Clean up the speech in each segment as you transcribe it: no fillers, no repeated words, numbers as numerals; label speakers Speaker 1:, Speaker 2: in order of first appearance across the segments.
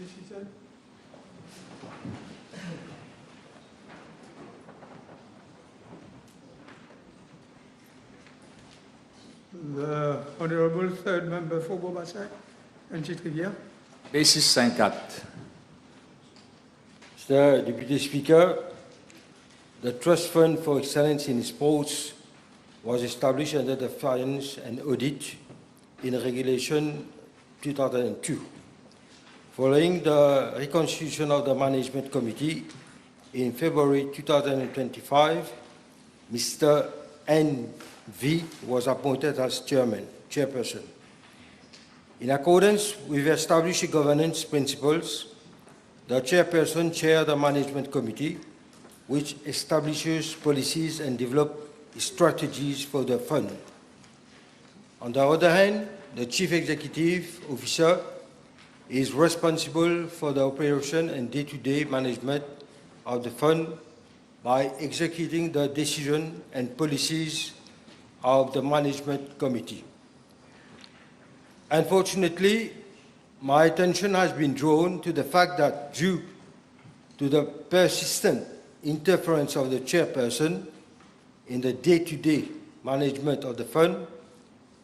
Speaker 1: decision. The Honourable Third Member for Barachois and Rivière.
Speaker 2: Basis 54.
Speaker 3: Mr. Deputy Speaker, the Trust Fund for Excellence in Sports was established under the Finance and Audit in Regulation 2002. Following the reconstitution of the Management Committee in February 2025, Mr. N.V. was appointed as chairperson. In accordance with established governance principles, the chairperson chairs the Management Committee, which establishes policies and develops strategies for the fund. On the other hand, the Chief Executive Officer is responsible for the operation and day-to-day management of the fund by executing the decisions and policies of the Management Committee. Unfortunately, my attention has been drawn to the fact that due to the persistent interference of the chairperson in the day-to-day management of the fund,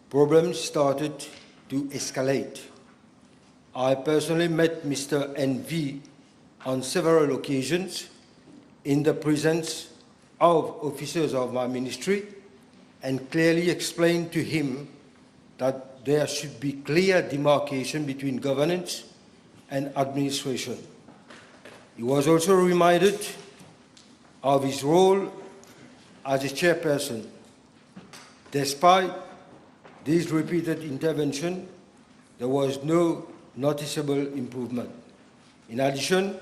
Speaker 3: problems started to escalate. I personally met Mr. N.V. on several occasions in the presence of officers of my ministry and clearly explained to him that there should be clear demarcation between governance and administration. He was also reminded of his role as a chairperson. Despite this repeated intervention, there was no noticeable improvement. In addition,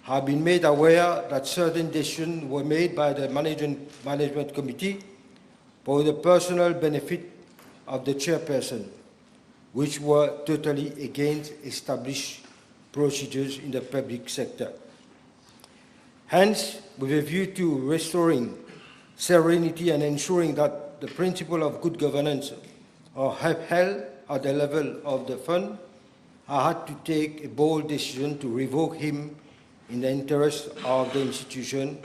Speaker 3: I have been made aware that certain decisions were made by the Management Committee for the personal benefit of the chairperson, which were totally against established procedures in the public sector. Hence, with a view to restoring serenity and ensuring that the principle of good governance are upheld at the level of the fund, I had to take a bold decision to revoke him in the interest of the institution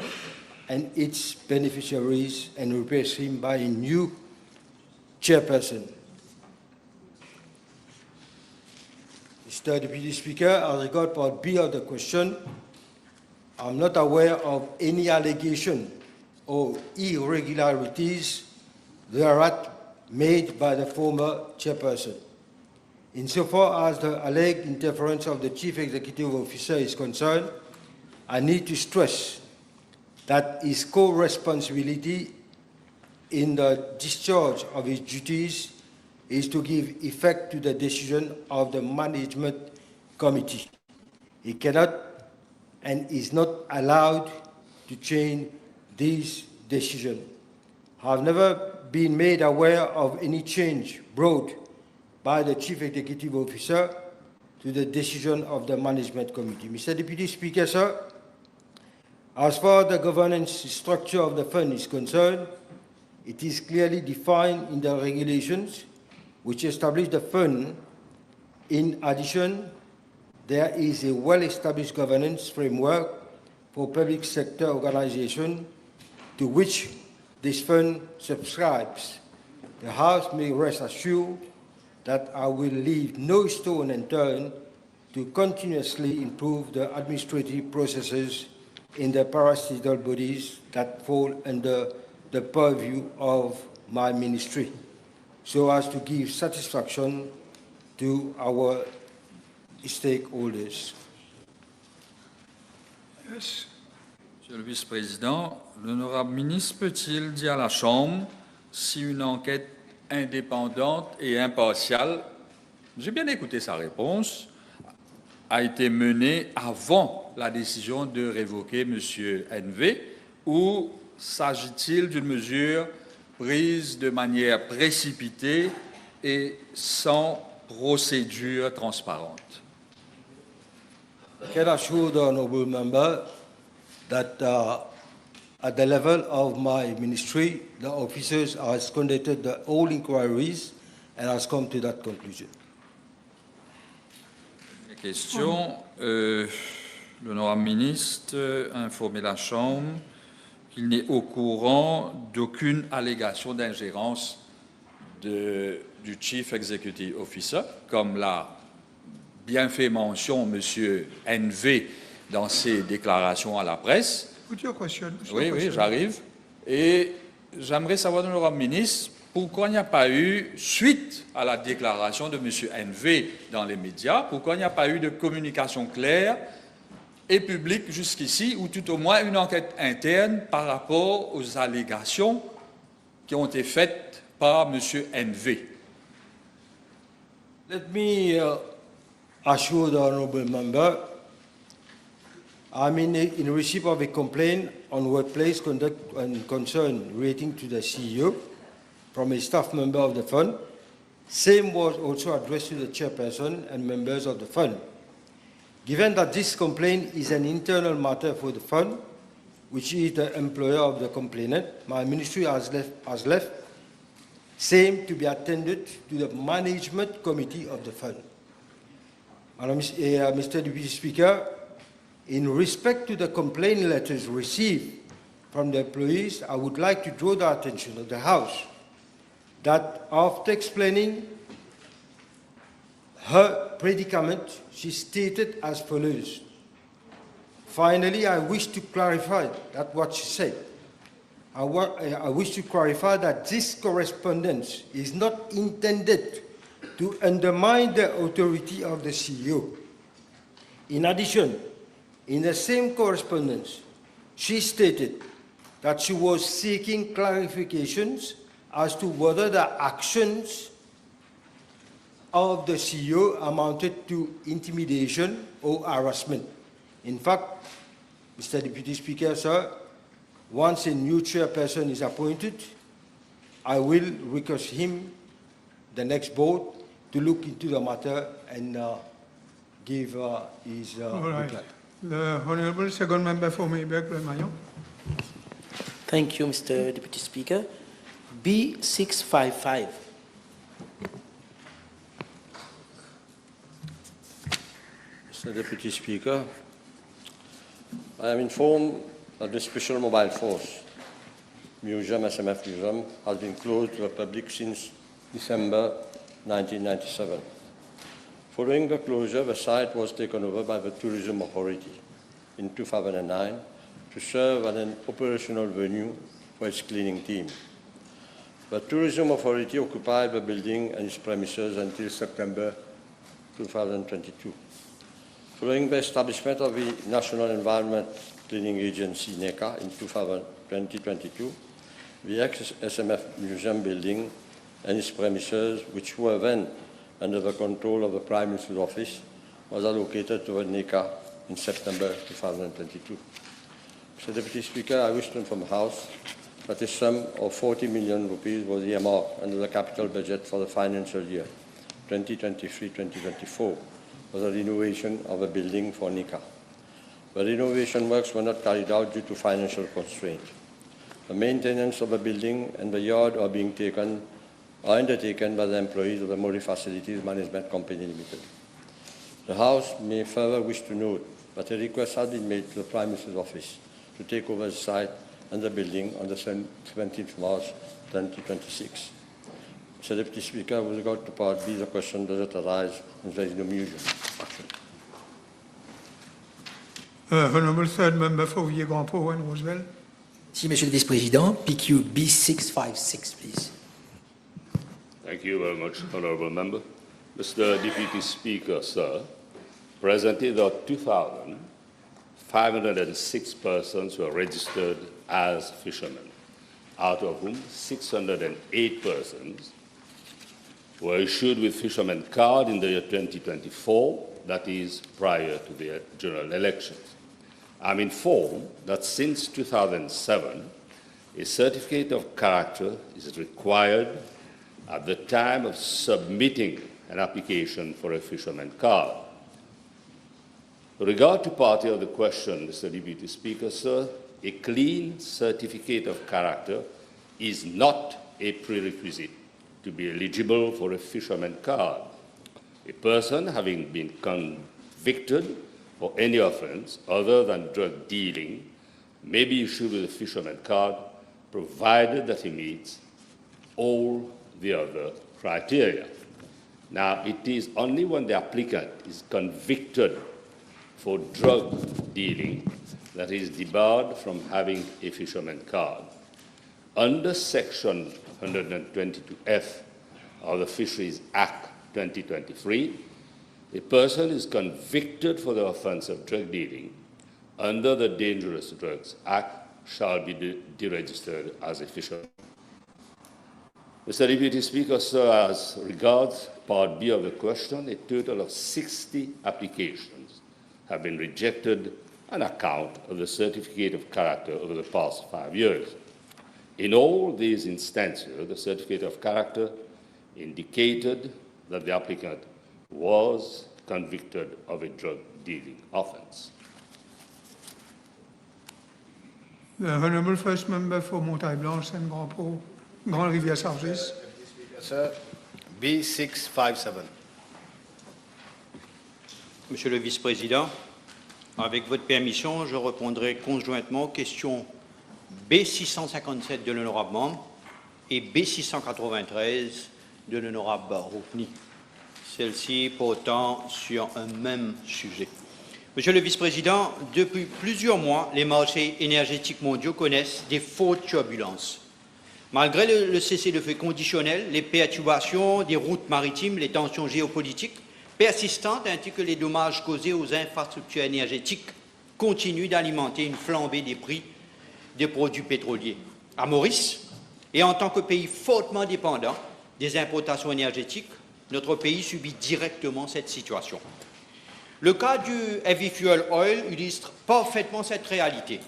Speaker 3: and its beneficiaries and replace him by a new chairperson. Mr. Deputy Speaker, as regards Part B of the question, I'm not aware of any allegation or irregularities thereat made by the former chairperson. Insofar as the alleged interference of the Chief Executive Officer is concerned, I need to stress that his co-responsibility in the discharge of his duties is to give effect to the decision of the Management Committee. He cannot and is not allowed to change this decision. I have never been made aware of any change brought by the Chief Executive Officer to the decision of the Management Committee. Mr. Deputy Speaker, sir, as far as the governance structure of the fund is concerned, it is clearly defined in the regulations which establish the fund. In addition, there is a well-established governance framework for public sector organization to which this fund subscribes. The House may rest assured that I will leave no stone unturned to continuously improve the administrative processes in the parastitical bodies that fall under the purview of my ministry, so as to give satisfaction to our stakeholders.
Speaker 1: Yes.
Speaker 2: Monsieur le Vice-président, l'honorable ministre peut-il dire à la Chambre si une enquête indépendante et impartiale, j'ai bien écouté sa réponse, a été menée avant la décision de révoquer M. NV, ou s'agit-il d'une mesure prise de manière précipitée et sans procédure transparente?
Speaker 3: I can assure the honourable member that at the level of my ministry, the officers has conducted all inquiries and has come to that conclusion.
Speaker 2: Question. L'honorable ministre a informé la Chambre qu'il n'est au courant d'aucune allégation d'ingérence du Chief Executive Officer, comme l'a bien fait mention M. NV dans ses déclarations à la presse.
Speaker 1: Put your question.
Speaker 2: Oui, j'arrive. Et j'aimerais savoir de l'honorable ministre pourquoi il n'y a pas eu, suite à la déclaration de M. NV dans les médias, pourquoi il n'y a pas eu de communication claire et publique jusqu'ici, ou tout au moins une enquête interne par rapport aux allégations qui ont été faites par M. NV.
Speaker 3: Let me assure the honourable member, I'm in receipt of a complaint on workplace conduct and concern relating to the CEO from a staff member of the fund. Same was also addressed to the chairperson and members of the fund. Given that this complaint is an internal matter for the fund, which is the employer of the complainant, my ministry has left same to be attended to the management committee of the fund. Mr. Deputy Speaker, in respect to the complaint letters received from the employees, I would like to draw the attention of the House that after explaining her predicament, she stated as follows. Finally, I wish to clarify that what she said. I wish to clarify that this correspondence is not intended to undermine the authority of the CEO. In addition, in the same correspondence, she stated that she was seeking clarifications as to whether the actions of the CEO amounted to intimidation or harassment. In fact, Mr. Deputy Speaker, sir, once a new chairperson is appointed, I will request him, the next board, to look into the matter and give his reply.
Speaker 1: The Honourable Second Member for Mayberg, Mayon.
Speaker 4: Thank you, Mr. Deputy Speaker. B655.
Speaker 5: Mr. Deputy Speaker, I am informed that the Special Mobile Force Museum, SMF Museum, has been closed to the public since December 1997. Following the closure, the site was taken over by the Tourism Authority in 2009 to serve as an operational venue for its cleaning team. The Tourism Authority occupied the building and its premises until September 2022. Following the establishment of the National Environment Cleaning Agency, NECA, in 2022, the ex-SMF Museum building and its premises, which were then under the control of the Prime Minister's Office, was allocated to the NECA in September 2022. Mr. Deputy Speaker, I wish to inform the House that a sum of 40 million rupees was earmarked under the capital budget for the financial year 2023-2024 for the renovation of a building for NECA. The renovation works were not carried out due to financial constraints. The maintenance of the building and the yard are undertaken by the employees of the Mori Facilities Management Company Limited. The House may further wish to note that a request has been made to the Prime Minister's Office to take over the site and the building on the 17th March 2026. Mr. Deputy Speaker, with regard to Part B, the question does it arise and there is no museum action.
Speaker 1: Honourable Third Member for Vieux-Grand-Pont and Roswell.
Speaker 6: Si, Monsieur le Vice-Président. PQ B656, please.
Speaker 7: Thank you very much, Honourable Member. Mr. Deputy Speaker, sir, presently there are 2,506 persons who are registered as fishermen, out of whom 608 persons were issued with fisherman card in the year 2024, that is, prior to the general elections. I'm informed that since 2007, a certificate of character is required at the time of submitting an application for a fisherman card. With regard to part of the question, Mr. Deputy Speaker, sir, a clean certificate of character is not a prerequisite to be eligible for a fisherman card. A person having been convicted convicted for any offense other than drug dealing may be issued with a fisherman card, provided that he meets all the other criteria. Now, it is only when the applicant is convicted for drug dealing that he is debarred from having a fisherman card. Under Section 122F of the Fisheries Act 2023, a person is convicted for the offense of drug dealing under the Dangerous Drugs Act shall be deregistered as a fisherman. Mr. Deputy Speaker, sir, as regards Part B of the question, a total of 60 applications have been rejected on account of the certificate of character over the past 5 years. In all these instances, the certificate of character indicated that the applicant was convicted of a drug dealing offense.
Speaker 1: The Honourable First Member for Montagne Blanche and Grand Rivière Sargis.
Speaker 8: Sir, B657.
Speaker 9: Monsieur le Vice-président, avec votre permission, je répondrai conjointement aux questions B657 de l'honorable membre et B693 de l'honorable Barachois, celle-ci portant sur un même sujet. Monsieur le Vice-président, depuis plusieurs mois, les marchés énergétiques mondiaux connaissent des fortes turbulences. Malgré le cessez-le-feu conditionnel, les perturbations des routes maritimes, les tensions géopolitiques persistantes ainsi que les dommages causés aux infrastructures énergétiques continuent d'alimenter une flambée des prix des produits pétroliers. À Maurice, et en tant que pays fortement dépendant des importations énergétiques, notre pays subit directement cette situation. Le cas du heavy fuel oil illustre parfaitement cette réalité.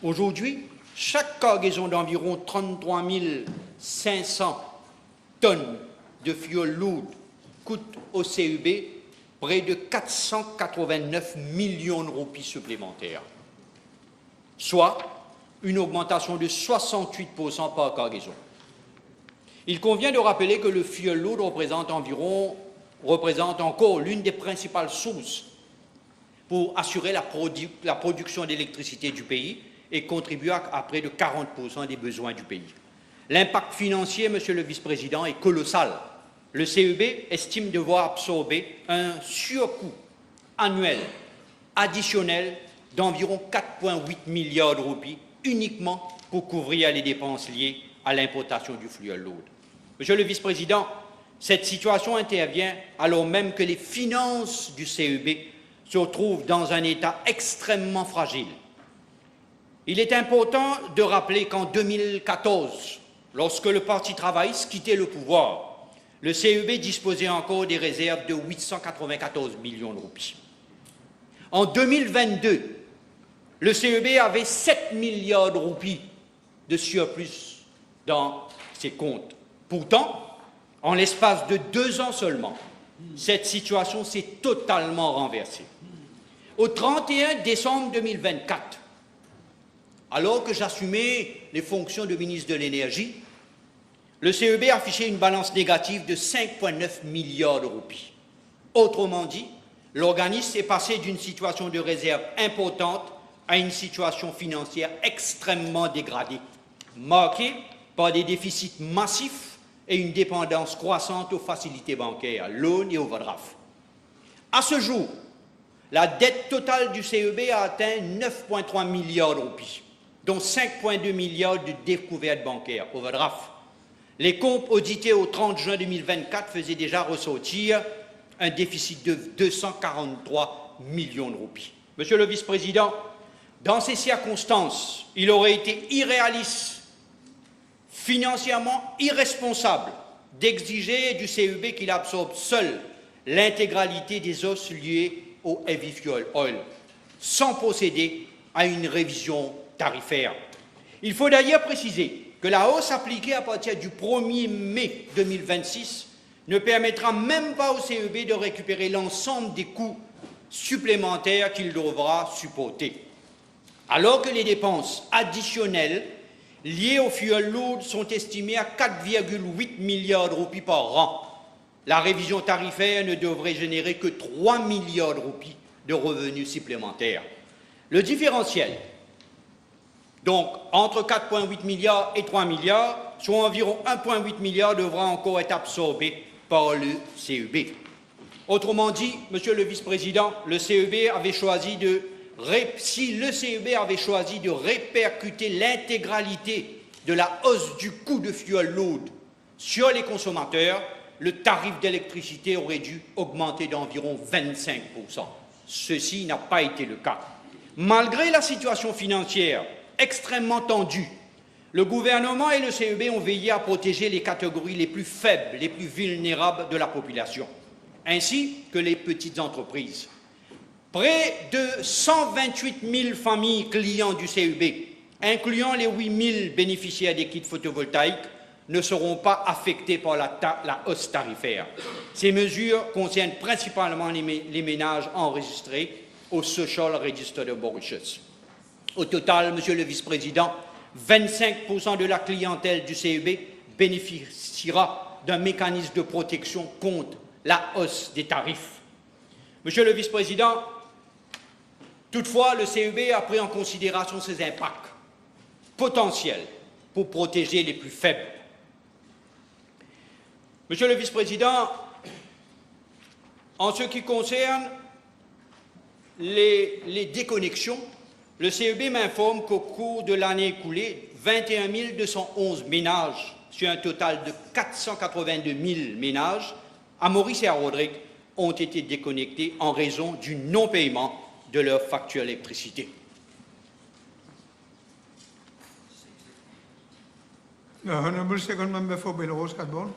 Speaker 9: Aujourd'hui, chaque cargaison d'environ 33 500 tonnes de fuel lourd coûte au CUB près de 489 millions de roupies supplémentaires, soit une augmentation de 68% par cargaison. Il convient de rappeler que le fuel lourd représente encore l'une des principales sources pour assurer la production d'électricité du pays et contribuer à près de 40% des besoins du pays. L'impact financier, Monsieur le Vice-président, est colossal. Le CEB estime devoir absorber un surcoût annuel additionnel d'environ 4,8 milliards de roupies uniquement pour couvrir les dépenses liées à l'importation du fuel lourd. Monsieur le Vice-président, cette situation intervient alors même que les finances du CEB se retrouvent dans un état extrêmement fragile. Il est important de rappeler qu'en 2014, lorsque le Parti travailliste quittait le pouvoir, le CEB disposait encore des réserves de 894 millions de roupies. En 2022, le CEB avait 7 milliards de roupies de surplus dans ses comptes. Pourtant, en l'espace de 2 ans seulement, cette situation s'est totalement renversée. Au 31 décembre 2024, alors que j'assumais les fonctions de ministre de l'Énergie, le CEB affichait une balance négative de 5,9 milliards de roupies. Autrement dit, l'organisme est passé d'une situation de réserve importante à une situation financière extrêmement dégradée, marquée par des déficits massifs et une dépendance croissante aux facilités bancaires, loans et overdrafts. À ce jour, la dette totale du CEB a atteint 9,3 milliards de roupies, dont 5,2 milliards de découvertes bancaires, overdrafts. Les comptes audités au 30 juin 2024 faisaient déjà ressortir un déficit de 243 millions de roupies. Monsieur le Vice-président, dans ces circonstances, il aurait été irréaliste, financièrement irresponsable, d'exiger du CEB qu'il absorbe seul l'intégralité des os liés au heavy fuel oil, sans procéder à une révision tarifaire. Il faut d'ailleurs préciser que la hausse appliquée à partir du 1er mai 2026 ne permettra même pas au CEB de récupérer l'ensemble des coûts supplémentaires qu'il devra supporter. Alors que les dépenses additionnelles liées au fuel lourd sont estimées à 4,8 milliards de roupies par an, la révision tarifaire ne devrait générer que 3 milliards de roupies de revenus supplémentaires. Le différentiel, donc entre 4,8 milliards et 3 milliards, soit environ 1,8 milliard, devra encore être absorbé par le CEB. Autrement dit, Monsieur le Vice-président, si le CEB avait choisi de répercuter l'intégralité de la hausse du coût de fuel lourd sur les consommateurs, le tarif d'électricité aurait dû augmenter d'environ 25%. Ceci n'a pas été le cas. Malgré la situation financière extrêmement tendue, le gouvernement et le CEB ont veillé à protéger les catégories les plus faibles, les plus vulnérables de la population, ainsi que les petites entreprises. Près de 128 000 familles clients du CEB, incluant les 8 000 bénéficiaires des kits photovoltaïques, ne seront pas affectés par la hausse tarifaire. Ces mesures concernent principalement les ménages enregistrés au Social Register de Barachois. Au total, Monsieur le Vice-président, 25% de la clientèle du CEB bénéficiera d'un mécanisme de protection contre la hausse des tarifs. Monsieur le Vice-président, toutefois, le CEB a pris en considération ces impacts potentiels pour protéger les plus faibles. Monsieur le Vice-président, en ce qui concerne les déconnexions, le CEB m'informe qu'au cours de l'année écoulée, 21 211 ménages, sur un total de 482 000 ménages, à Maurice et à Rodrigue, ont été déconnectés en raison du non-paiement de leur facture d'électricité.
Speaker 1: The Honourable Second Member for Belrose Cadbourne.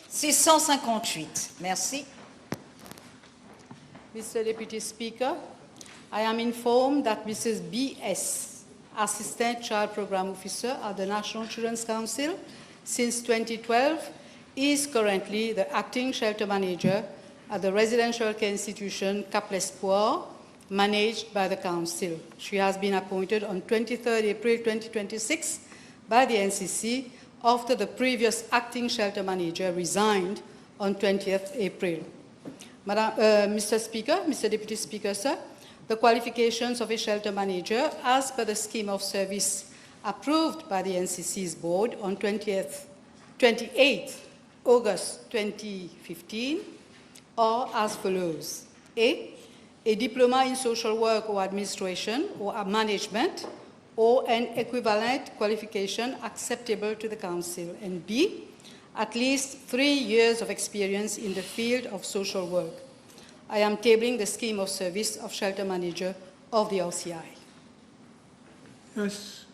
Speaker 10: 658. Merci.
Speaker 11: Mr. Deputy Speaker, I am informed that Mrs. B.S., Assistant Child Program Officer at the National Children's Council since 2012, is currently the acting shelter manager at the residential care institution Cap l'Espoir, managed by the Council. She has been appointed on 23rd April 2026 by the NCC after the previous acting shelter manager resigned on 20th April. Mr. Speaker, Mr. Deputy Speaker, sir, the qualifications of a shelter manager as per the scheme of service approved by the NCC's board on 28th August 2015 are as follows. A diploma in social work or administration or management or an equivalent qualification acceptable to the Council. And B, at least 3 years of experience in the field of social work. I am tabling the scheme of service of shelter manager of the RCI.
Speaker 1: Yes.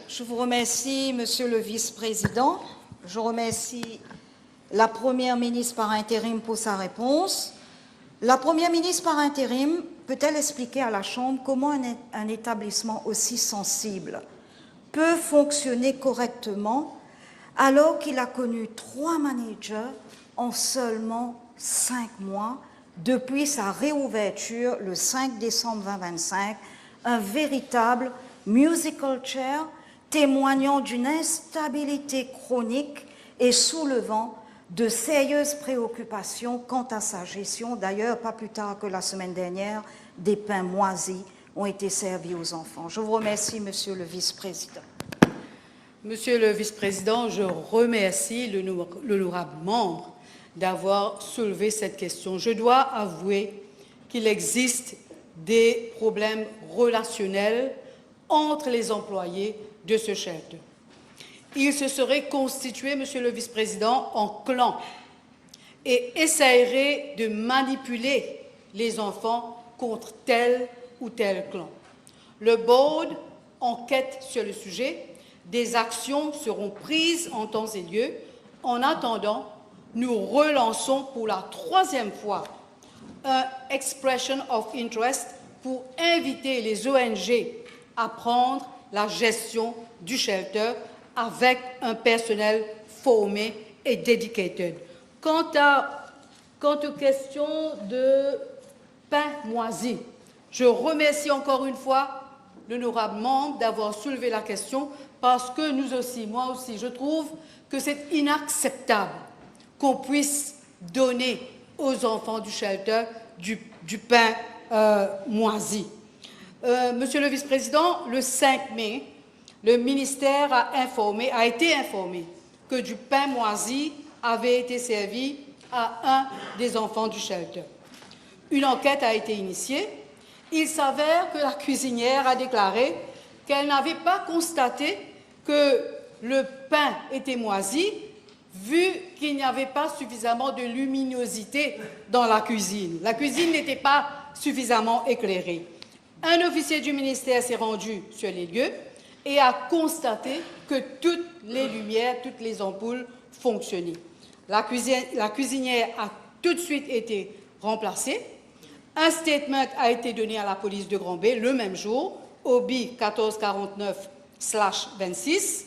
Speaker 10: Je vous remercie, Monsieur le Vice-président. Je remercie la Première ministre par intérim pour sa réponse. La Première ministre par intérim peut-elle expliquer à la Chambre comment un établissement aussi sensible peut fonctionner correctement alors qu'il a connu 3 managers en seulement 5 mois depuis sa réouverture le 5 décembre 2025, un véritable musical chair témoignant d'une instabilité chronique et soulevant de sérieuses préoccupations quant à sa gestion. D'ailleurs, pas plus tard que la semaine dernière, des pains moisis ont été servis aux enfants. Je vous remercie, Monsieur le Vice-président.
Speaker 11: Monsieur le Vice-président, je remercie l'honorable membre d'avoir soulevé cette question. Je dois avouer qu'il existe des problèmes relationnels entre les employés de ce shelter. Il se serait constitué, Monsieur le Vice-président, en clan et essayerait de manipuler les enfants contre tel ou tel clan. Le board enquête sur le sujet. Des actions seront prises en temps et lieu. En attendant, nous relançons pour la 3e fois un Expression of Interest pour inviter les ONG à prendre la gestion du shelter avec un personnel formé et dedicated. Quant aux questions de pain moisi, je remercie encore une fois l'honorable membre d'avoir soulevé la question parce que nous aussi, moi aussi, je trouve que c'est inacceptable qu'on puisse donner aux enfants du shelter du pain moisi. Monsieur le vice-président, le 5 mai, le ministère a été informé que du pain moisi avait été servi à un des enfants du shelter. Une enquête a été initiée. Il s'avère que la cuisinière a déclaré qu'elle n'avait pas constaté que le pain était moisi, vu qu'il n'y avait pas suffisamment de luminosité dans la cuisine. La cuisine n'était pas suffisamment éclairée. Un officier du ministère s'est rendu sur les lieux et a constaté que toutes les lumières, toutes les ampoules fonctionnaient. La cuisinière a tout de suite été remplacée. Un statement a été donné à la police de Grand-Bay le même jour, OBI 1449/26.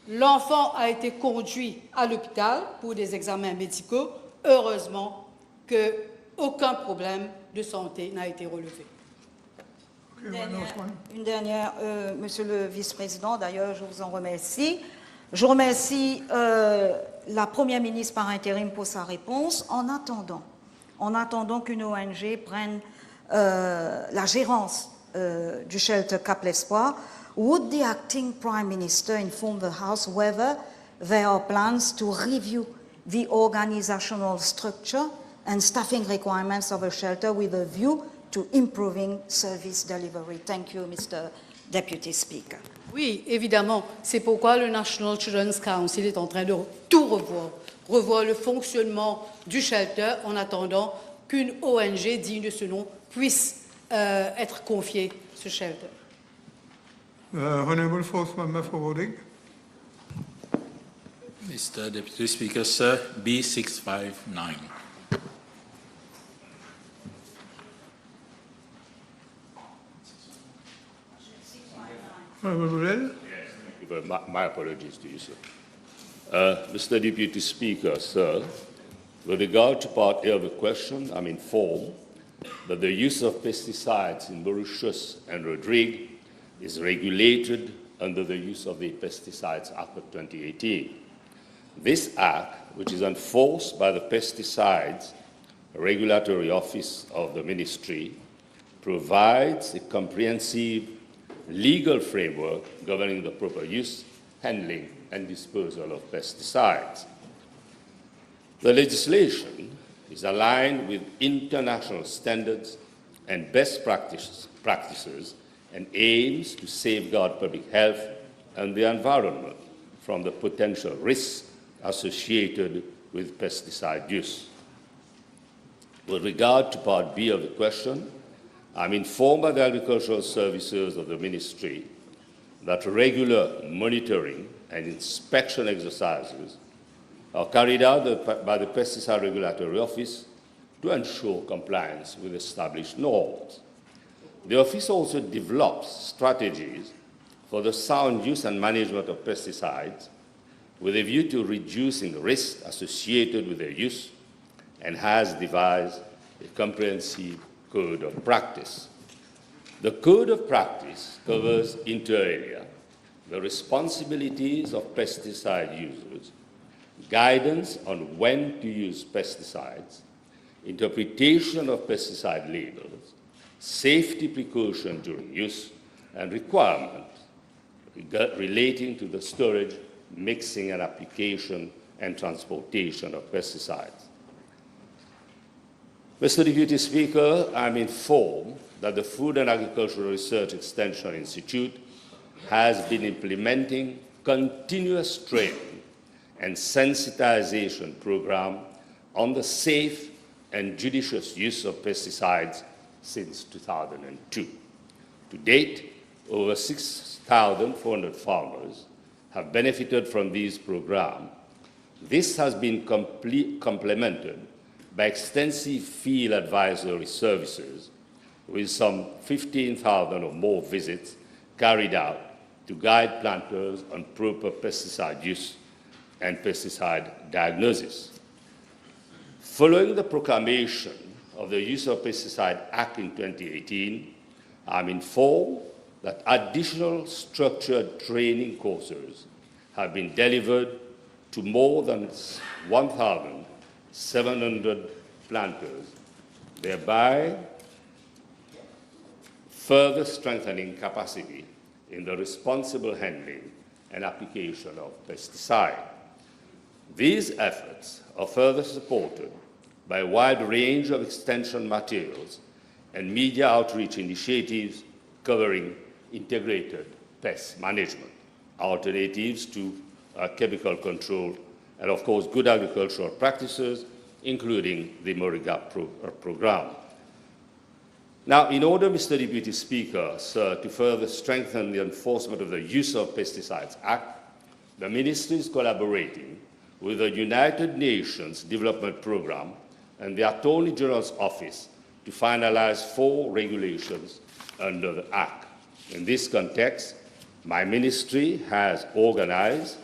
Speaker 11: L'enfant a été conduit à l'hôpital pour des examens médicaux. Heureusement qu'aucun problème de santé n'a été relevé.
Speaker 10: Une dernière, Monsieur le vice-président, d'ailleurs, je vous en remercie. Je remercie la Première ministre par intérim pour sa réponse. En attendant qu'une ONG prenne la gérance du shelter Cap l'Espoir, would the acting Prime Minister inform the House whether there are plans to review the organizational structure and staffing requirements of a shelter with a view to improving service delivery? Thank you, Mr. Deputy Speaker.
Speaker 11: Oui, évidemment. C'est pourquoi le National Children's Council est en train de tout revoir le fonctionnement du shelter en attendant qu'une ONG digne de ce nom puisse être confiée ce shelter.
Speaker 1: Honourable Fourth Member for Wodig.
Speaker 12: Mr. Deputy Speaker, sir, B659.
Speaker 7: My apologies to you, sir. Mr. Deputy Speaker, sir, with regard to part A of the question, I'm informed that the use of pesticides in Barachois and Rodrigue is regulated under the use of the Pesticides Act of 2018. This act, which is enforced by the Pesticides Regulatory Office of the Ministry, provides a comprehensive legal framework governing the proper use, handling, and disposal of pesticides. The legislation is aligned with international standards and best practices and aims to safeguard public health and the environment from the potential risks associated with pesticide use. With regard to Part B of the question, I'm informed by the Agricultural Services of the Ministry that regular monitoring and inspection exercises are carried out by the Pesticide Regulatory Office to ensure compliance with established norms. The Office also develops strategies for the sound use and management of pesticides with a view to reducing risks associated with their use and has devised a comprehensive code of practice. The code of practice covers inter alia the responsibilities of pesticide users, guidance on when to use pesticides, interpretation of pesticide labels, safety precautions during use, and requirements relating to the storage, mixing, and application and transportation of pesticides. Mr. Deputy Speaker, I'm informed that the Food and Agricultural Research Extension Institute has been implementing continuous training and sensitization program on the safe and judicious use of pesticides since 2002. To date, over 6,400 farmers have benefited from these programs. This has been complemented by extensive field advisory services with some 15,000 or more visits carried out to guide planters on proper pesticide use and pesticide diagnosis. Following the proclamation of the Use of Pesticide Act in 2018, I'm informed that additional structured training courses have been delivered to more than 1,000 700 planters, thereby further strengthening capacity in the responsible handling and application of pesticide. These efforts are further supported by a wide range of extension materials and media outreach initiatives covering integrated pest management, alternatives to chemical control, and of course good agricultural practices, including the MORIGAP program. Now, in order, Mr. Deputy Speaker, sir, to further strengthen the enforcement of the Use of Pesticides Act, the Ministry is collaborating with the United Nations Development Programme and the Attorney General's Office to finalize 4 regulations under the Act. In this context, my ministry has organized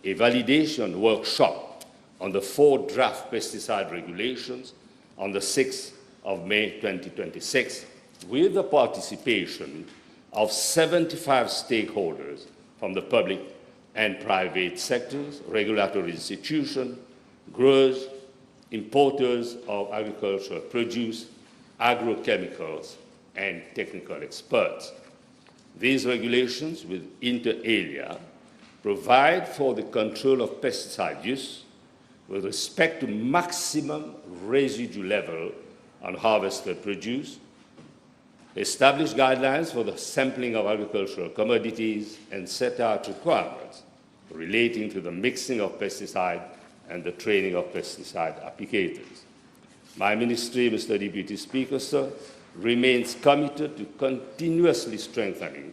Speaker 7: a validation workshop on the 4 draft pesticide regulations on the 6th of May 2026, with the participation of 75 stakeholders from the public and private sectors, regulatory institutions, growers, importers of agricultural produce, agrochemicals, and technical experts. These regulations, with inter alia, provide for the control of pesticide use with respect to maximum residue level on harvested produce, establish guidelines for the sampling of agricultural commodities, and set out requirements relating to the mixing of pesticide and the training of pesticide applicators. My ministry, Mr. Deputy Speaker, sir, remains committed to continuously strengthening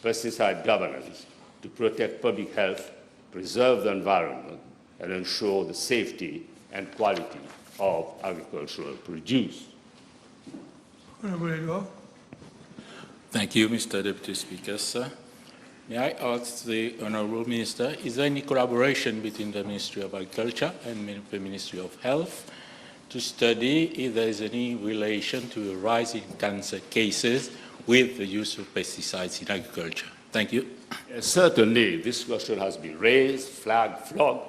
Speaker 7: pesticide governance to protect public health, preserve the environment, and ensure the safety and quality of agricultural produce.
Speaker 1: Honourable Edouard.
Speaker 12: Thank you, Mr. Deputy Speaker, sir. May I ask the Honourable Minister, is there any collaboration between the Ministry of Agriculture and the Ministry of Health to study if there is any relation to a rise in cancer cases with the use of pesticides in agriculture? Thank you.
Speaker 7: Yes, certainly, this question has been raised, flagged, flogged,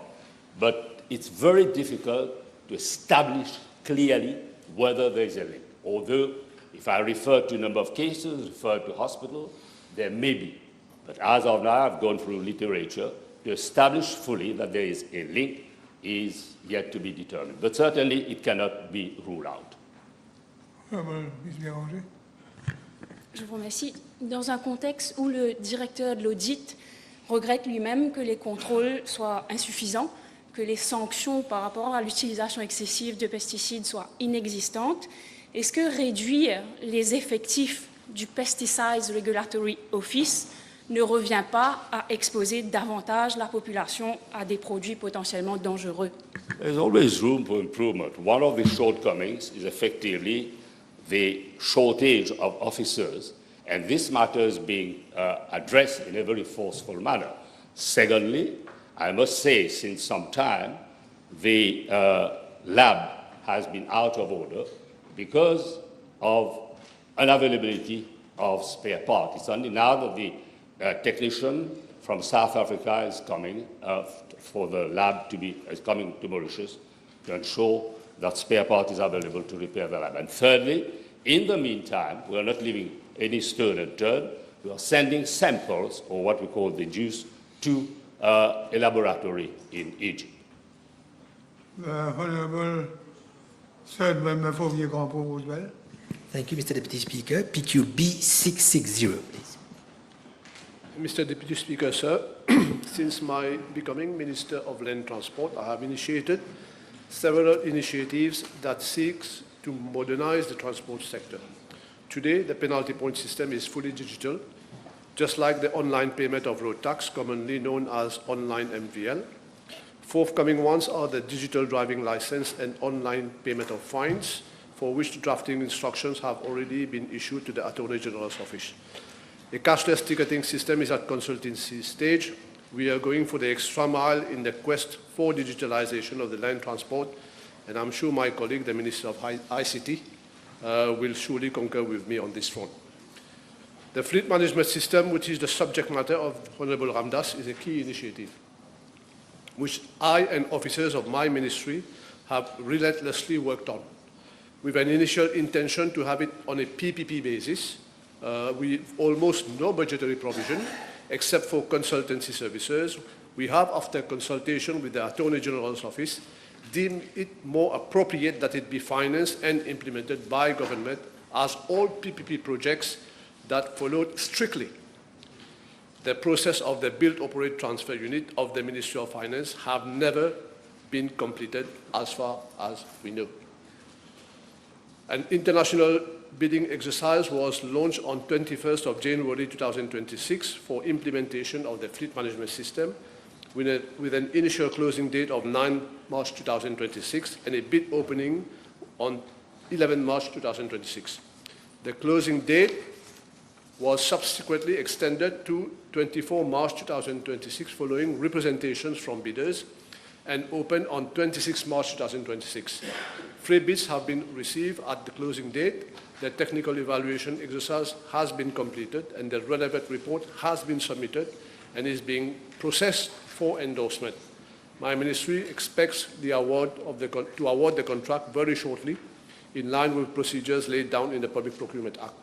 Speaker 7: but it's very difficult to establish clearly whether there is a link. Although, if I refer to a number of cases, refer to hospitals, there may be. But as of now, I've gone through literature to establish fully that there is a link is yet to be determined. But certainly, it cannot be ruled out.
Speaker 13: Je vous remercie. Dans un contexte où le directeur de l'audit regrette lui-même que les contrôles soient insuffisants, que les sanctions par rapport à l'utilisation excessive de pesticides soient inexistantes, est-ce que réduire les effectifs du Pesticide Regulatory Office ne revient pas à exposer davantage la population à des produits potentiellement dangereux?
Speaker 7: There's always room for improvement. One of the shortcomings is effectively the shortage of officers, and this matter is being addressed in a very forceful manner. Secondly, I must say, since some time, the lab has been out of order because of unavailability of spare parts. It's only now that the technician from South Africa is coming for the lab is coming to Mauritius to ensure that spare part is available to repair the lab. And thirdly, in the meantime, we are not leaving any stone unturned. We are sending samples, or what we call the juice, to a laboratory in Egypt.
Speaker 1: The Honourable Third Member for Vieux-Grand-Pont as well.
Speaker 6: Thank you, Mr. Deputy Speaker. PQB 660, please.
Speaker 14: Mr. Deputy Speaker, sir, since my becoming Minister of Land Transport, I have initiated several initiatives that seeks to modernize the transport sector. Today, the penalty point system is fully digital, just like the online payment of road tax, commonly known as online MVL. Forthcoming ones are the digital driving license and online payment of fines, for which drafting instructions have already been issued to the Attorney General's Office. The cashless ticketing system is at consultancy stage. We are going for the extra mile in the quest for digitalization of the land transport, and I'm sure my colleague, the Minister of ICT, will surely concur with me on this front. The fleet management system, which is the subject matter of Honourable Ramdas, is a key initiative, which I and officers of my ministry have relentlessly worked on, with an initial intention to have it on a PPP basis, with almost no budgetary provision, except for consultancy services. We have, after consultation with the Attorney General's office, deemed it more appropriate that it be financed and implemented by government, as all PPP projects that followed strictly the process of the Build, Operate, Transfer unit of the Ministry of Finance have never been completed as far as we know. An international bidding exercise was launched on 21st of January 2026 for implementation of the fleet management system with an initial closing date of 9 March 2026 and a bid opening on 11 March 2026. The closing date was subsequently extended to 24 March 2026 following representations from bidders and opened on 26 March 2026. 3 bids have been received at the closing date. The technical evaluation exercise has been completed and the relevant report has been submitted and is being processed for endorsement. My ministry expects to award the contract very shortly in line with procedures laid down in the Public Procurement Act.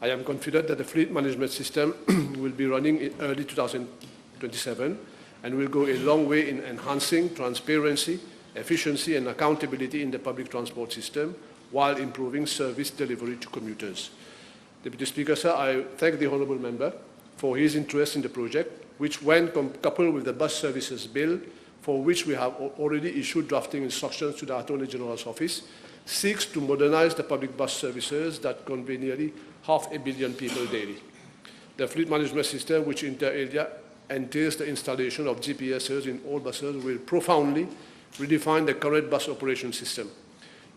Speaker 14: I am confident that the fleet management system will be running in early 2027 and will go a long way in enhancing transparency, efficiency and accountability in the public transport system while improving service delivery to commuters. Deputy Speaker, sir, I thank the Honourable Member for his interest in the project, which when coupled with the bus services bill, for which we have already issued drafting instructions to the Attorney General's office, seeks to modernize the public bus services that convey nearly 500 million people daily. The fleet management system, which inter alia entails the installation of GPSs in all buses, will profoundly redefine the current bus operation system.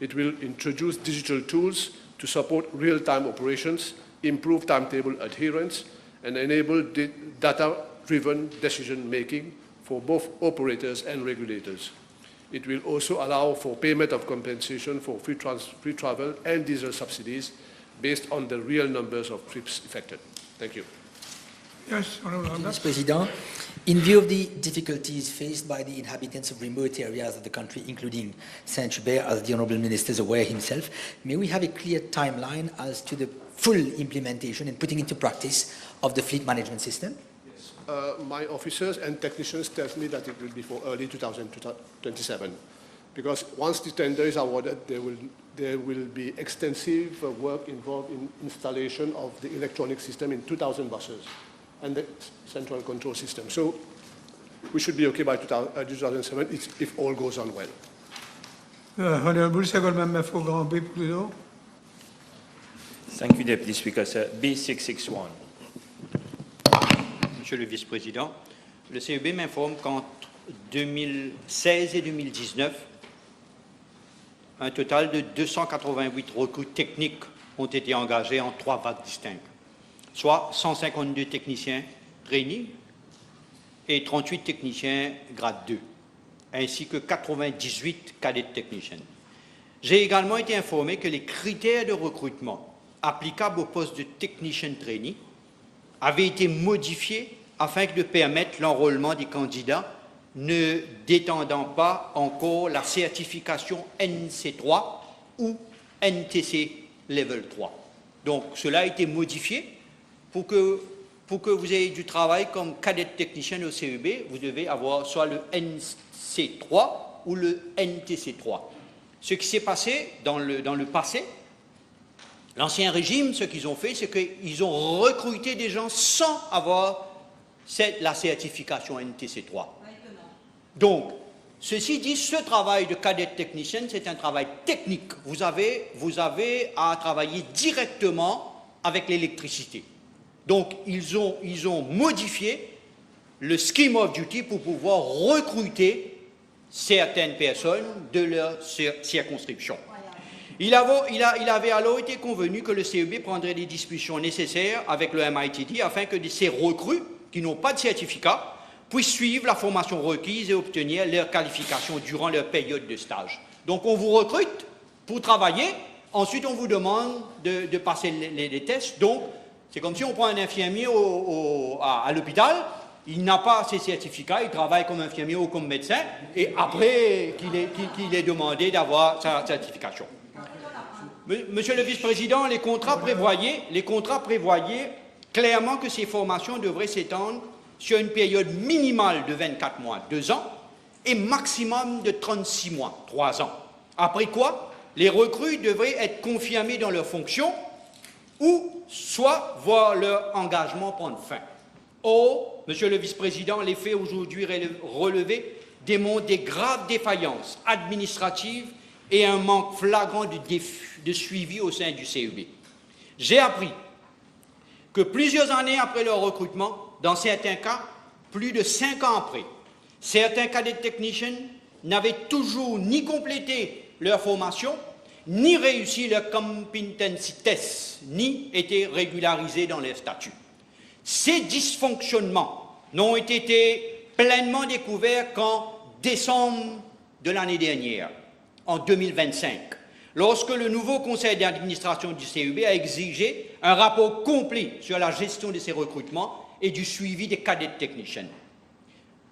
Speaker 14: It will introduce digital tools to support real-time operations, improve timetable adherence, and enable data-driven decision-making for both operators and regulators. It will also allow for payment of compensation for free travel and diesel subsidies based on the real numbers of trips effected. Thank you.
Speaker 1: Yes, Honourable Member.
Speaker 6: Mr. President, in view of the difficulties faced by the inhabitants of remote areas of the country, including Saint-Hubert, as the Honourable Minister is aware himself, may we have a clear timeline as to the full implementation and putting into practice of the fleet management system?
Speaker 14: Yes. My officers and technicians tell me that it will be for early 2027, because once the tender is awarded, there will be extensive work involved in installation of the electronic system in 2,000 buses and the central control system. So we should be okay by 2007 if all goes on well.
Speaker 1: Honourable Second Member for Grand-Bay, Pluto.
Speaker 15: Thank you, Deputy Speaker. Sir. B661.
Speaker 9: Monsieur le Vice-président, le CEB m'informe qu'entre 2016 et 2019, un total de 288 recrues techniques ont été engagées en 3 vagues distinctes, soit 152 techniciens trainees et 38 techniciens grade 2, ainsi que 98 cadet techniciens. J'ai également été informé que les critères de recrutement applicables au poste de technicien trainee avaient été modifiés afin de permettre l'enrôlement des candidats ne détendant pas encore la certification NC3 ou NTC Level 3. Donc cela a été modifié pour que vous ayez du travail comme cadet technicien au CEB, vous devez avoir soit le NC3 ou le NTC3. Ce qui s'est passé dans le passé, l'ancien régime, ce qu'ils ont fait, c'est qu'ils ont recruté des gens sans avoir la certification NTC3. Donc, ceci dit, ce travail de cadet technicien, c'est un travail technique. Vous avez à travailler directement avec l'électricité. Donc, ils ont modifié le scheme of duty pour pouvoir recruter certaines personnes de leur circonscription. Il avait alors été convenu que le CEB prendrait les dispositions nécessaires avec le MITD afin que ces recrues qui n'ont pas de certificat puissent suivre la formation requise et obtenir leur qualification durant leur période de stage. Donc on vous recrute pour travailler, ensuite on vous demande de passer les tests. Donc c'est comme si on prend un infirmier à l'hôpital il n'a pas ses certificats, il travaille comme infirmier ou comme médecin, et après qu'il est demandé d'avoir sa certification. Monsieur le vice-président, les contrats prévoyaient clairement que ces formations devraient s'étendre sur une période minimale de 24 mois, 2 ans, et maximum de 36 mois, 3 ans. Après quoi, les recrues devraient être confirmées dans leurs fonctions ou soit voir leur engagement prendre fin. Or, Monsieur le vice-président, les faits aujourd'hui relevés démontrent des graves défaillances administratives et un manque flagrant de suivi au sein du CEB. J'ai appris que plusieurs années après leur recrutement, dans certains cas, plus de 5 ans après, certains cadets techniciens n'avaient toujours ni complété leur formation, ni réussi leur competency test, ni été régularisés dans leur statut. Ces dysfonctionnements n'ont été pleinement découverts qu'en décembre de l'année dernière, en 2025, lorsque le nouveau conseil d'administration du CEB a exigé un rapport complet sur la gestion de ces recrutements et du suivi des cadets techniciens.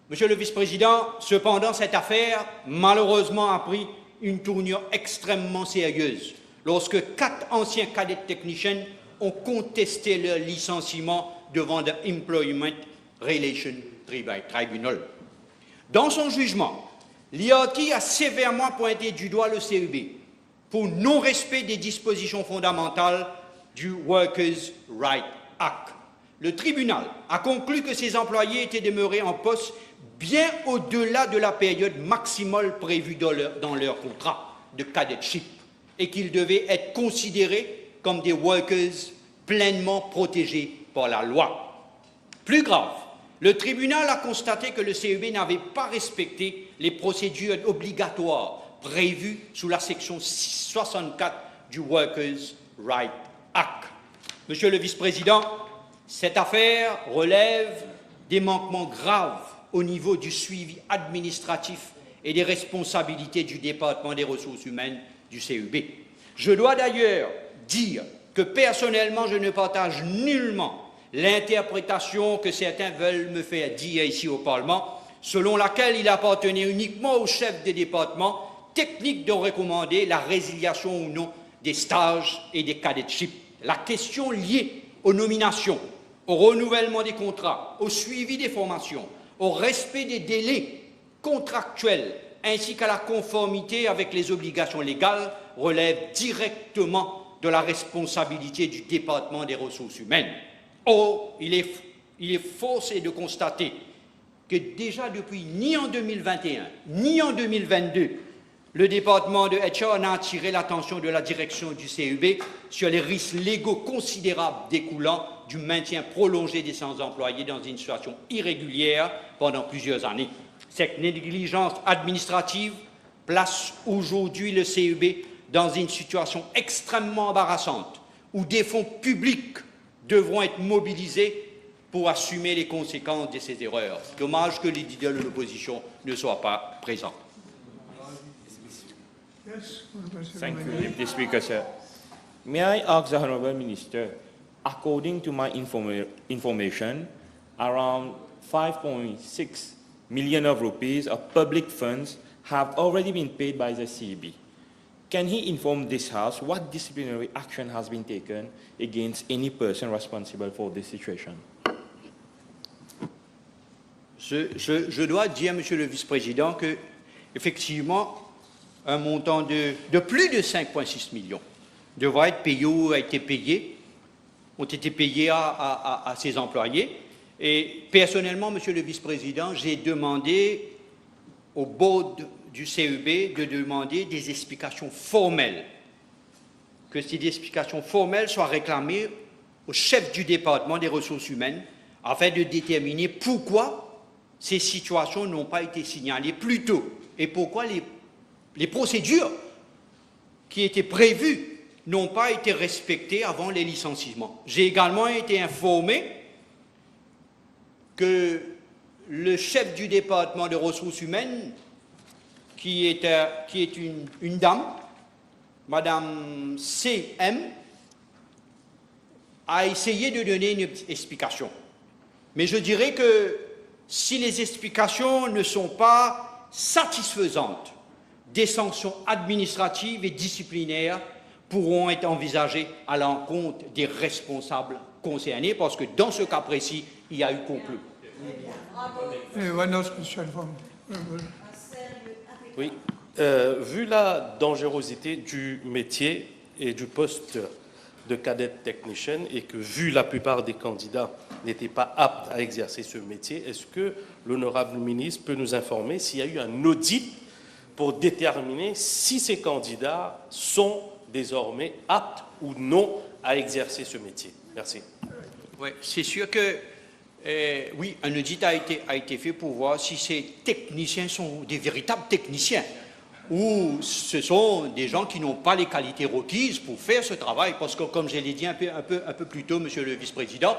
Speaker 9: Monsieur le vice-président, cependant, cette affaire, malheureusement, a pris une tournure extrêmement sérieuse lorsque 4 anciens cadets techniciens ont contesté leur licenciement devant le Employment Relation Tribunal. Dans son jugement, l'IRT a sévèrement pointé du doigt le CEB pour non-respect des dispositions fondamentales du Workers' Rights Act. Le tribunal a conclu que ces employés étaient demeurés en poste bien au-delà de la période maximale prévue dans leur contrat de cadetship et qu'ils devaient être considérés comme des workers pleinement protégés par la loi. Plus grave, le tribunal a constaté que le CEB n'avait pas respecté les procédures obligatoires prévues sous la section 64 du Workers' Rights Act. Monsieur le vice-président, cette affaire relève des manquements graves au niveau du suivi administratif et des responsabilités du département des ressources humaines du CEB. Je dois d'ailleurs dire que personnellement, je ne partage nullement l'interprétation que certains veulent me faire dire ici au Parlement, selon laquelle il appartenait uniquement au chef des départements techniques de recommander la résiliation ou non des stages et des cadetships. La question liée aux nominations, au renouvellement des contrats, au suivi des formations, au respect des délais contractuels ainsi qu'à la conformité avec les obligations légales relève directement de la responsabilité du département des ressources humaines. Or, il est forcé de constater que déjà depuis ni en 2021 ni en 2022, le département de HR n'a attiré l'attention de la direction du CEB sur les risques légaux considérables découlant du maintien prolongé des sans-employés dans une situation irrégulière pendant plusieurs années. Cette négligence administrative place aujourd'hui le CEB dans une situation extrêmement embarrassante où des fonds publics devront être mobilisés pour assumer les conséquences de ces erreurs. Dommage que les leaders de l'opposition ne soient pas présents.
Speaker 15: Thank you, Deputy Speaker, sir. May I ask the Honourable Minister, according to my information, around 5.6 million of rupees of public funds have already been paid by the CEB. Can he inform this House what disciplinary action has been taken against any person responsible for this situation?
Speaker 9: Je dois dire, Monsieur le Vice-président, que effectivement, un montant de plus de 5,6 millions devra être payé ou a été payé, ont été payés à ces employés. Et personnellement, Monsieur le Vice-président, j'ai demandé au board du CEB de demander des explications formelles, que ces explications formelles soient réclamées au chef du département des ressources humaines afin de déterminer pourquoi ces situations n'ont pas été signalées plus tôt et pourquoi les procédures qui étaient prévues n'ont pas été respectées avant les licenciements. J'ai également été informé que le chef du département des ressources humaines, qui est une dame, Madame C.M., a essayé de donner une explication. Mais je dirais que Si les explications ne sont pas satisfaisantes, des sanctions administratives et disciplinaires pourront être envisagées à l'encontre des responsables concernés, parce que dans ce cas précis, il y a eu complot.
Speaker 1: One last question from
Speaker 16: Oui. Vu la dangerosité du métier et du poste de cadet technician et que vu la plupart des candidats n'étaient pas aptes à exercer ce métier, est-ce que l'honorable ministre peut nous informer s'il y a eu un audit pour déterminer si ces candidats sont désormais aptes ou non à exercer ce métier? Merci.
Speaker 9: Oui, c'est sûr que oui, un audit a été fait pour voir si ces techniciens sont des véritables techniciens ou ce sont des gens qui n'ont pas les qualités requises pour faire ce travail. Parce que, comme je l'ai dit un peu plus tôt, Monsieur le Vice-président,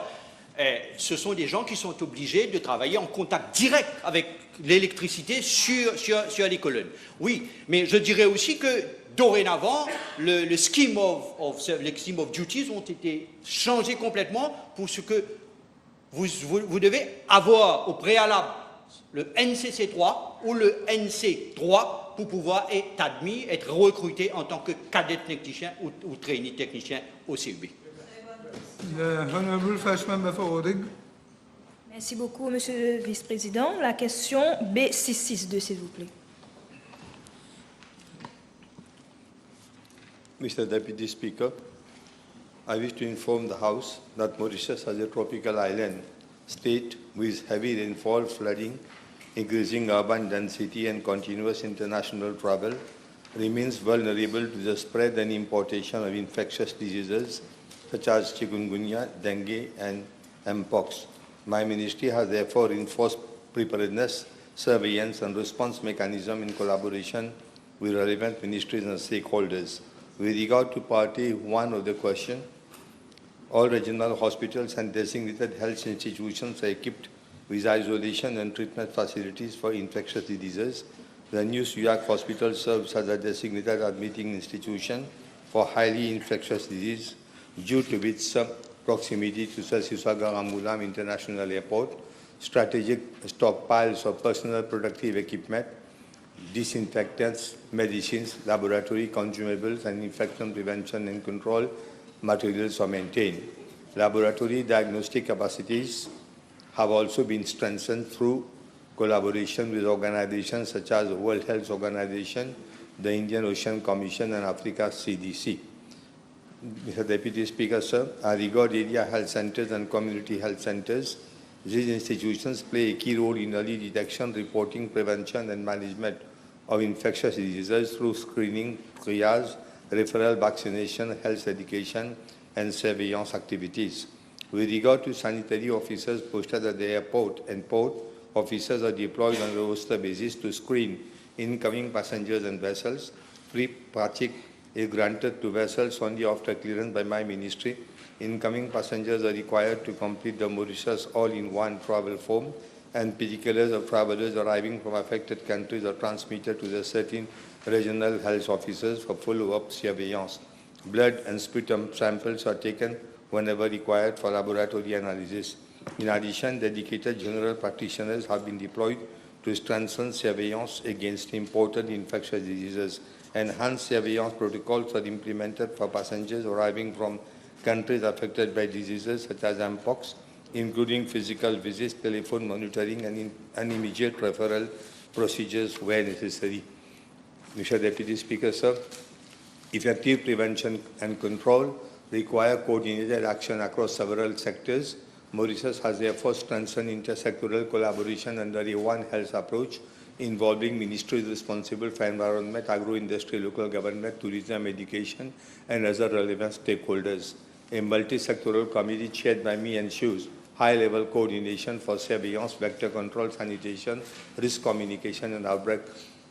Speaker 9: ce sont des gens qui sont obligés de travailler en contact direct avec l'électricité sur les colonnes. Oui, mais je dirais aussi que dorénavant, le scheme of duties ont été changés complètement pour ce que vous devez avoir au préalable le NCC3 ou le NC3 pour pouvoir être admis, être recruté en tant que cadet technicien ou trainee technicien au CUB.
Speaker 17: Merci beaucoup, Monsieur le Vice-président. La question B662, s'il vous plaît.
Speaker 18: Mr. Deputy Speaker, I wish to inform the House that Mauritius has a tropical island state with heavy rainfall, flooding, increasing urban density and continuous international travel, remains vulnerable to the spread and importation of infectious diseases such as chikungunya, dengue and mpox. My ministry has therefore reinforced preparedness, surveillance and response mechanism in collaboration with relevant ministries and stakeholders. With regard to part A1 of the question, all regional hospitals and designated health institutions are equipped with isolation and treatment facilities for infectious diseases. The new Suyak Hospital serves as a designated admitting institution for highly infectious disease due to its proximity to Sisusaga Ramulam International Airport, strategic stockpiles of personal protective equipment, disinfectants, medicines, laboratory consumables, and infection prevention and control materials are maintained. Laboratory diagnostic capacities have also been strengthened through collaboration with organizations such as the World Health Organization, the Indian Ocean Commission, and Africa CDC. Mr. Deputy Speaker, sir, I regard area health centers and community health centers. These institutions play a key role in early detection, reporting, prevention, and management of infectious diseases through screening, triage, referral vaccination, health education, and surveillance activities. With regard to sanitary officers posted at the airport and port, officers are deployed on a roster basis to screen incoming passengers and vessels. Free passage is granted to vessels only after clearance by my ministry. Incoming passengers are required to complete the Mauritius all-in-one travel form, and particulars of travelers arriving from affected countries are transmitted to the certain regional health officers for follow-up surveillance. Blood and sputum samples are taken whenever required for laboratory analysis. In addition, dedicated general practitioners have been deployed to strengthen surveillance against imported infectious diseases. Enhanced surveillance protocols are implemented for passengers arriving from countries affected by diseases such as mpox, including physical visits, telephone monitoring, and immediate referral procedures where necessary. Mr. Deputy Speaker, sir, effective prevention and control require coordinated action across several sectors. Mauritius has therefore strengthened intersectoral collaboration under a One Health approach involving ministries responsible for environment, agro-industry, local government, tourism, education, and other relevant stakeholders. A multi-sectoral committee chaired by me ensures high-level coordination for surveillance, vector control, sanitation, risk communication, and outbreak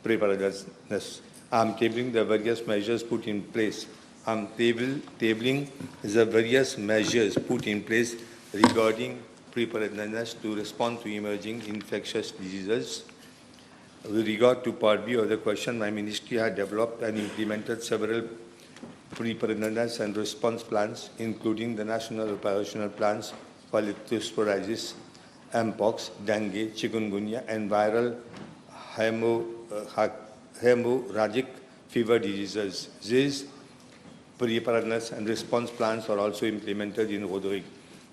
Speaker 18: preparedness. I am tabling the various measures put in place. I am tabling the various measures put in place regarding preparedness to respond to emerging infectious diseases. With regard to Part B of the question, my ministry had developed and implemented several preparedness and response plans, including the national operational plans for leptospirosis mpox, dengue, chikungunya, and viral hemorrhagic fever diseases. These preparedness and response plans are also implemented in Rodrigue.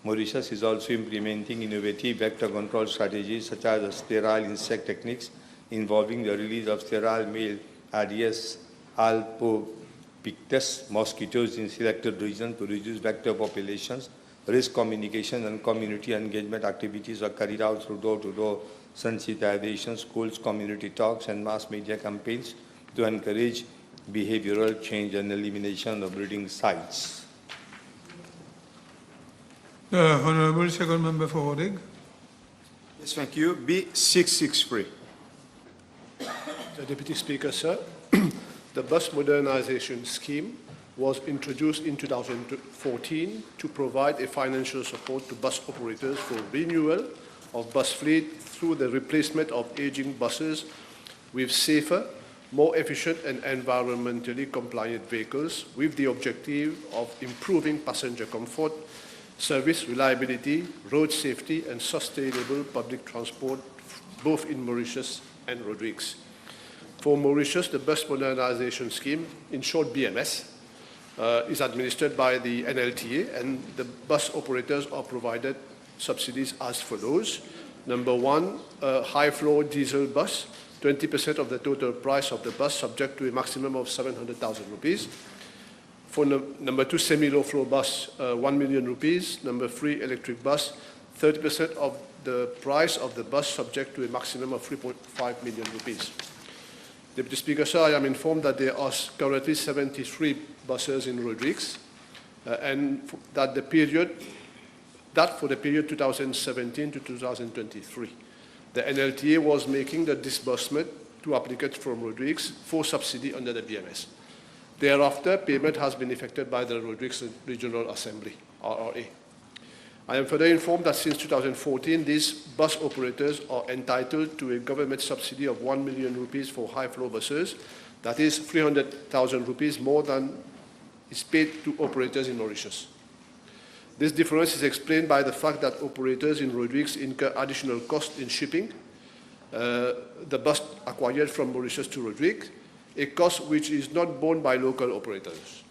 Speaker 18: Mauritius is also implementing innovative vector control strategies such as sterile insect techniques involving the release of sterile male Aedes albopictus mosquitoes in selected regions to reduce vector populations. Risk communication and community engagement activities are carried out through door-to-door sensitization, schools, community talks, and mass media campaigns to encourage behavioral change and elimination of breeding sites.
Speaker 1: The Honourable Second Member for Rodrigue.
Speaker 19: Yes, thank you. B663.
Speaker 14: The Deputy Speaker, sir, the bus modernization scheme was introduced in 2014 to provide a financial support to bus operators for renewal of bus fleet through the replacement of aging buses with safer, more efficient and environmentally compliant vehicles with the objective of improving passenger comfort, service reliability, road safety and sustainable public transport both in Mauritius and Rodrigues. For Mauritius, the bus modernization scheme, in short BMS, is administered by the NLTA, and the bus operators are provided subsidies as follows. Number one, a high-flow diesel bus, 20% of the total price of the bus, subject to a maximum of 700,000 rupees. For number two, semi-low flow bus, 1 million rupees. Number three, electric bus, 30% of the price of the bus, subject to a maximum of 3.5 million rupees. Deputy Speaker, sir, I am informed that there are currently 73 buses in Rodrigues, and that for the period 2017 to 2023. The NLTA was making the disbursement to applicants from Rodrigues for subsidy under the BMS. Thereafter, payment has been effected by the Rodrigues Regional Assembly, RRA. I am further informed that since 2014, these bus operators are entitled to a government subsidy of 1 million rupees for high-flow buses. That is 300,000 rupees more than is paid to operators in Mauritius. This difference is explained by the fact that operators in Rodrigues incur additional costs in shipping the bus acquired from Mauritius to Rodrigues, a cost which is not borne by local operators.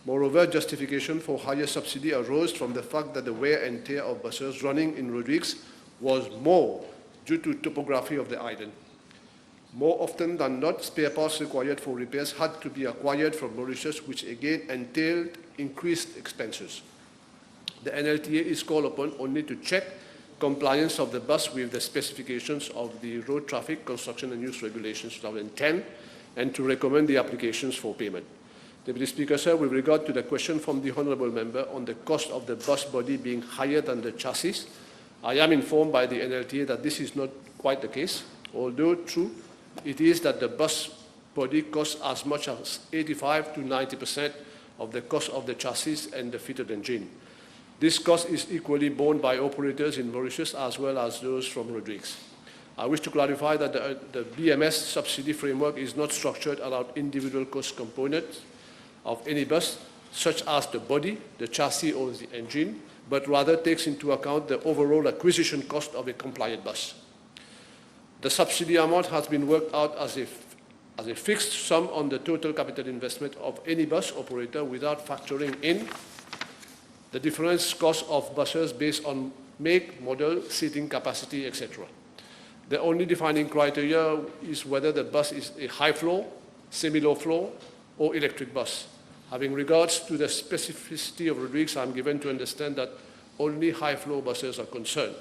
Speaker 14: Moreover, justification for higher subsidy arose from the fact that the wear and tear of buses running in Rodrigues was more due to topography of the island. More often than not, spare parts required for repairs had to be acquired from Mauritius, which again entailed increased expenses. The NLTA is called upon only to check compliance of the bus with the specifications of the Road Traffic, Construction and Use Regulations 2010 and to recommend the applications for payment. Deputy Speaker, sir, with regard to the question from the Honourable Member on the cost of the bus body being higher than the chassis, I am informed by the NLTA that this is not quite the case, although true it is that the bus body costs as much as 85 to 90% of the cost of the chassis and the fitted engine. This cost is equally borne by operators in Mauritius as well as those from Rodrigues. I wish to clarify that the BMS subsidy framework is not structured around individual cost components of any bus, such as the body, the chassis or the engine, but rather takes into account the overall acquisition cost of a compliant bus. The subsidy amount has been worked out as a fixed sum on the total capital investment of any bus operator without factoring in the difference cost of buses based on make, model, seating capacity, etc. The only defining criteria is whether the bus is a high flow, semi-low flow, or electric bus. Having regards to the specificity of Rodrigues, I am given to understand that only high-flow buses are concerned.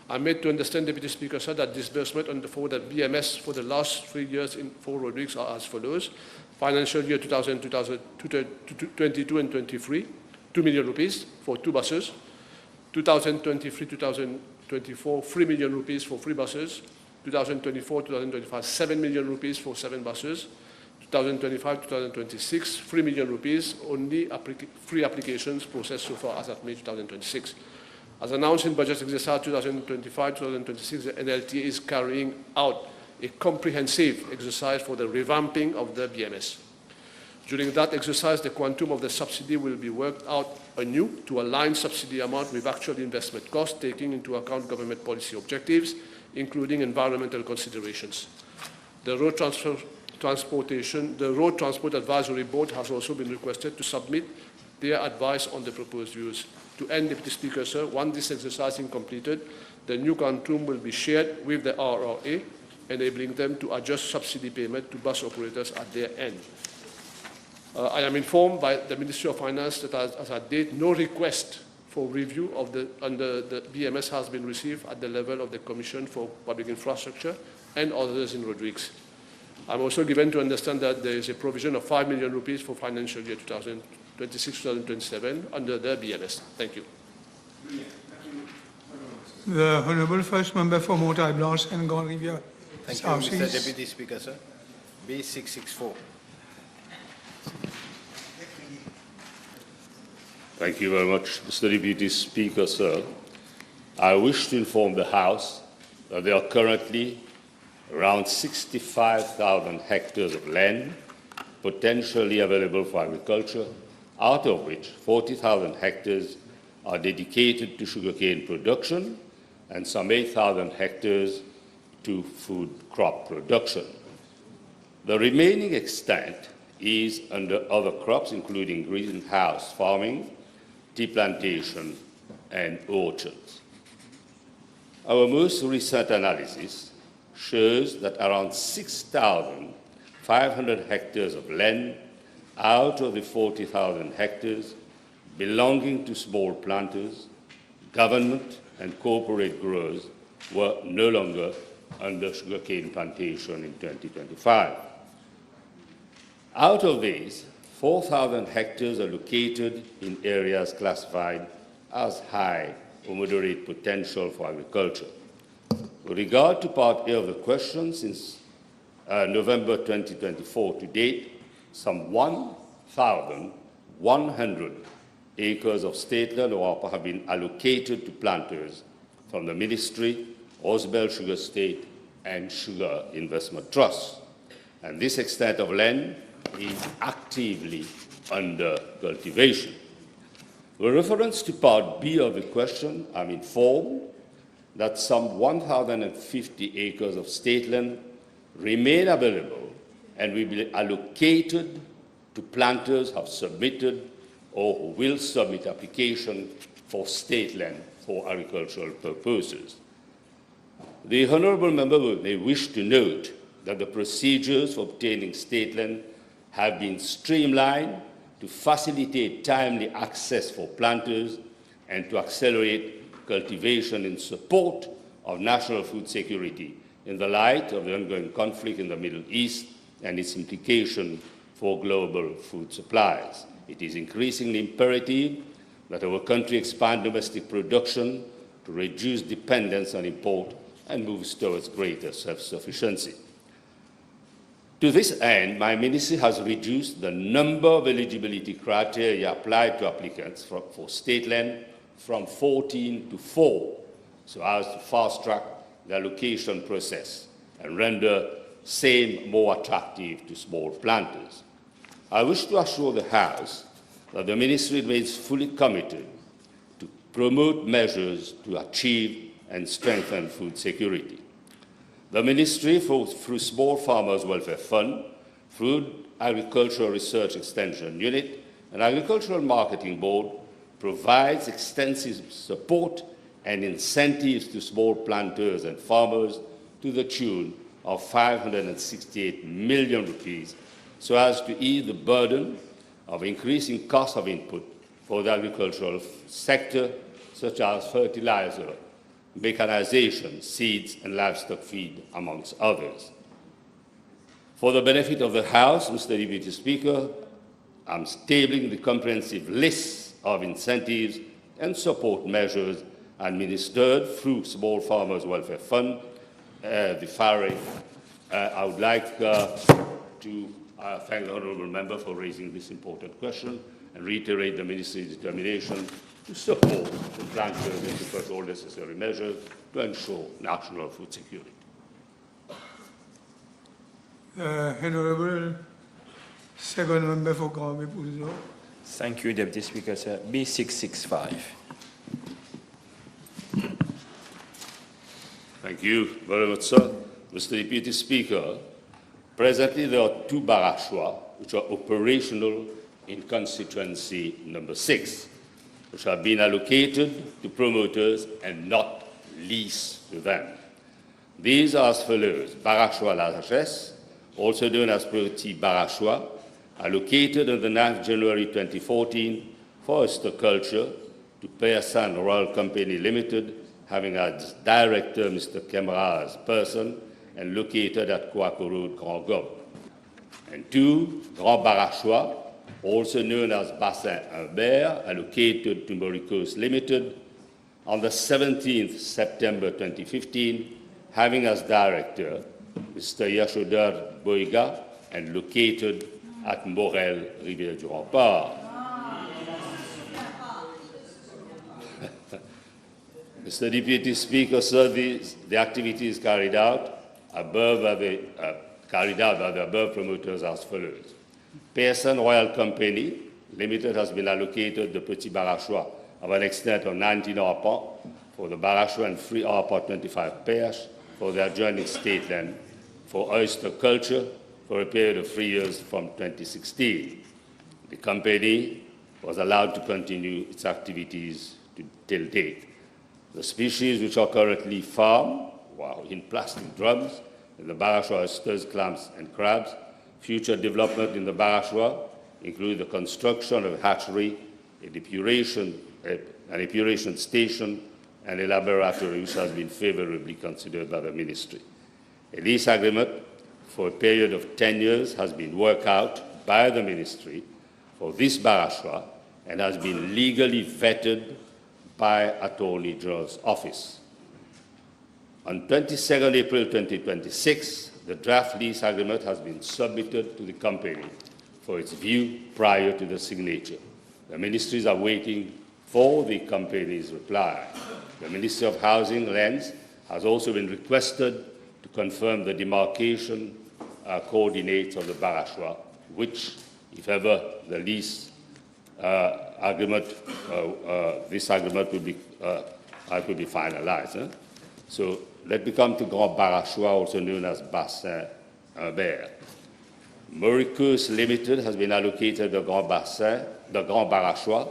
Speaker 14: I am made to understand, Deputy Speaker, sir, that disbursement for the BMS for the last 3 years for Rodrigues are as follows. Financial year 2022 and 23, 2 million rupees for 2 buses. 2023-2024, 3 million rupees for 3 buses. 2024-2025, 7 million rupees for 7 buses. 2025-2026, 3 million rupees, only free applications processed so far as at May 2026. As announced in Budget Exercise 2025-2026, the NLTA is carrying out a comprehensive exercise for the revamping of the BMS. During that exercise, the quantum of the subsidy will be worked out anew to align subsidy amount with actual investment costs, taking into account government policy objectives, including environmental considerations. The Road Transport Advisory Board has also been requested to submit their advice on the proposed views. To end, Deputy Speaker, sir, once this exercise is completed, the new quantum will be shared with the RRA, enabling them to adjust subsidy payment to bus operators at their end. I am informed by the Ministry of Finance that as at date, no request for review under the BMS has been received at the level of the Commission for Public Infrastructure and others in Rodrigues. I'm also given to understand that there is a provision of 5 million rupees for financial year 2026-2027 under the BMS. Thank you.
Speaker 1: The Honourable First Member for Montaille Blanche and Grand Rivière.
Speaker 8: Thank you, Mr. Deputy Speaker, sir. B664.
Speaker 7: Thank you very much, Mr. Deputy Speaker, sir. I wish to inform the House that there are currently around 65,000 hectares of land potentially available for agriculture, out of which 40,000 hectares are dedicated to sugarcane production and some 8,000 hectares to food crop production. The remaining extent is under other crops, including greenhouse farming, tea plantation, and orchards. Our most recent analysis shows that around 6,500 hectares of land out of the 40,000 hectares belonging to small planters, government, and corporate growers were no longer under sugarcane plantation in 2025. Out of these, 4,000 hectares are located in areas classified as high or moderate potential for agriculture. With regard to Part A of the question, since November 2024 to date, some 1,100 acres of state land have been allocated to planters from the Ministry, Ausbel Sugar State, and Sugar Investment Trust. And this extent of land is actively under cultivation. With reference to Part B of the question, I'm informed that some 1,050 acres of state land remain available and will be allocated to planters who have submitted or who will submit application for state land for agricultural purposes. The Honourable Member may wish to note that the procedures for obtaining state land have been streamlined to facilitate timely access for planters and to accelerate cultivation in support of national food security in the light of the ongoing conflict in the Middle East and its implication for global food supplies. It is increasingly imperative that our country expand domestic production to reduce dependence on import and moves towards greater self-sufficiency. To this end, my ministry has reduced the number of eligibility criteria applied to applicants for state land from 14 to 4, so as to fast-track the allocation process and render same more attractive to small planters. I wish to assure the House that the Ministry remains fully committed to promote measures to achieve and strengthen food security. The Ministry, through Small Farmers Welfare Fund, Food Agricultural Research Extension Unit, and Agricultural Marketing Board, provides extensive support and incentives to small planters and farmers to the tune of 568 million rupees, so as to ease the burden of increasing cost of input for the agricultural sector, such as fertilizer, mechanization, seeds, and livestock feed, amongst others. For the benefit of the House, Mr. Deputy Speaker, I'm tabling the comprehensive list of incentives and support measures administered through Small Farmers Welfare Fund, the FARE. I would like to thank the Honourable Member for raising this important question and reiterate the Ministry's determination to support the planters and to put all necessary measures to ensure national food security.
Speaker 1: Honourable Second member for Grand Pouzo.
Speaker 15: Thank you, Deputy Speaker, sir. B665.
Speaker 7: Thank you very much, sir. Mr. Deputy Speaker, presently there are 2 Barachois which are operational in constituency number 6, which have been allocated to promoters and not leased to them. These are as follows: Barachois adressées, also known as Petit Barachois, allocated on the 9th January 2014 for horticulture to Pesticide Royal Company Limited, having as director Mr. Kemra's person and located at Kouakou Road, Grand Gob. And 2, Grand Barachois, also known as Bassin Humbert, allocated to Barachois Limited on the 17th September 2015, having as director Mr. Yashodar Boiga and located at Morel, Rivière du Rempart. Mr. Deputy Speaker, sir, the activities carried out above by the above promoters as follows. Pesticide Royal Company Limited has been allocated the Petit Barachois of an extent of 19 arpents for the Barachois and 3 arpents 25 pairs for the adjoining state land for oyster culture for a period of 3 years from 2016. The company was allowed to continue its activities till date. The species which are currently farmed in plastic drums in the Barachois oysters, clams, and crabs. Future development in the Barachois include the construction of a hatchery, an epuration station, and a laboratory which has been favorably considered by the ministry. A lease agreement for a period of 10 years has been worked out by the ministry for this Barachois and has been legally vetted by Attorney General's Office. On 22nd April 2026, the draft lease agreement has been submitted to the company for its view prior to the signature. The ministries are waiting for the company's reply. The Ministry of Housing Lands has also been requested to confirm the demarcation coordinates of the Barachois, which, if ever the lease this agreement will be finalized. So let me come to Grand Barachois, also known as Bassin Humbert. Barachois Limited has been allocated the Grand Barachois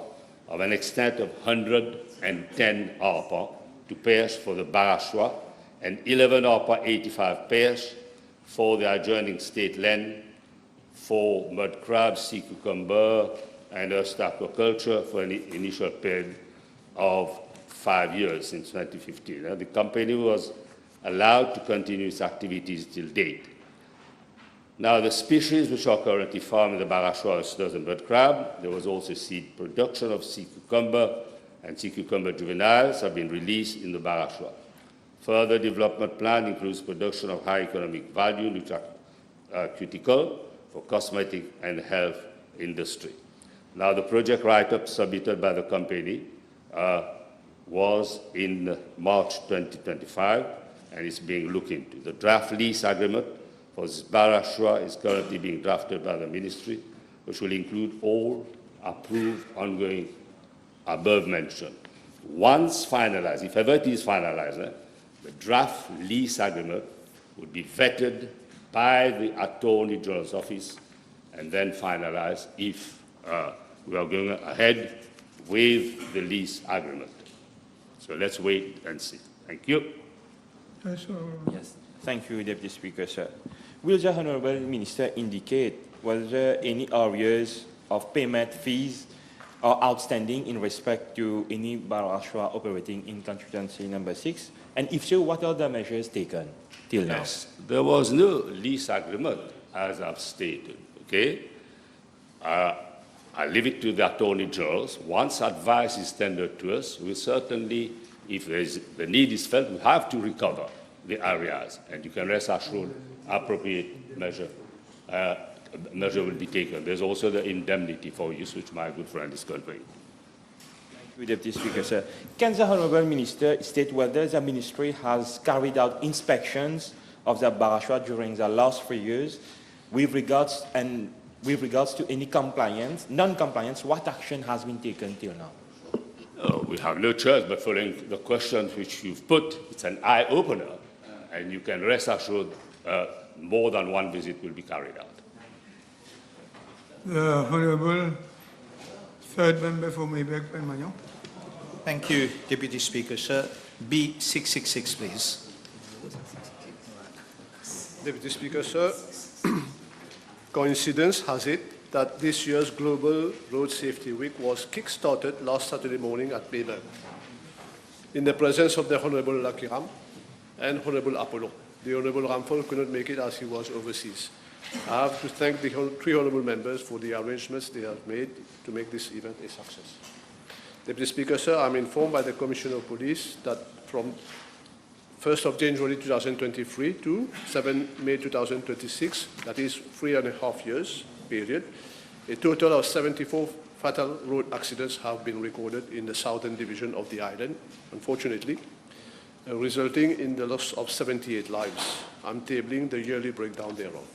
Speaker 7: of an extent of 110 arpents to pairs for the Barachois and 11 arpents 85 pairs for the adjoining state land for mud crab, sea cucumber, and oyster aquaculture for an initial period of 5 years since 2015. The company was allowed to continue its activities till date. Now, the species which are currently farmed in the Barachois oysters and mud crab, there was also seed production of sea cucumber, and sea cucumber juveniles have been released in the Barachois. Further development plan includes production of high economic value, nutraceutical for cosmetic and health industry. Now, the project write-up submitted by the company was in March 2025, and it's being looked into. The draft lease agreement for this Barachois is currently being drafted by the ministry, which will include all approved ongoing above mentioned. Once finalized, if ever it is finalized, the draft lease agreement would be vetted by the Attorney General's Office and then finalized if we are going ahead with the lease agreement. So let's wait and see. Thank you.
Speaker 15: Yes, thank you, Deputy Speaker, sir. Will the Honourable Minister indicate whether any areas of payment fees are outstanding in respect to any Barachois operating in constituency number 6? And if so, what are the measures taken till now?
Speaker 7: Yes, there was no lease agreement, as I've stated, okay? I leave it to the Attorney Generals. Once advice is tendered to us, we certainly, if the need is felt, we have to recover the areas. And you can rest assured appropriate measure will be taken. There's also the indemnity for use, which my good friend is conveying.
Speaker 15: Thank you, Deputy Speaker, sir. Can the Honourable Minister state whether the Ministry has carried out inspections of the Barachois during the last 3 years with regards and with regards to any compliance, non-compliance, what action has been taken till now?
Speaker 7: We have no choice but following the questions which you've put. It's an eye-opener, and you can rest assured more than one visit will be carried out.
Speaker 1: The Honourable Third Member for Mayberg Penmagnon.
Speaker 8: Thank you, Deputy Speaker. Sir, B666, please.
Speaker 14: Deputy Speaker, sir, coincidence has it that this year's Global Road Safety Week was kick-started last Saturday morning at Mayberg in the presence of the Honourable Lakiram and Honourable Apollo. The Honourable Ramphal could not make it as he was overseas. I have to thank the three Honourable members for the arrangements they have made to make this event a success. Deputy Speaker, sir, I'm informed by the Commissioner of Police that from 1st of January 2023 to 7 May 2026, that is 3.5 years period, a total of 74 fatal road accidents have been recorded in the southern division of the island, unfortunately, resulting in the loss of 78 lives. I'm tabling the yearly breakdown thereof.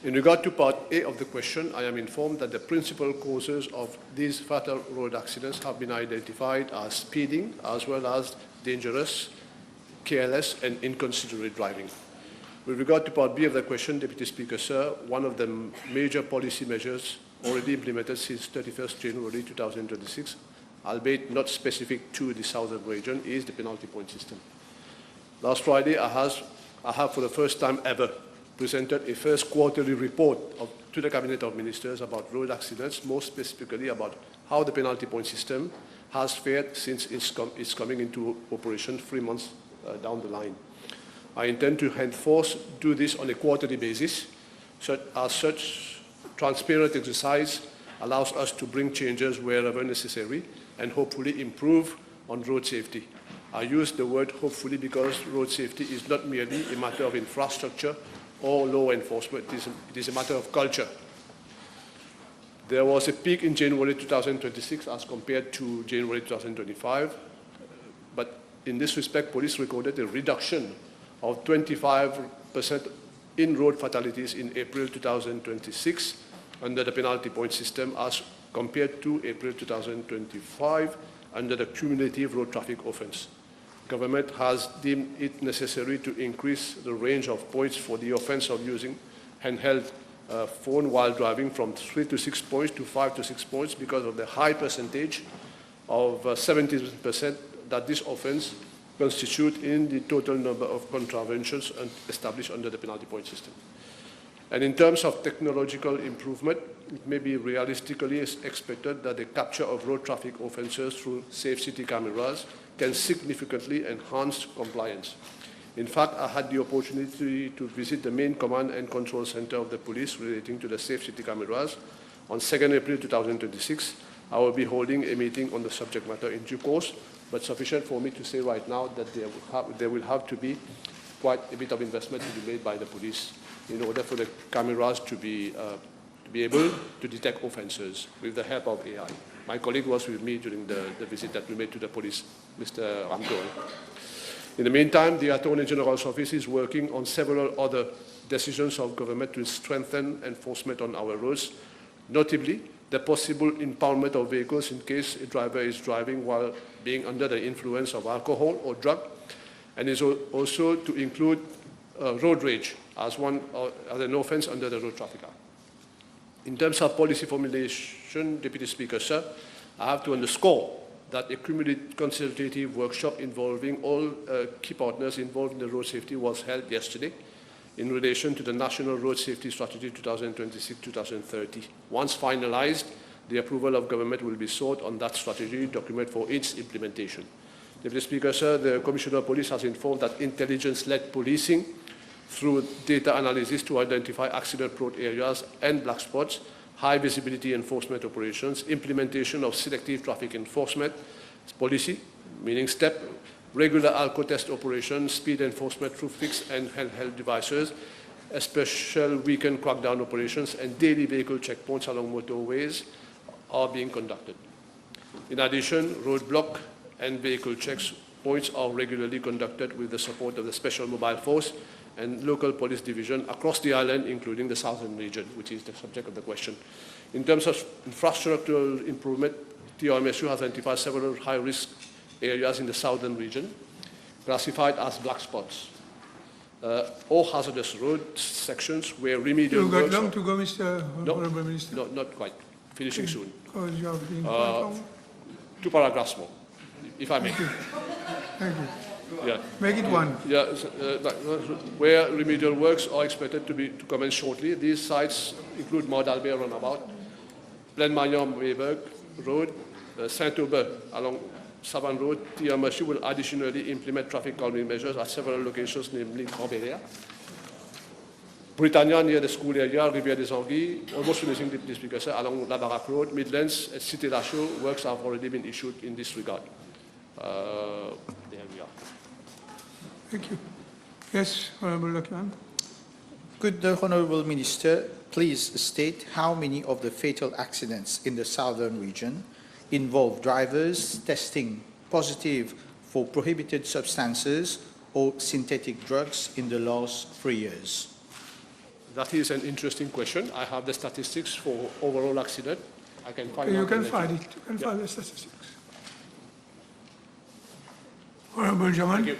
Speaker 14: In regard to Part A of the question, I am informed that the principal causes of these fatal road accidents have been identified as speeding, as well as dangerous, careless, and inconsiderate driving. With regard to Part B of the question, Deputy Speaker, sir, one of the major policy measures already implemented since 31st January 2026, albeit not specific to the southern region, is the penalty point system. Last Friday, I have for the first time ever presented a first quarterly report to the Cabinet of Ministers about road accidents, more specifically about how the penalty point system has fared since it's coming into operation 3 months down the line. I intend to henceforth do this on a quarterly basis, such transparent exercise allows us to bring changes wherever necessary and hopefully improve on road safety. I use the word hopefully because road safety is not merely a matter of infrastructure or law enforcement, it is a matter of culture. There was a peak in January 2026 as compared to January 2025, but in this respect, police recorded a reduction of 25% in road fatalities in April 2026 under the penalty point system as compared to April 2025 under the cumulative road traffic offence. Government has deemed it necessary to increase the range of points for the offence of using handheld phone while driving from 3 to 6 points to 5 to 6 points because of the high percentage of 70% that this offence constitutes in the total number of contraventions established under the penalty point system. And in terms of technological improvement, it may be realistically expected that the capture of road traffic offences through safe city cameras can significantly enhance compliance. In fact, I had the opportunity to visit the main command and control center of the police relating to the safe city cameras on 2nd April 2026. I will be holding a meeting on the subject matter in due course, but sufficient for me to say right now that there will have to be quite a bit of investment to be made by the police in order for the cameras to be able to detect offences with the help of AI. My colleague was with me during the visit that we made to the police, Mr. Ramphal. In the meantime, the Attorney General's office is working on several other decisions of government to strengthen enforcement on our roads, notably the possible impoundment of vehicles in case a driver is driving while being under the influence of alcohol or drug, and is also to include road rage as an offence under the Road Traffic Act. In terms of policy formulation, Deputy Speaker, sir, I have to underscore that a cumulative consultative workshop involving all key partners involved in the road safety was held yesterday in relation to the National Road Safety Strategy 2026-2030. Once finalized, the approval of government will be sought on that strategy document for its implementation. Deputy Speaker, sir, the Commissioner of Police has informed that intelligence-led policing through data analysis to identify accident-prone areas and black spots, high visibility enforcement operations, implementation of selective traffic enforcement policy, meaning STEP, regular alco-test operations, speed enforcement through fixed and handheld devices, a special weekend crackdown operations, and daily vehicle checkpoints along motorways are being conducted. In addition, roadblock and vehicle checks points are regularly conducted with the support of the Special Mobile Force and local police division across the island, including the southern region, which is the subject of the question. In terms of infrastructural improvement, TRMSU has identified several high-risk areas in the southern region, classified as black spots, or hazardous road sections where remedial
Speaker 1: You got
Speaker 14: works
Speaker 1: long
Speaker 14: are-
Speaker 1: to go, Mr.
Speaker 14: No,
Speaker 1: Honorable Minister?
Speaker 14: no, not quite. Finishing soon.
Speaker 1: Because you have been quite long.
Speaker 14: 2 paragraphs more, if I may.
Speaker 1: Thank you.
Speaker 14: Yeah.
Speaker 1: Make it one.
Speaker 14: Yeah, where remedial works are expected to commence shortly. These sites include Mordalbert Runabout, Plaine-Magnan-Mayberg Road, Saint-Aubin along Savane Road. TRMSU will additionally implement traffic calming measures at several locations, namely Grand-Bélier, Britannia near the school area, Rivière des Anguilles, almost finishing the speaker, sir, along La Baraque Road, Midlands, and Cité Lachaud. Works have already been issued in this regard. There we are.
Speaker 1: Thank you. Yes, Honorable Lakian.
Speaker 8: Could the Honourable Minister please state how many of the fatal accidents in the southern region involve drivers testing positive for prohibited substances or synthetic drugs in the last 3 years?
Speaker 14: That is an interesting question. I have the statistics for overall accident. I can find
Speaker 1: You
Speaker 14: out
Speaker 1: can
Speaker 14: and let
Speaker 1: find
Speaker 14: know.
Speaker 1: it. You can find the statistics. Honorable Jamal.
Speaker 14: Thank you.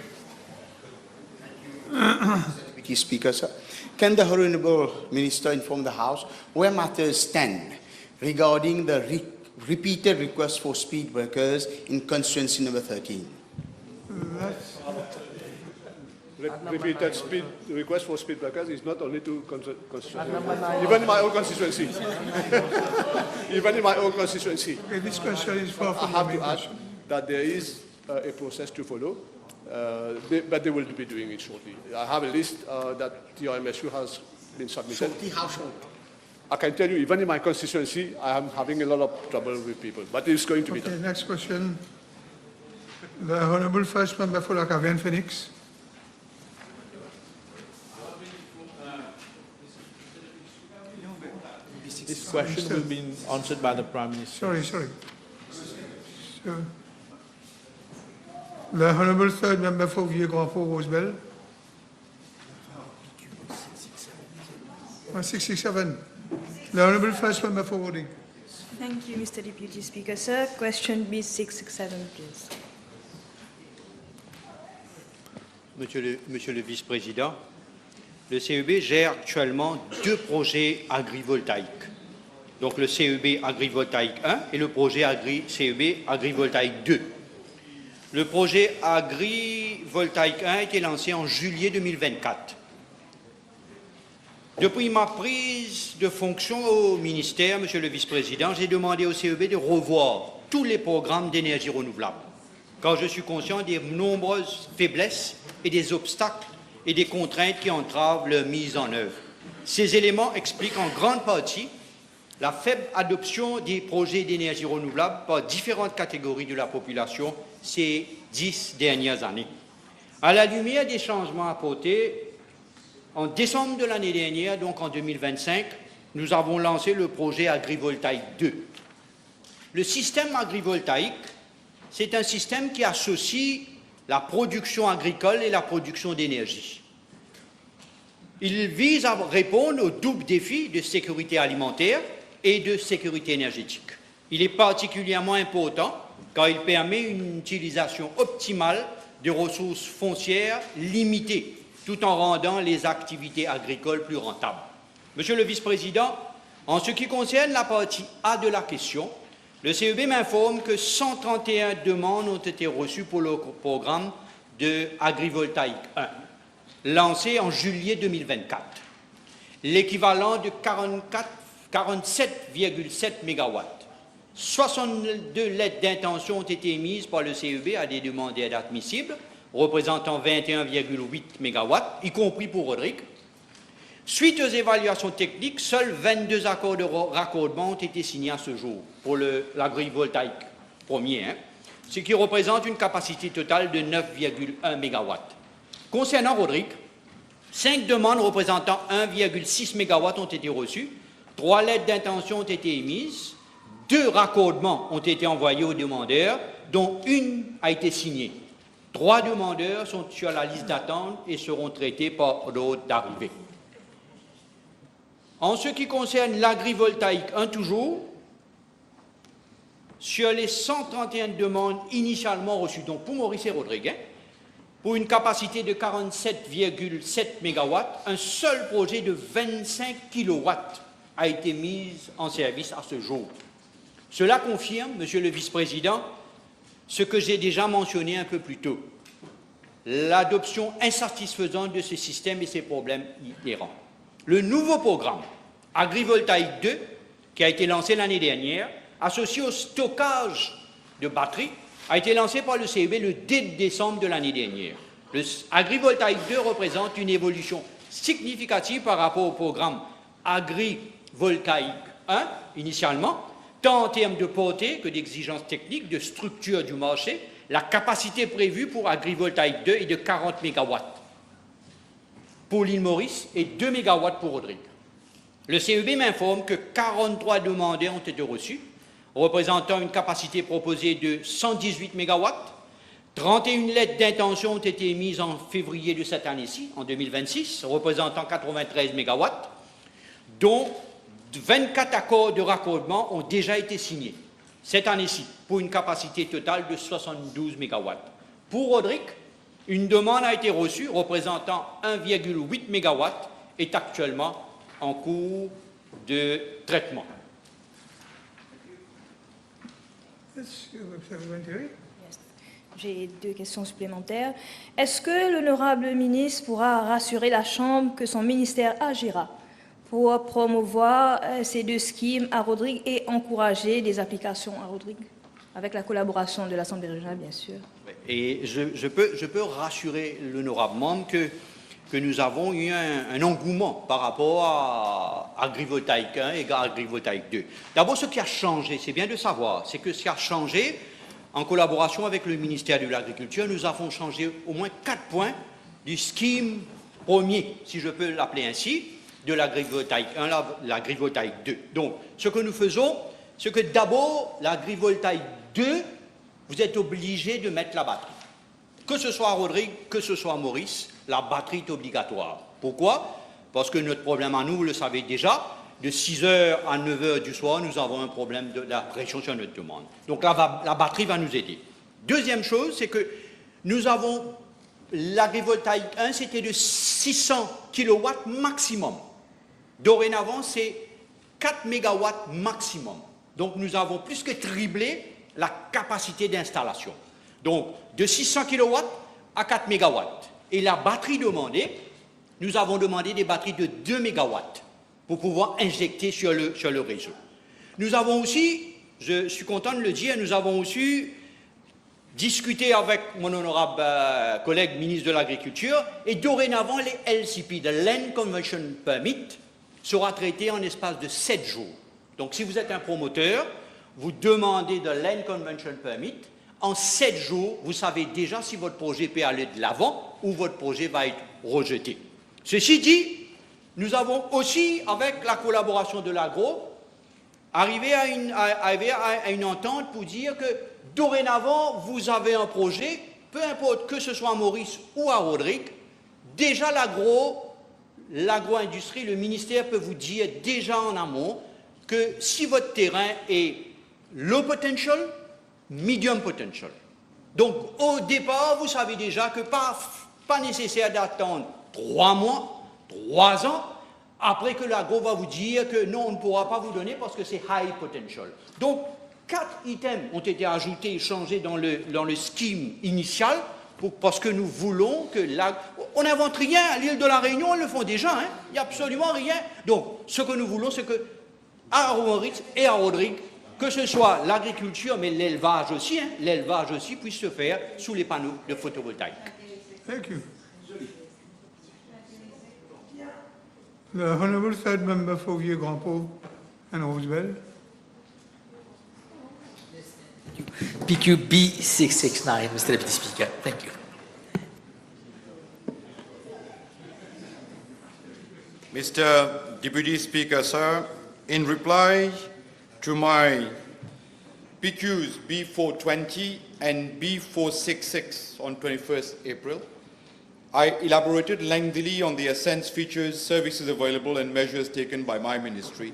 Speaker 20: Deputy Speaker, sir. Can the Honourable Minister inform the House where matters stand regarding the repeated request for speed breakers in constituency number 13?
Speaker 14: Repeated speed request for speed breakers is not only to constituency, even in my own constituency. Even in my own constituency.
Speaker 1: Okay, this question is far
Speaker 14: I
Speaker 1: from
Speaker 14: have
Speaker 1: the
Speaker 14: to
Speaker 1: main
Speaker 14: add
Speaker 1: question.
Speaker 14: that there is a process to follow, but they will be doing it shortly. I have a list that TRMSU has been submitted.
Speaker 20: How short?
Speaker 14: I can tell you, even in my constituency, I am having a lot of trouble with people, but it's going to be
Speaker 1: Okay,
Speaker 14: done.
Speaker 1: next question. The Honorable First Member for Lakavian Phoenix.
Speaker 21: This question will be answered by the Prime Minister.
Speaker 1: Sorry. So, the Honorable Third Member for Vieux-Grand-Port, Rosebell. 667. The Honorable First Member for Wooding.
Speaker 17: Thank you, Mr. Deputy Speaker. Sir, question B667, please.
Speaker 9: Monsieur le Vice-président, le CEB gère actuellement 2 projets agrivoltaïques. Donc le CEB agrivoltaïque 1 et le projet CEB agrivoltaïque 2. Le projet agrivoltaïque 1 a été lancé en juillet 2024. Depuis ma prise de fonction au ministère, Monsieur le Vice-président, j'ai demandé au CEB de revoir tous les programmes d'énergie renouvelable, car je suis conscient des nombreuses faiblesses et des obstacles et des contraintes qui entravent leur mise en œuvre. Ces éléments expliquent en grande partie la faible adoption des projets d'énergie renouvelable par différentes catégories de la population ces 10 dernières années. À la lumière des changements apportés, en décembre de l'année dernière, donc en 2025, nous avons lancé le projet agrivoltaïque 2. Le système agrivoltaïque, c'est un système qui associe la production agricole et la production d'énergie. Il vise à répondre au double défi de sécurité alimentaire et de sécurité énergétique. Il est particulièrement important car il permet une utilisation optimale des ressources foncières limitées, tout en rendant les activités agricoles plus rentables. Monsieur le Vice-président, en ce qui concerne la partie A de la question, le CEB m'informe que 131 demandes ont été reçues pour le programme de agrivoltaïque 1, lancé en juillet 2024, l'équivalent de 47,7 MW. 62 lettres d'intention ont été émises par le CEB à des demandeurs admissibles, représentant 21,8 MW, y compris pour Rodrigue. Suite aux évaluations techniques, seuls 22 accords de raccordement ont été signés à ce jour pour l'agrivoltaïque premier, ce qui représente une capacité totale de 9,1 MW. Concernant Rodrigue, 5 demandes représentant 1,6 MW ont été reçues, 3 lettres d'intention ont été émises, 2 raccordements ont été envoyés aux demandeurs, dont une a été signée. 3 demandeurs sont sur la liste d'attente et seront traités par l'ordre d'arrivée. En ce qui concerne l'agrivoltaïque 1 toujours, sur les 131 demandes initialement reçues, donc pour Maurice et Rodrigue, pour une capacité de 47,7 MW, un seul projet de 25 kW a été mis en service à ce jour. Cela confirme, Monsieur le Vice-président, ce que j'ai déjà mentionné un peu plus tôt, l'adoption insatisfaisante de ce système et ses problèmes inhérents. Le nouveau programme agrivoltaïque 2, qui a été lancé l'année dernière, associé au stockage de batteries, a été lancé par le CEB le 10 décembre de l'année dernière. Le agrivoltaïque 2 représente une évolution significative par rapport au programme agrivoltaïque 1, initialement, tant en termes de portée que d'exigences techniques, de structure du marché. La capacité prévue pour agrivoltaïque 2 est de 40 MW pour l'île Maurice et 2 MW pour Rodrigue. Le CEB m'informe que 43 demandeurs ont été reçus, représentant une capacité proposée de 118 MW. 31 lettres d'intention ont été émises en février de cette année-ci, en 2026, représentant 93 MW, dont 24 accords de raccordement ont déjà été signés cette année-ci, pour une capacité totale de 72 MW. Pour Rodrigue, une demande a été reçue représentant 1,8 MW est actuellement en cours de traitement.
Speaker 17: J'ai 2 questions supplémentaires. Est-ce que l'honorable ministre pourra rassurer la Chambre que son ministère agira pour promouvoir ces 2 schemes à Rodrigue et encourager des applications à Rodrigue, avec la collaboration de l'Assemblée régionale, bien sûr?
Speaker 9: Et je peux rassurer l'honorable membre que nous avons eu un engouement par rapport à agrivoltaïque 1 et agrivoltaïque 2. D'abord, ce qui a changé, c'est bien de savoir, c'est que ce qui a changé, en collaboration avec le ministère de l'Agriculture, nous avons changé au moins 4 points du scheme premier, si je peux l'appeler ainsi, de l'agrivoltaïque 1 à l'agrivoltaïque 2. Donc, ce que nous faisons, c'est que d'abord, l'agrivoltaïque 2, vous êtes obligé de mettre la batterie. Que ce soit à Rodrigue, que ce soit à Maurice, la batterie est obligatoire. Pourquoi? Parce que notre problème à nous, vous le savez déjà, de 6h à 9h du soir, nous avons un problème de la pression sur notre demande. Donc la batterie va nous aider. Deuxième chose, c'est que nous avons l'agrivoltaïque 1, c'était de 600 kW maximum. Dorénavant, c'est 4 MW maximum. Donc nous avons plus que triplé la capacité d'installation. Donc de 600 kW à 4 MW. Et la batterie demandée, nous avons demandé des batteries de 2 MW pour pouvoir injecter sur le réseau. Nous avons aussi, je suis content de le dire, nous avons aussi discuté avec mon honorable collègue ministre de l'Agriculture, et dorénavant, les LCP, the Land Conversion Permit, sera traité en espace de 7 jours. Donc si vous êtes un promoteur, vous demandez de Land Conversion Permit, en 7 jours, vous savez déjà si votre projet peut aller de l'avant ou votre projet va être rejeté. Ceci dit, nous avons aussi, avec la collaboration de l'agro, arrivé à une entente pour dire que dorénavant, vous avez un projet, peu importe que ce soit à Maurice ou à Rodrigue, déjà l'agro-industrie, le ministère peut vous dire déjà en amont que si votre terrain est low potential, medium potential. Donc, au départ, vous savez déjà que pas nécessaire d'attendre 3 mois, 3 ans, après que l'agro va vous dire que non, on ne pourra pas vous donner parce que c'est high potential. Donc, 4 items ont été ajoutés et changés dans le scheme initial parce que nous voulons que on n'invente rien, à l'île de la Réunion, ils le font déjà, hein. Il n'y a absolument rien. Donc, ce que nous voulons, c'est que à Maurice et à Rodrigue, que ce soit l'agriculture, mais l'élevage aussi, hein, l'élevage aussi puisse se faire sous les panneaux de photovoltaïque.
Speaker 1: Thank you. The Honourable Third Member for Vieux-Grand-Pont and Roswell.
Speaker 6: PQB 669, Mr. Deputy Speaker. Thank you.
Speaker 2: Mr. Deputy Speaker, sir, in reply to my PQs B420 and B466 on 21st April, I elaborated lengthily on the essence, features, services available and measures taken by my ministry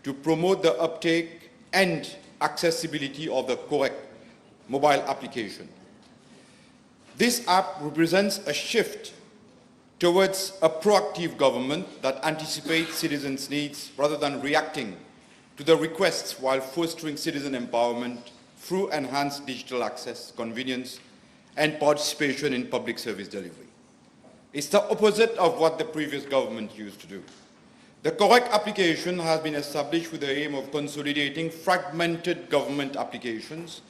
Speaker 2: to promote the uptake and accessibility of the correct mobile application. This app represents a shift towards a proactive government that anticipates citizens' needs rather than reacting to the requests while fostering citizen empowerment through enhanced digital access, convenience, and participation in public service delivery. It's the opposite of what the previous government used to do. The correct application has been established with the aim of consolidating fragmented government applications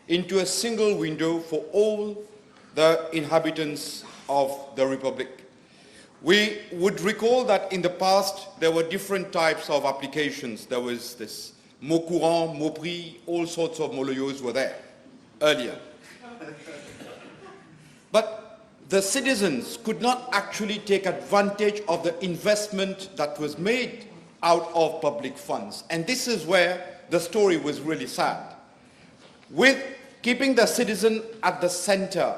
Speaker 2: into a single window for all the inhabitants of the Republic. We would recall that in the past there were different types of applications. There was this mot courant, mot prix, all sorts of moloyos were there earlier. But the citizens could not actually take advantage of the investment that was made out of public funds. And this is where the story was really sad. With keeping the citizen at the center,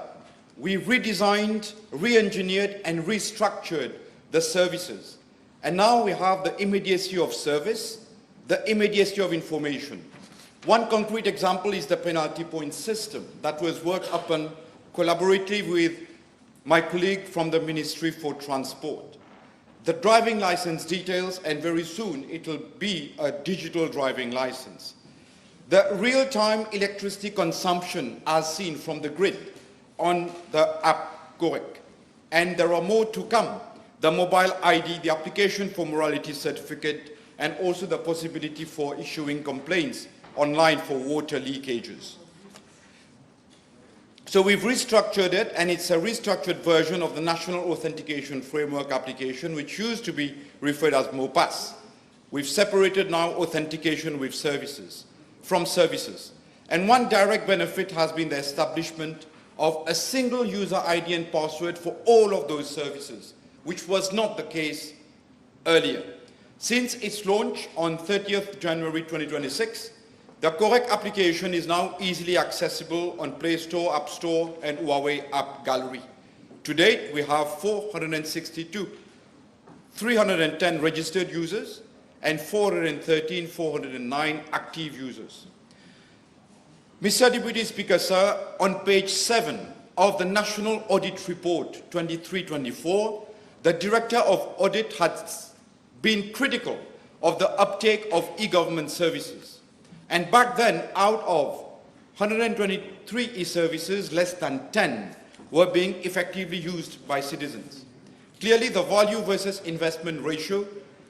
Speaker 2: we redesigned, re-engineered, and restructured the services. And now we have the immediacy of service, the immediacy of information. One concrete example is the penalty point system that was worked upon collaboratively with my colleague from the Ministry for Transport. The driving license details, and very soon it will be a digital driving license. The real-time electricity consumption as seen from the grid on the app Correct. And there are more to come. The mobile ID, the application for morality certificate, and also the possibility for issuing complaints online for water leakages. So we've restructured it, and it's a restructured version of the National Authentication Framework application, which used to be referred as MOPAS. We've separated now authentication with services, from services. And one direct benefit has been the establishment of a single user ID and password for all of those services, which was not the case earlier. Since its launch on 30th January 2026, the Correct application is now easily accessible on Play Store, App Store, and Huawei App Gallery. To date, we have 462, 310 registered users, and 409 active users. Mr. Deputy Speaker, sir, on page 7 of the National Audit Report 23-24, the Director of Audit has been critical of the uptake of e-government services. And back then, out of 123 e-services, less than 10 were being effectively used by citizens. Clearly, the value versus investment ratio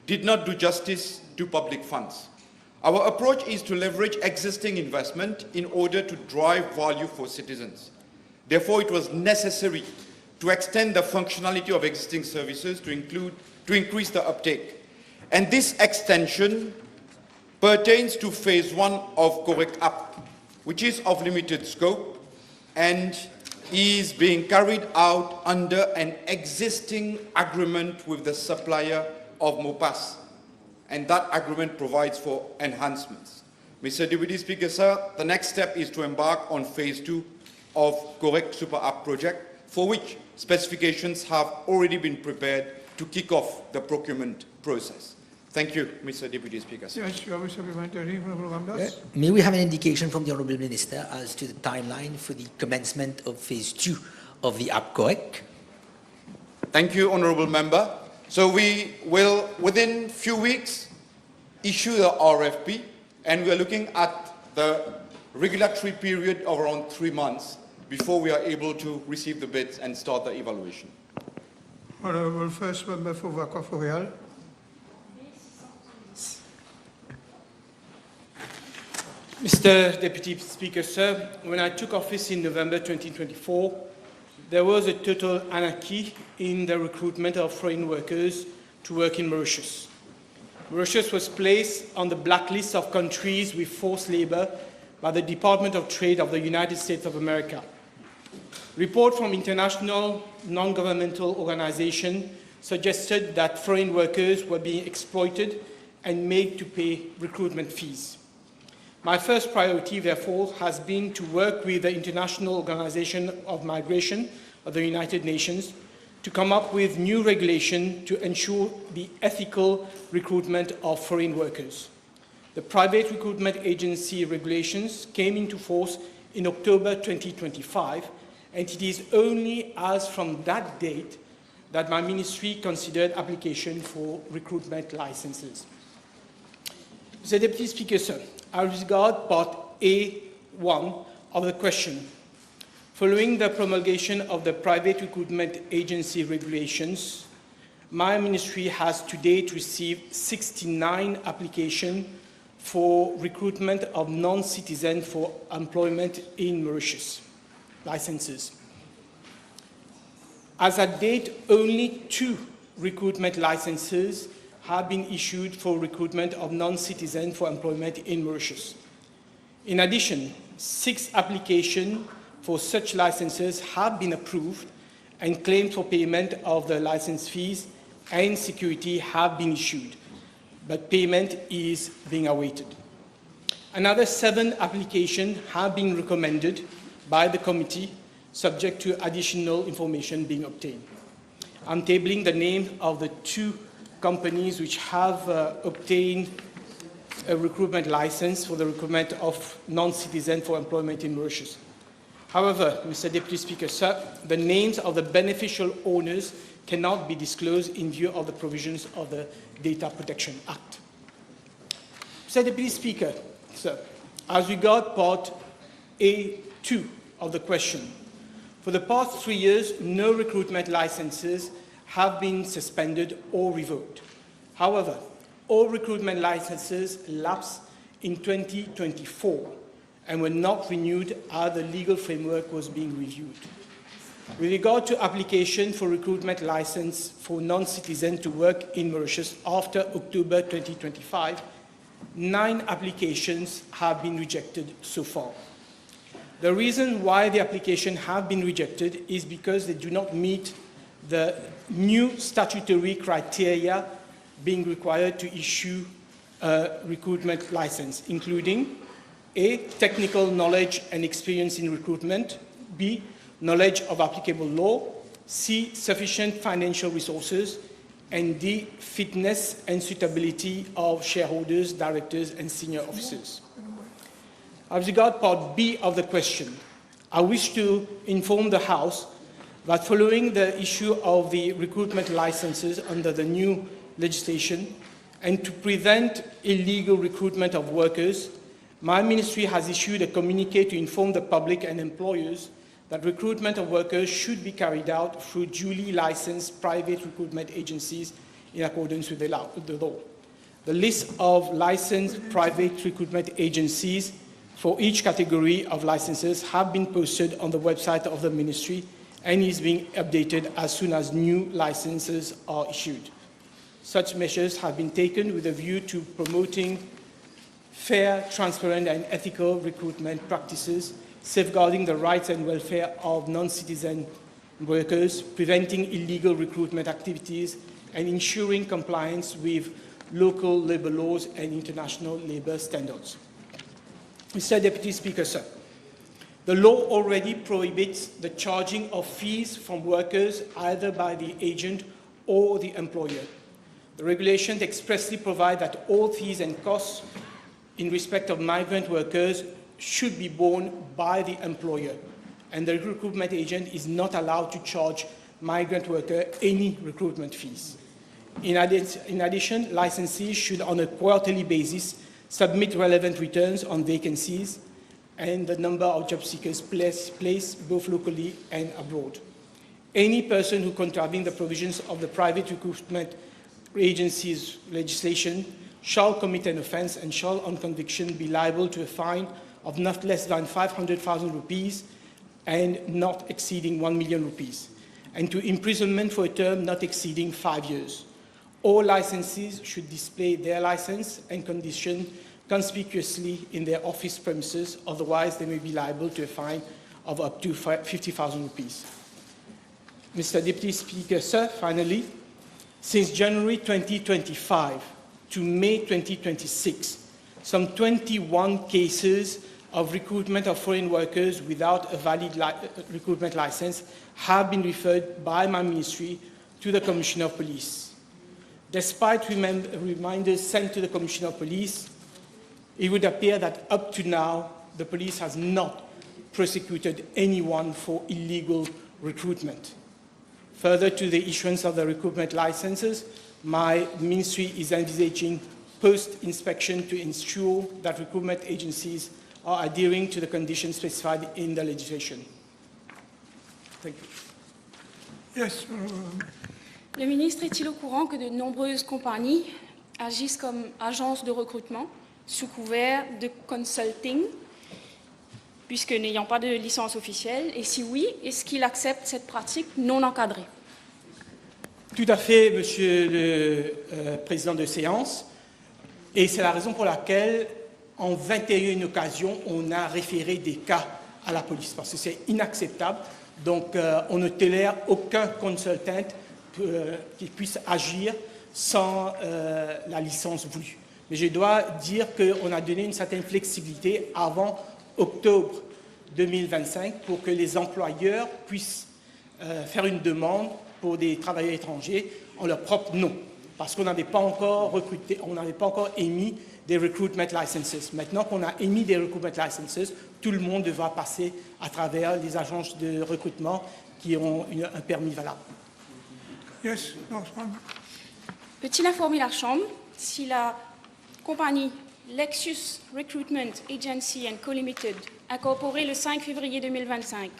Speaker 2: did not do justice to public funds. Our approach is to leverage existing investment in order to drive value for citizens. Therefore, it was necessary to extend the functionality of existing services to increase the uptake. And this extension pertains to phase 1 of Correct app, which is of limited scope and is being carried out under an existing agreement with the supplier of MOPAS. And that agreement provides for enhancements. Mr. Deputy Speaker, sir, the next step is to embark on phase 2 of Correct Super App project, for which specifications have already been prepared to kick off the procurement process. Thank you, Mr. Deputy Speaker.
Speaker 1: Yes, you are supplementary, honourable members.
Speaker 6: May we have an indication from the Honourable Minister as to the timeline for the commencement of phase 2 of the app Correct?
Speaker 2: Thank you, Honourable Member. So we will, within few weeks, issue the RFP, and we are looking at the regulatory period of around 3 months before we are able to receive the bids and start the evaluation.
Speaker 1: Honourable First Member for Barachois.
Speaker 22: Mr. Deputy Speaker, sir, when I took office in November 2024, there was a total anarchy in the recruitment of foreign workers to work in Mauritius. Mauritius was placed on the blacklist of countries with forced labor by the Department of Trade of the United States of America. Report from international non-governmental organizations suggested that foreign workers were being exploited and made to pay recruitment fees. My first priority, therefore, has been to work with the International Organization of Migration of the United Nations to come up with new regulation to ensure the ethical recruitment of foreign workers. The private recruitment agency regulations came into force in October 2025, and it is only as from that date that my ministry considered application for recruitment licenses. Mr. Deputy Speaker, sir, I regard Part A1 of the question. Following the promulgation of the private recruitment agency regulations, my ministry has to date received 69 applications for recruitment of non-citizens for employment in Mauritius licenses. As at date, only 2 recruitment licenses have been issued for recruitment of non-citizens for employment in Mauritius. In addition, 6 applications for such licenses have been approved, and claims for payment of the license fees and security have been issued, but payment is being awaited. Another 7 applications have been recommended by the committee, subject to additional information being obtained. I'm tabling the names of the 2 companies which have obtained a recruitment license for the recruitment of non-citizens for employment in Mauritius. However, Mr. Deputy Speaker, sir, the names of the beneficial owners cannot be disclosed in view of the provisions of the Data Protection Act. Mr. Deputy Speaker, sir, as regards Part A2 of the question, for the past 3 years, no recruitment licenses have been suspended or revoked. However, all recruitment licenses lapsed in 2024 and were not renewed as the legal framework was being reviewed. With regard to application for recruitment license for non-citizens to work in Mauritius after October 2025, 9 applications have been rejected so far. The reason why the applications have been rejected is because they do not meet the new statutory criteria being required to issue a recruitment license, including A, technical knowledge and experience in recruitment, B, knowledge of applicable law, C, sufficient financial resources, and D, fitness and suitability of shareholders, directors, and senior officers. As regards Part B of the question, I wish to inform the House that following the issue of the recruitment licenses under the new legislation and to prevent illegal recruitment of workers, my ministry has issued a communiqué to inform the public and employers that recruitment of workers should be carried out through duly licensed private recruitment agencies in accordance with the law. The list of licensed private recruitment agencies for each category of licenses have been posted on the website of the ministry and is being updated as soon as new licenses are issued. Such measures have been taken with a view to promoting fair, transparent, and ethical recruitment practices, safeguarding the rights and welfare of non-citizen workers, preventing illegal recruitment activities, and ensuring compliance with local labor laws and international labor standards. Mr. Deputy Speaker, sir, the law already prohibits the charging of fees from workers either by the agent or the employer. The regulations expressly provide that all fees and costs in respect of migrant workers should be borne by the employer, and the recruitment agent is not allowed to charge migrant workers any recruitment fees. In addition, licensees should, on a quarterly basis, submit relevant returns on vacancies and the number of job seekers placed both locally and abroad. Any person who contravenes the provisions of the private recruitment agency's legislation shall commit an offence and shall, on conviction, be liable to a fine of not less than 500,000 rupees and not exceeding 1 million rupees, and to imprisonment for a term not exceeding 5 years. All licensees should display their license and condition conspicuously in their office premises, otherwise they may be liable to a fine of up to 50,000 rupees. Mr. Deputy Speaker, sir, finally, since January 2025 to May 2026, some 21 cases of recruitment of foreign workers without a valid recruitment license have been referred by my ministry to the Commissioner of Police. Despite reminders sent to the Commissioner of Police, it would appear that up to now, the police has not prosecuted anyone for illegal recruitment. Further to the issuance of the recruitment licenses, my ministry is envisaging post-inspection to ensure that recruitment agencies are adhering to the conditions specified in the legislation. Thank you.
Speaker 1: Yes.
Speaker 13: Le ministre est-il au courant que de nombreuses compagnies agissent comme agences de recrutement sous couvert de consulting, puisque n'ayant pas de licence officielle? Et si oui, est-ce qu'il accepte cette pratique non encadrée?
Speaker 22: Tout à fait, Monsieur le Président de séance. Et c'est la raison pour laquelle, en 21 occasions, on a référé des cas à la police, parce que c'est inacceptable. Donc, on ne tolère aucun consultant qui puisse agir sans la licence voulue. Mais je dois dire qu'on a donné une certaine flexibilité avant octobre 2025 pour que les employeurs puissent faire une demande pour des travailleurs étrangers en leur propre nom, parce qu'on n'avait pas encore recruté, on n'avait pas encore émis des recruitment licenses. Maintenant qu'on a émis des recruitment licenses, tout le monde devra passer à travers les agences de recrutement qui ont un permis valable.
Speaker 1: Yes, no,
Speaker 13: Peut-il informer la Chambre si la compagnie Lexus Recruitment Agency Co. Limited, incorporée le 5 février 2025,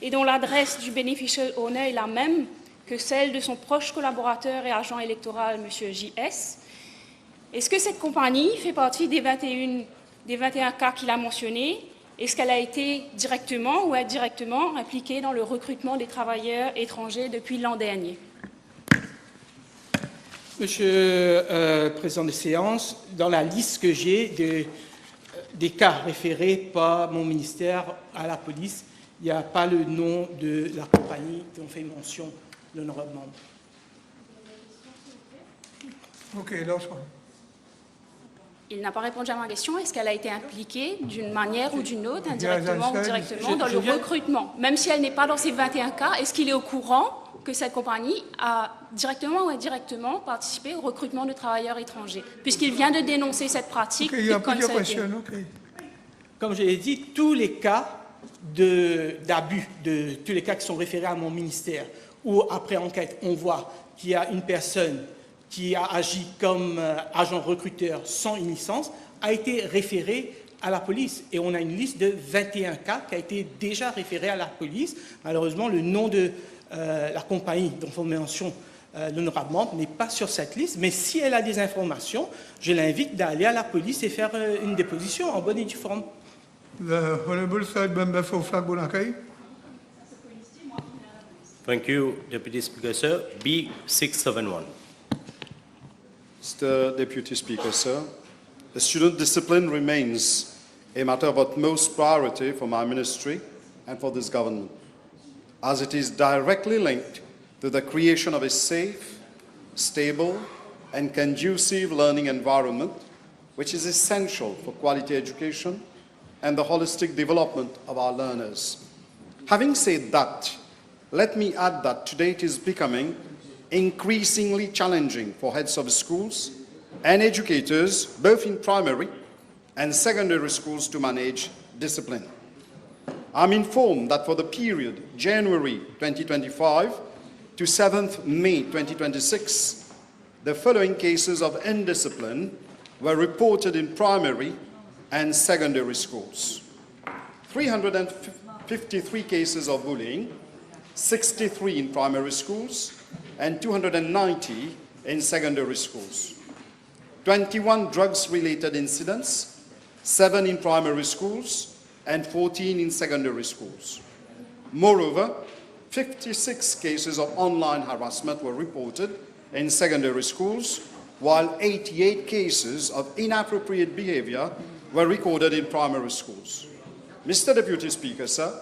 Speaker 13: et dont l'adresse du beneficial owner est la même que celle de son proche collaborateur et agent électoral, M. J.S., est-ce que cette compagnie fait partie des 21 cas qu'il a mentionnés? Est-ce qu'elle a été directement ou indirectement impliquée dans le recrutement des travailleurs étrangers depuis l'an dernier?
Speaker 22: Monsieur le Président de séance, dans la liste que j'ai des cas référés par mon ministère à la police, il n'y a pas le nom de la compagnie dont fait mention l'honorable membre.
Speaker 1: OK, last one.
Speaker 13: Il n'a pas répondu à ma question. Est-ce qu'elle a été impliquée d'une manière ou d'une autre, indirectement ou directement, dans le recrutement? Même si elle n'est pas dans ces 21 cas, est-ce qu'il est au courant que cette compagnie a directement ou indirectement participé au recrutement de travailleurs étrangers, puisqu'il vient de dénoncer cette pratique de consulting?
Speaker 22: Comme je l'ai dit, tous les cas d'abus, tous les cas qui sont référés à mon ministère, où après enquête, on voit qu'il y a une personne qui a agi comme agent recruteur sans une licence, a été référé à la police. Et on a une liste de 21 cas qui a été déjà référé à la police. Malheureusement, le nom de la compagnie dont on mentionne l'honorable membre n'est pas sur cette liste, mais si elle a des informations, je l'invite d'aller à la police et faire une déposition en bonne et due forme.
Speaker 1: The Honourable Third Member for Flag-Bonakai.
Speaker 16: Thank you, Deputy Speaker, sir. B671.
Speaker 19: Mr. Deputy Speaker, sir, the student discipline remains a matter of utmost priority for my ministry and for this government, as it is directly linked to the creation of a safe, stable, and conducive learning environment, which is essential for quality education and the holistic development of our learners. Having said that, let me add that today it is becoming increasingly challenging for heads of schools and educators, both in primary and secondary schools, to manage discipline. I'm informed that for the period January 2025 to 7th May 2026, the following cases of indiscipline were reported in primary and secondary schools. 353 cases of bullying, 63 in primary schools, and 290 in secondary schools. 21 drugs-related incidents, 7 in primary schools, and 14 in secondary schools. Moreover, 56 cases of online harassment were reported in secondary schools, while 88 cases of inappropriate behavior were recorded in primary schools. Mr. Deputy Speaker, sir,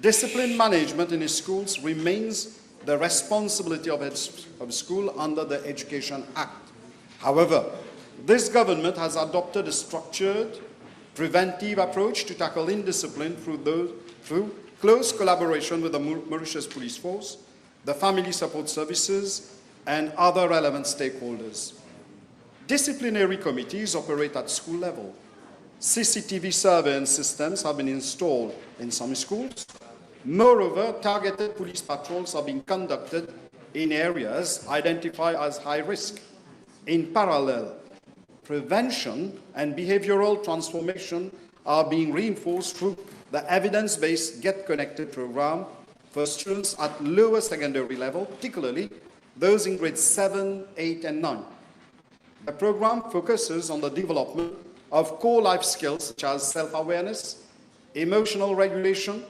Speaker 19: discipline management in schools remains the responsibility of school under the Education Act. However, This government has adopted a structured, preventive approach to tackle indiscipline through close collaboration with the Mauritius Police Force, the Family Support Services, and other relevant stakeholders. Disciplinary committees operate at school level. CCTV surveillance systems have been installed in some schools. Moreover, targeted police patrols are being conducted in areas identified as high risk. In parallel, prevention and behavioral transformation are being reinforced through the evidence-based Get Connected program for students at lower secondary level, particularly those in grades 7, 8, and 9. The program focuses on the development of core life skills such as self-awareness, emotional regulation,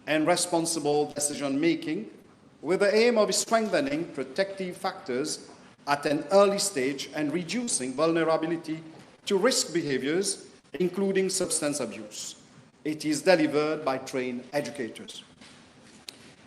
Speaker 19: and responsible decision-making, with the aim of strengthening protective factors at an early stage and reducing vulnerability to risk behaviors, including substance abuse. It is delivered by trained educators.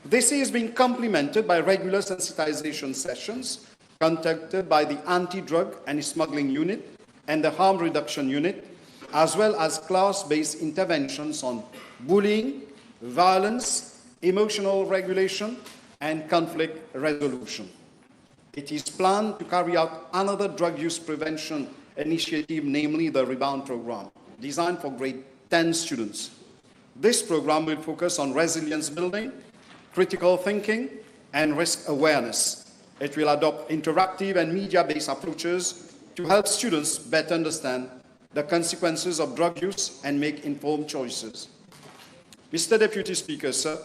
Speaker 19: This is being complemented by regular sensitization sessions conducted by the Anti-Drug and Smuggling Unit and the Harm Reduction Unit, as well as class-based interventions on bullying, violence, emotional regulation, and conflict resolution. It is planned to carry out another drug use prevention initiative, namely the Rebound Program, designed for grade 10 students. This program will focus on resilience building, critical thinking, and risk awareness. It will adopt interactive and media-based approaches to help students better understand the consequences of drug use and make informed choices. Mr. Deputy Speaker, sir,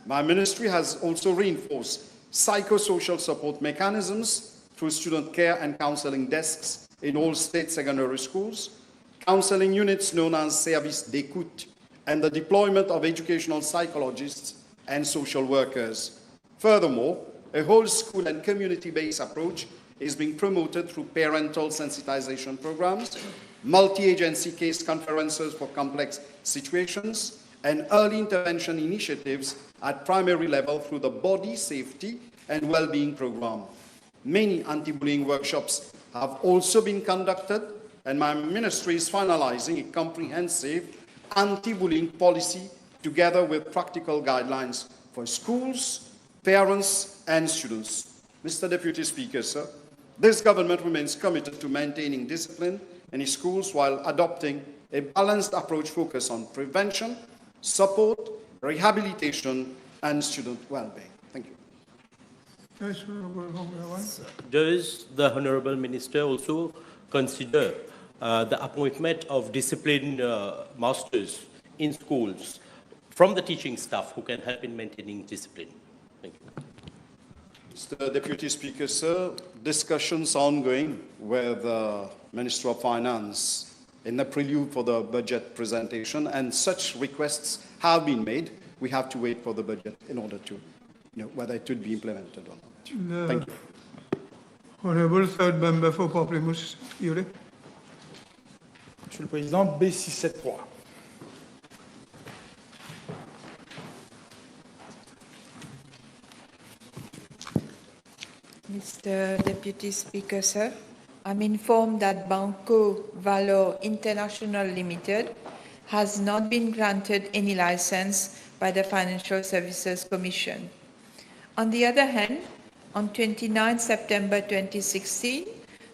Speaker 19: my ministry has also reinforced psychosocial support mechanisms through student care and counseling desks in all state secondary schools, counseling units known as Service d'écoute, and the deployment of educational psychologists and social workers. Furthermore, a whole school and community-based approach is being promoted through parental sensitization programs, multi-agency case conferences for complex situations, and early intervention initiatives at primary level through the Body Safety and Wellbeing Program. Many anti-bullying workshops have also been conducted, and my ministry is finalizing a comprehensive anti-bullying policy together with practical guidelines for schools, parents, and students. Mr. Deputy Speaker, sir, this government remains committed to maintaining discipline in schools while adopting a balanced approach focused on prevention, support, rehabilitation, and student well-being. Thank you.
Speaker 16: Does the Honourable Minister also consider the appointment of discipline masters in schools from the teaching staff who can help in maintaining discipline? Thank you.
Speaker 19: Mr. Deputy Speaker, sir, discussions are ongoing with the Minister of Finance in the prelude for the budget presentation, and such requests have been made. We have to wait for the budget in order to know whether it would be implemented or not. Thank you.
Speaker 1: Honourable Third Member for Pamplemousse, Monsieur
Speaker 21: le Président, B673.
Speaker 3: Mr. Deputy Speaker, sir, I'm informed that Banco Valor International Limited has not been granted any license by the Financial Services Commission. On the other hand, on 29 September 2016,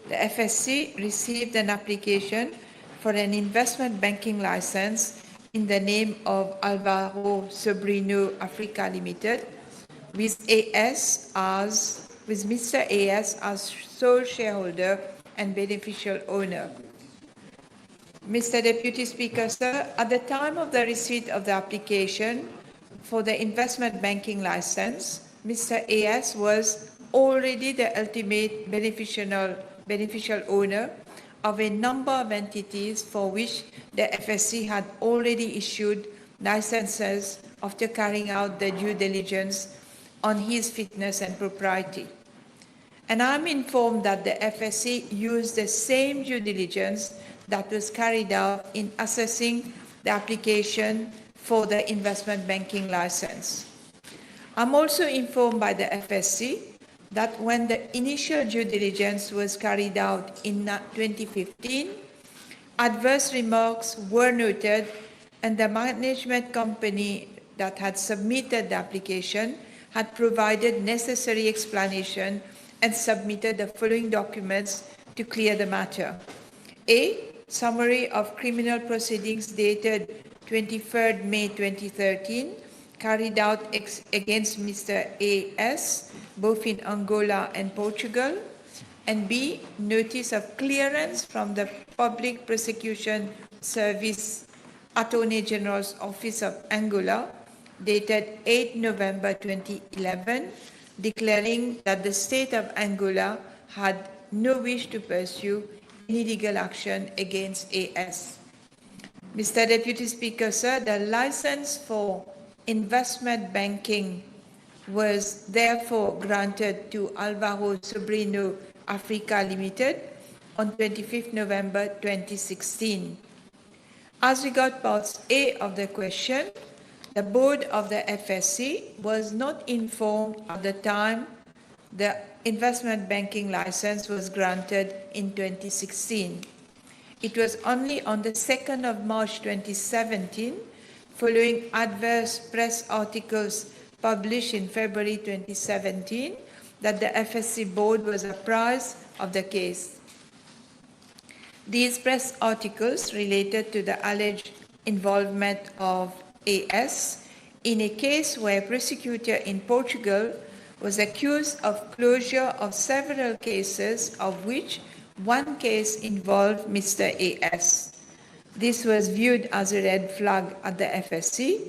Speaker 3: the FSC received an application for an investment banking license in the name of Alvaro Sobrino Africa Limited, with Mr. A.S. as sole shareholder and beneficial owner. Mr. Deputy Speaker, sir, at the time of the receipt of the application for the investment banking license, Mr. A.S. was already the ultimate beneficial owner of a number of entities for which the FSC had already issued licenses after carrying out the due diligence on his fitness and propriety. And I'm informed that the FSC used the same due diligence that was carried out in assessing the application for the investment banking license. I'm also informed by the FSC that when the initial due diligence was carried out in 2015, adverse remarks were noted and the management company that had submitted the application had provided necessary explanation and submitted the following documents to clear the matter. A. Summary of criminal proceedings dated 23rd May 2013, carried out against Mr. A.S., both in Angola and Portugal. And B. Notice of clearance from the Public Prosecution Service Attorney General's Office of Angola, dated 8 November 2011, declaring that the state of Angola had no wish to pursue any legal action against AS. Mr. Deputy Speaker, sir, the license for investment banking was therefore granted to Alvaro Sobrino Africa Limited on 25th November 2016. As regards parts A of the question, the board of the FSC was not informed at the time the investment banking license was granted in 2016. It was only on the 2nd of March 2017, following adverse press articles published in February 2017, that the FSC board was apprised of the case. These press articles related to the alleged involvement of AS in a case where a prosecutor in Portugal was accused of closure of several cases, of which one case involved Mr. AS. This was viewed as a red flag at the FSC,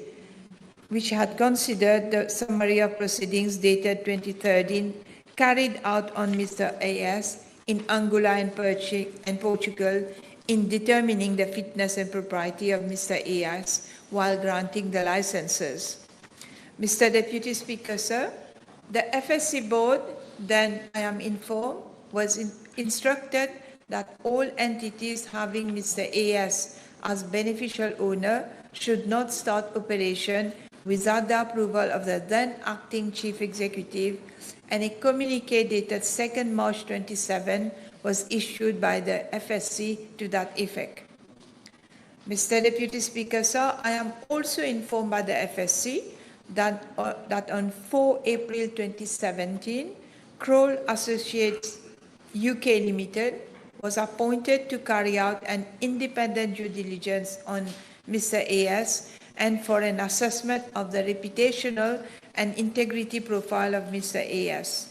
Speaker 3: which had considered the summary of proceedings dated 2013 carried out on Mr. AS in Angola and Portugal in determining the fitness and propriety of Mr. AS while granting the licenses. Mr. Deputy Speaker, sir, the FSC board, then I am informed, was instructed that all entities having Mr. AS as beneficial owner should not start operation without the approval of the then acting chief executive, and a communique dated 2nd March 27 was issued by the FSC to that effect. Mr. Deputy Speaker, sir, I am also informed by the FSC that on 4 April 2017, Kroll Associates UK Limited was appointed to carry out an independent due diligence on Mr. AS and for an assessment of the reputational and integrity profile of Mr. AS.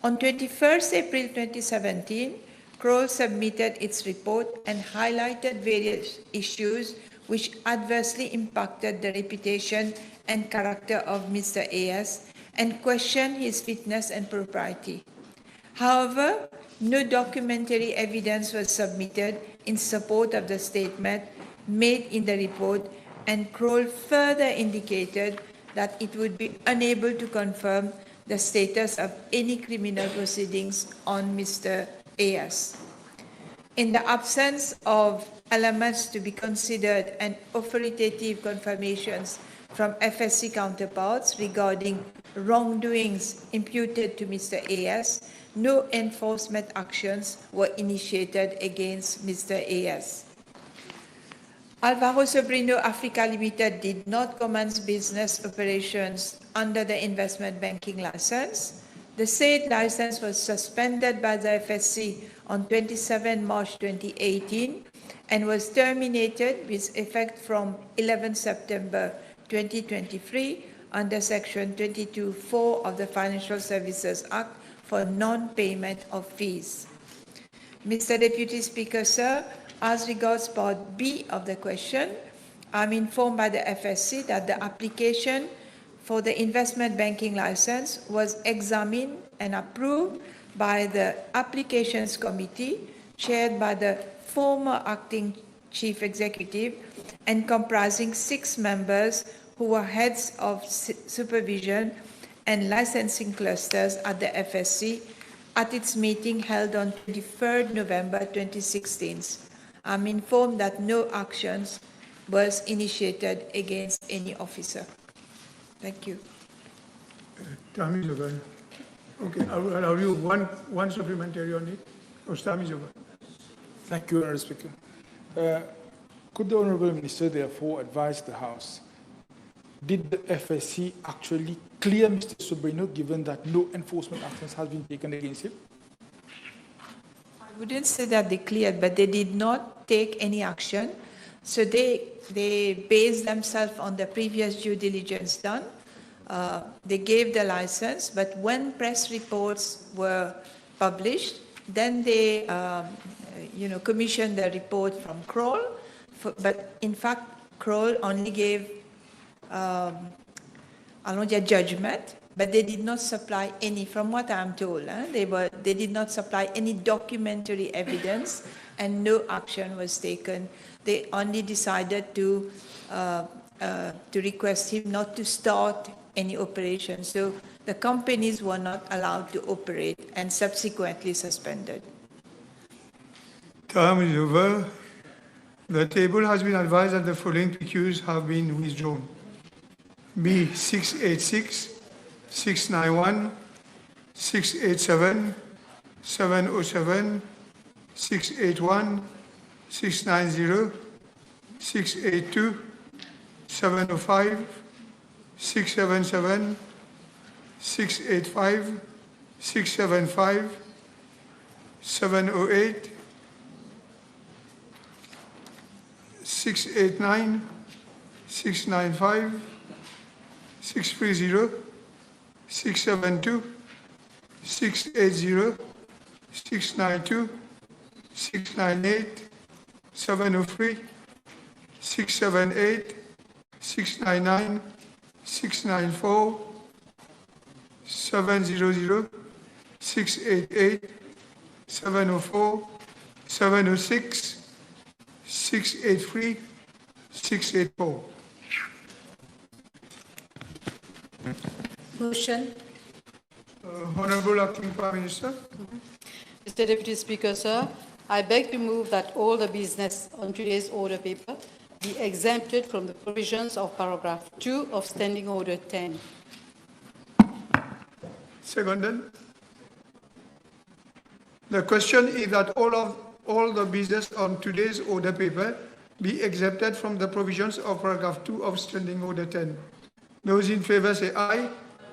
Speaker 3: On 21st April 2017, Kroll submitted its report and highlighted various issues which adversely impacted the reputation and character of Mr. AS and questioned his fitness and propriety. However, no documentary evidence was submitted in support of the statement made in the report, and Kroll further indicated that it would be unable to confirm the status of any criminal proceedings on Mr. AS. In the absence of elements to be considered and authoritative confirmations from FSC counterparts regarding wrongdoings imputed to Mr. AS, no enforcement actions were initiated against Mr. AS. Alvaro Sobrino Africa Limited did not commence business operations under the investment banking license. The said license was suspended by the FSC on 27 March 2018 and was terminated with effect from 11 September 2023 under Section 22(4) of the Financial Services Act for non-payment of fees. Mr. Deputy Speaker, sir, as regards Part B of the question, I'm informed by the FSC that the application for the investment banking license was examined and approved by the Applications Committee, chaired by the former acting chief executive and comprising 6 members who were heads of supervision and licensing clusters at the FSC at its meeting held on 23rd November 2016. I'm informed that no actions was initiated against any officer. Thank you.
Speaker 1: Time is over. Okay, I will allow you one supplementary on it. Your time is over.
Speaker 21: Thank you, Honourable Speaker. Could the Honourable Minister therefore advise the House, did the FSC actually clear Mr. Sobrino given that no enforcement actions has been taken against him?
Speaker 3: I wouldn't say that they cleared, but they did not take any action. So they based themselves on the previous due diligence done. They gave the license, but when press reports were published, then they commissioned the report from Kroll. But in fact, Kroll only gave a judgment, but they did not supply any, from what I'm told, they did not supply any documentary evidence and no action was taken. They only decided to request him not to start any operation. So the companies were not allowed to operate and subsequently suspended.
Speaker 1: Time is over. The table has been advised that the following PQs have been withdrawn. B 686, 691, 687, 707, 681, 690, 682, 705, 677, 685, 675, 708, 689, 695, 630, 672, 680, 692, 698, 703, 678, 699, 694, 700, 688, 704, 706, 683, 684.
Speaker 11: Motion.
Speaker 1: Honorable Acting Prime Minister.
Speaker 11: Mr. Deputy Speaker, sir, I beg to move that all the business on today's order paper be exempted from the provisions of paragraph 2 of Standing Order 10.
Speaker 1: Seconded. The question is that all the business on today's order paper be exempted from the provisions of paragraph 2 of Standing Order 10. Those in favor say aye.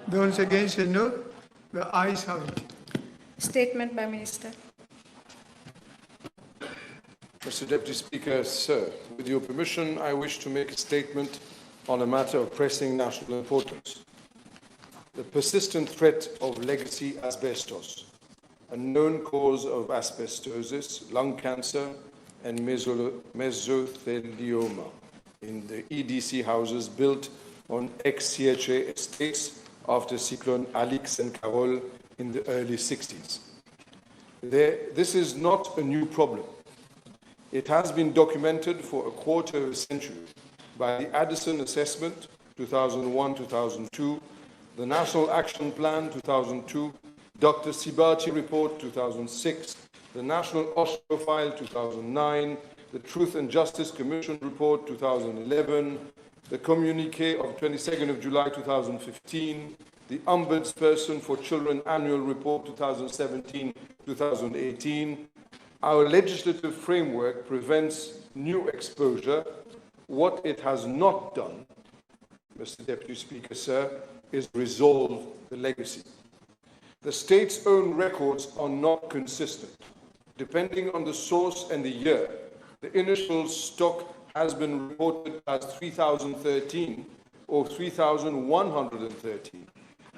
Speaker 1: Those against say no. The ayes have it.
Speaker 17: Statement by Minister.
Speaker 14: Mr. Deputy Speaker, sir, with your permission, I wish to make a statement on a matter of pressing national importance. The persistent threat of legacy asbestos, a known cause of asbestosis, lung cancer, and mesothelioma in the EDC houses built on ex-CHA estates after Cyclone Alix and Carol in the early 60s. This is not a new problem. It has been documented for a quarter of a century by the Addison Assessment, 2001-2002, the National Action Plan, 2002, Dr. Sibati Report, 2006, the National OSHA File, 2009, the Truth and Justice Commission Report, 2011, the Communique of 22nd of July, 2015, the Ombudsperson for Children Annual Report, 2017-2018, our legislative framework prevents new exposure. What it has not done, Mr. Deputy Speaker, sir, is resolve the legacy. The state's own records are not consistent. Depending on the source and the year, the initial stock has been reported as 3,013 or 3,113.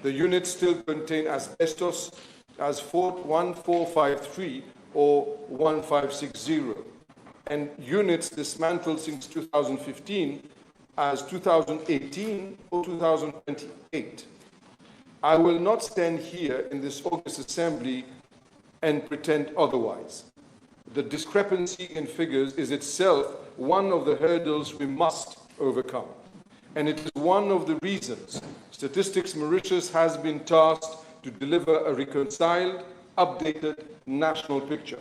Speaker 14: The units still contain asbestos as 1453 or 1560, and units dismantled since 2015 as 2018 or 2028. I will not stand here in this August Assembly and pretend otherwise. The discrepancy in figures is itself one of the hurdles we must overcome, and it is one of the reasons Statistics Mauritius has been tasked to deliver a reconciled, updated national picture.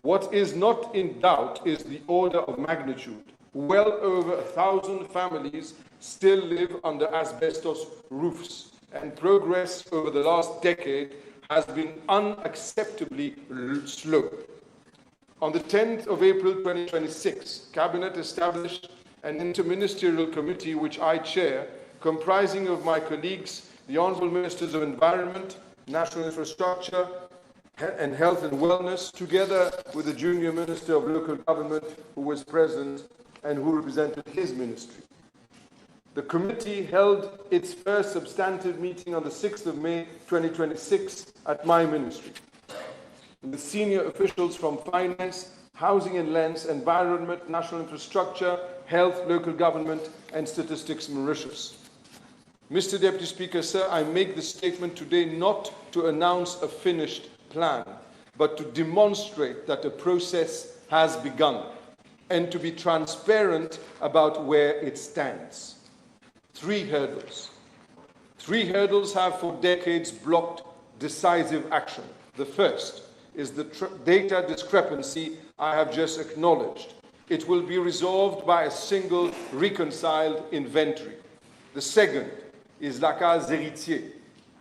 Speaker 14: What is not in doubt is the order of magnitude. Well over 1,000 families still live under asbestos roofs,
Speaker 4: and progress over the last decade has been unacceptably slow. On the 10th of April 2026, Cabinet established an interministerial committee which I chair, comprising of my colleagues, the Honourable Ministers of Environment, National Infrastructure and Health and Wellness, together with the Junior Minister of Local Government who was present and who represented his ministry. The committee held its first substantive meeting on the 6th of May 2026 at my ministry, with senior officials from Finance, Housing and Lands, Environment, National Infrastructure, Health, Local Government and Statistics Mauritius. Mr. Deputy Speaker, sir, I make this statement today not to announce a finished plan, but to demonstrate that a process has begun and to be transparent about where it stands. 3 hurdles. 3 hurdles have for decades blocked decisive action. The first is the data discrepancy I have just acknowledged. It will be resolved by a single reconciled inventory. The second is la case héritier,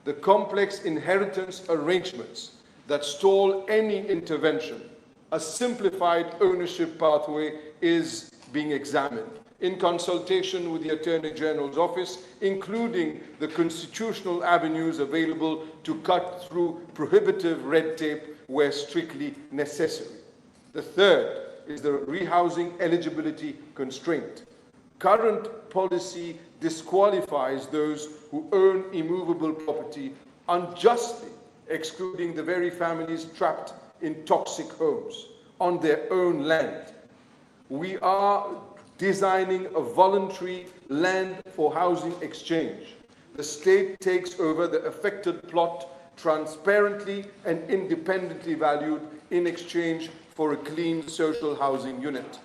Speaker 4: the complex inheritance arrangements that stall any intervention. A simplified ownership pathway is being examined in consultation with the Attorney General's office, including the constitutional avenues available to cut through prohibitive red tape where strictly necessary. The third is the rehousing eligibility constraint. Current policy disqualifies those who own immovable property unjustly, excluding the very families trapped in toxic homes on their own land. We are designing a voluntary land for housing exchange. The state takes over the affected plot transparently and independently valued in exchange for a clean social housing unit.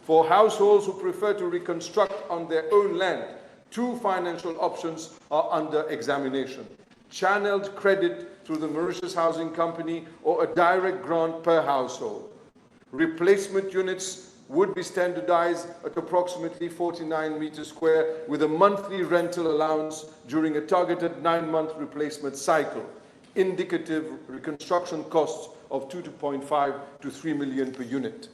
Speaker 4: For households who prefer to reconstruct on their own land, 2 financial options are under examination: channeled credit through the Mauritius Housing Company or a direct grant per household. Replacement units would be standardized at approximately 49 meters square with a monthly rental allowance during a targeted 9-month replacement cycle. Indicative reconstruction costs of 2.5 to 3 million per unit.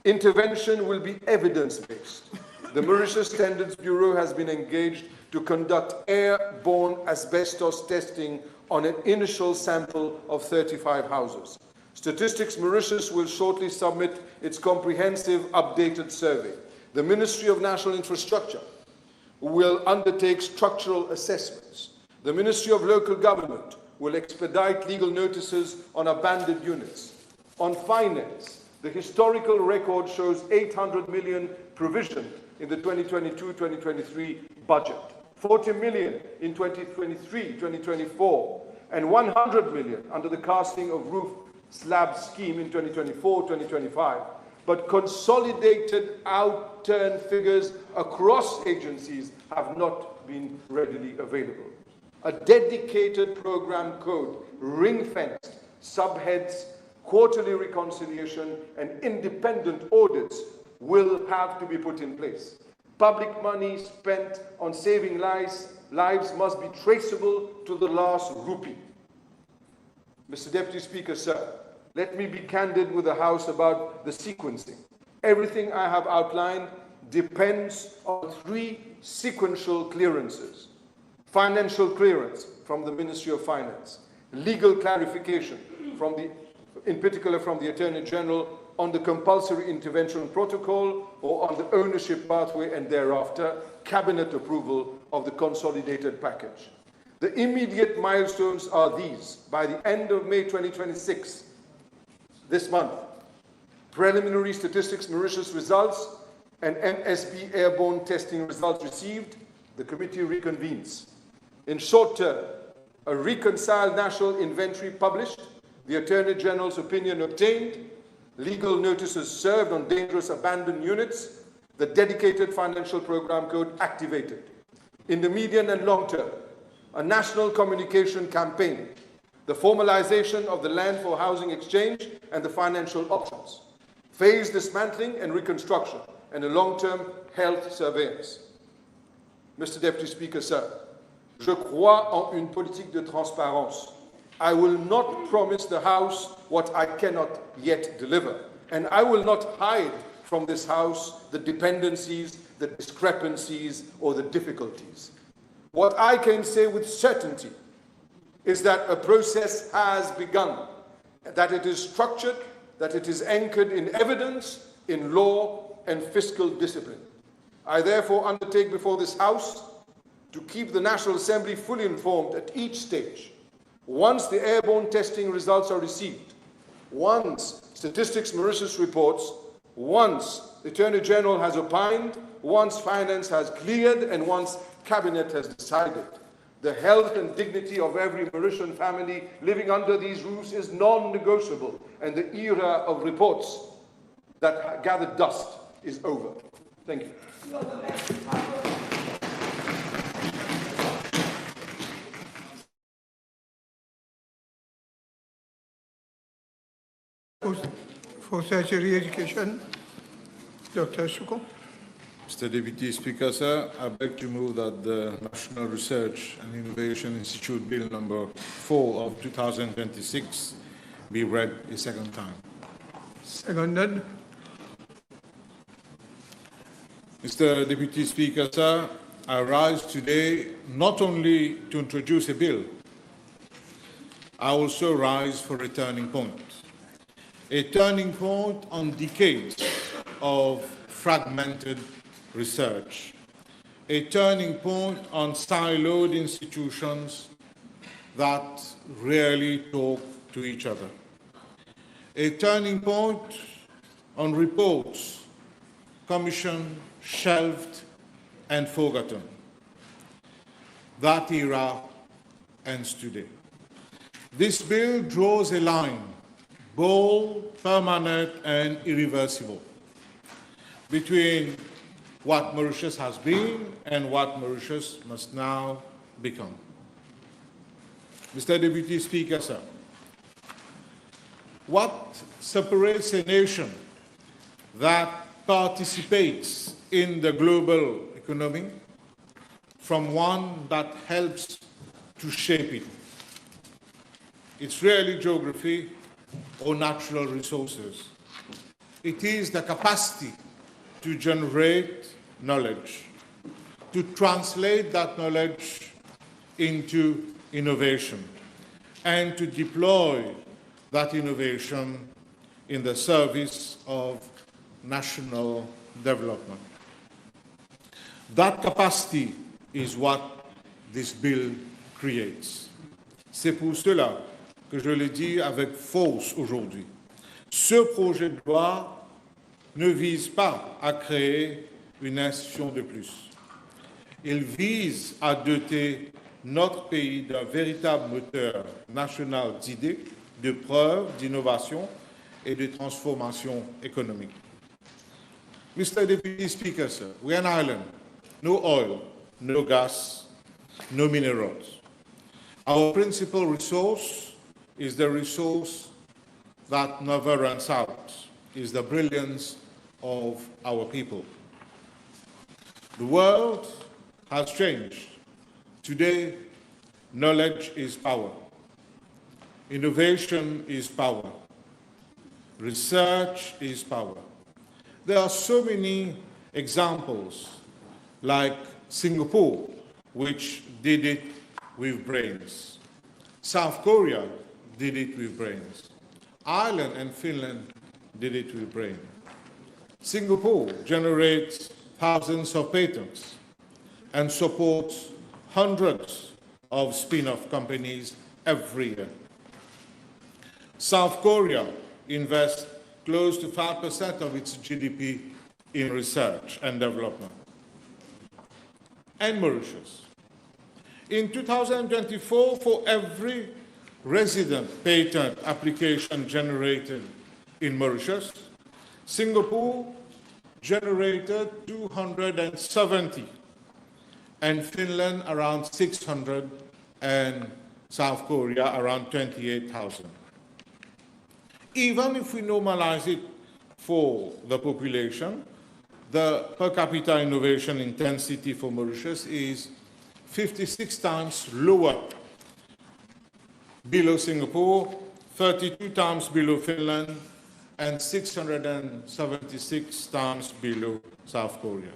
Speaker 4: Intervention will be evidence-based. The Mauritius Standards Bureau has been engaged to conduct airborne asbestos testing on an initial sample of 35 houses. Statistics Mauritius will shortly submit its comprehensive updated survey. The Ministry of National Infrastructure will undertake structural assessments. The Ministry of Local Government will expedite legal notices on abandoned units. On finance, the historical record shows 800 million provision in the 2022-2023 budget, 40 million in 2023-2024, and 100 million under the casting of roof slab scheme in 2024-2025. But consolidated outturn figures across agencies have not been readily available. A dedicated program code, ring-fenced, subheads, quarterly reconciliation, and independent audits will have to be put in place. Public money spent on saving lives must be traceable to the last rupee. Mr. Deputy Speaker, sir, let me be candid with the House about the sequencing. Everything I have outlined depends on 3 sequential clearances. Financial clearance from the Ministry of Finance, legal clarification in particular from the Attorney General on the compulsory intervention protocol or on the ownership pathway, and thereafter Cabinet approval of the consolidated package. The immediate milestones are these. By the end of May 2026, this month, preliminary statistics Mauritius results and MSB airborne testing results received, the committee reconvenes. In short term, a reconciled national inventory published, the Attorney General's opinion obtained, legal notices served on dangerous abandoned units, the dedicated financial program code activated. In the medium and long term, a national communication campaign, the formalization of the land for housing exchange and the financial options, phased dismantling and reconstruction, and a long-term health surveillance. Mr. Deputy Speaker, sir, Je crois en une politique de transparence. I will not promise the House what I cannot yet deliver. And I will not hide from this House the dependencies, the discrepancies, or the difficulties. What I can say with certainty is that a process has begun, that it is structured, that it is anchored in evidence, in law, and fiscal discipline. I therefore undertake before this House to keep the National Assembly fully informed at each stage. Once the airborne testing results are received, once Statistics Mauritius reports, once the Attorney General has opined, once Finance has cleared, and once Cabinet has decided. The health and dignity of every Mauritian family living under these roofs is non-negotiable, and the era of reports that gather dust is over. Thank you.
Speaker 1: For tertiary education, Dr. Suko.
Speaker 5: Mr. Deputy Speaker, sir, I beg to move that the National Research and Innovation Institute Bill number 4 of 2026 be read a second time.
Speaker 1: Seconded.
Speaker 5: Mr. Deputy Speaker, sir, I rise today not only to introduce a bill, I also rise for a turning point. A turning point on decades of fragmented research, a turning point on siloed institutions that rarely talk to each other, a turning point on reports commissioned, shelved, and forgotten. That era ends today. This bill draws a line, bold, permanent, and irreversible, between what Mauritius has been and what Mauritius must now become. Mr. Deputy Speaker, sir, what separates a nation that participates in the global economy from one that helps to shape it? It's rarely geography or natural resources. It is the capacity to generate knowledge, to translate that knowledge into innovation, and to deploy that innovation in the service of national development. That capacity is what this bill creates. C'est pour cela que je le dis avec force aujourd'hui. Ce projet de loi ne vise pas à créer une institution de plus. Il vise à doter notre pays d'un véritable moteur national d'idées, de preuves, d'innovation et de transformation économique. Mr. Deputy Speaker, sir, we're an island. No oil, no gas, no minerals. Our principal resource is the resource that never runs out, is the brilliance of our people. The world has changed. Today, knowledge is power. Innovation is power. Research is power. There are so many examples, like Singapore, which did it with brains. South Korea did it with brains. Ireland and Finland did it with brains. Singapore generates thousands of patents and supports hundreds of spin-off companies every year. South Korea invests close to 5% of its GDP in research and development. And Mauritius. In 2024, for every resident patent application generated in Mauritius, Singapore generated 270, and Finland around 600, and South Korea around 28,000. Even if we normalize it for the population, the per capita innovation intensity for Mauritius is 56 times lower below Singapore, 32 times below Finland, and 676 times below South Korea.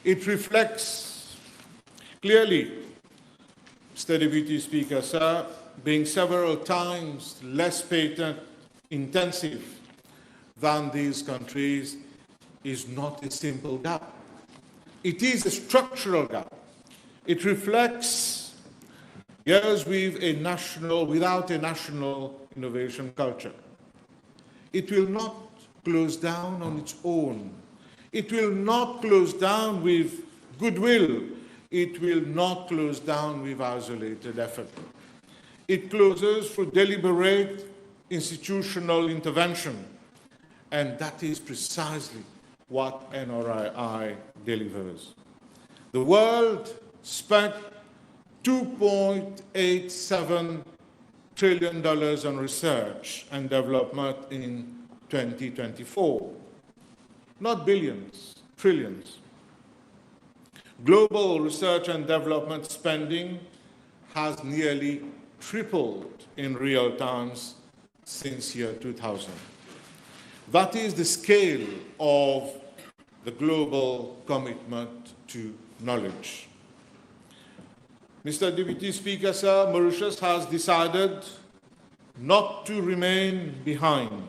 Speaker 5: It reflects clearly, Mr. Deputy Speaker, sir, being several times less patent intensive than these countries is not a simple gap. It is a structural gap. It reflects years without a national innovation culture. It will not close down on its own. It will not close down with goodwill. It will not close down with isolated effort. It closes through deliberate institutional intervention, and that is precisely what NRII delivers. The world spent $2.87 trillion on research and development in 2024. Not billions, trillions. Global research and development spending has nearly tripled in real terms since year 2000. That is the scale of the global commitment to knowledge. Mr. Deputy Speaker, sir, Mauritius has decided not to remain behind.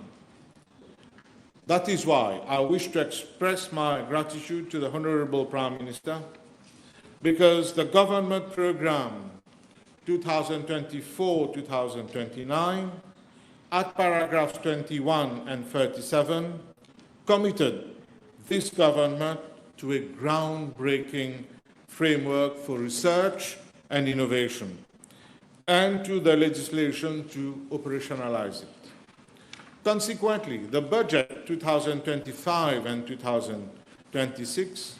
Speaker 5: That is why I wish to express my gratitude to the Honorable Prime Minister, because the government program 2024-2029 at paragraphs 21 and 37 committed this government to a groundbreaking framework for research and innovation, and to the legislation to operationalize it. Consequently, the budget 2025 and 2026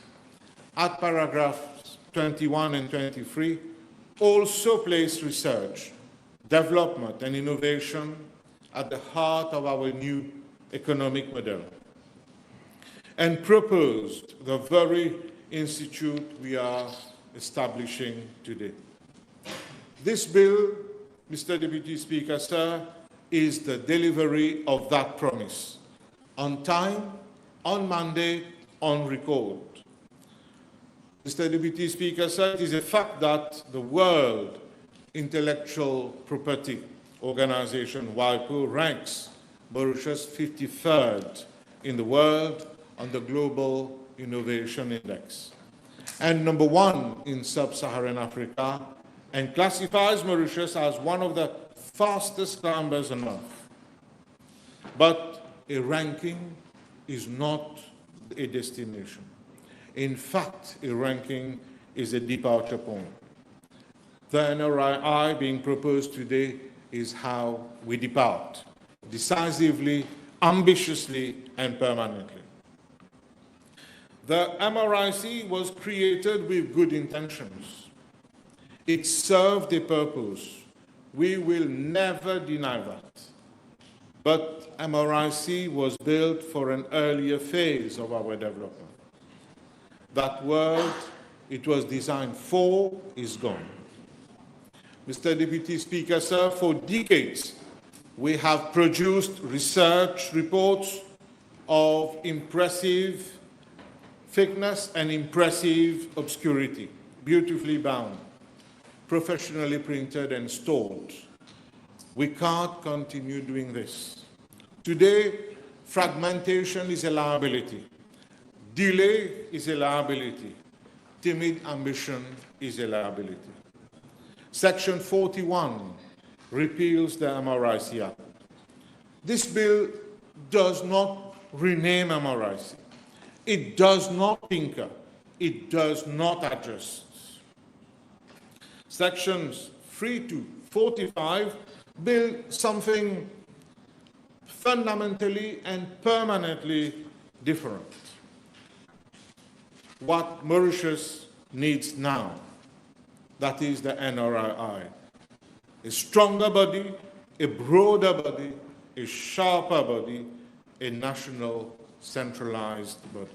Speaker 5: at paragraphs 21 and 23 also place research, development and innovation at the heart of our new economic model, and proposed the very institute we are establishing today. This bill, Mr. Deputy Speaker, sir, is the delivery of that promise, on time, on mandate, on record. Mr. Deputy Speaker, sir, it is a fact that the World Intellectual Property Organization, WIPO, ranks Mauritius 53rd in the world on the Global Innovation Index, and number 1 in sub-Saharan Africa, and classifies Mauritius as one of the fastest climbers on earth. But a ranking is not a destination. In fact, a ranking is a departure point. The NRII being proposed today is how we depart, decisively, ambitiously, and permanently. The MRIC was created with good intentions. It served a purpose. We will never deny that. But MRIC was built for an earlier phase of our development. That world it was designed for is gone. Mr. Deputy Speaker, sir, for decades we have produced research reports of impressive thickness and impressive obscurity, beautifully bound, professionally printed and stored. We can't continue doing this. Today, fragmentation is a liability. Delay is a liability. Timid ambition is a liability. Section 41 repeals the MRIC Act. This bill does not rename MRIC. It does not tinker. It does not adjust. Sections 3 to 45 build something fundamentally and permanently different. What Mauritius needs now, that is the NRII. A stronger body, a broader body, a sharper body, a national centralized body.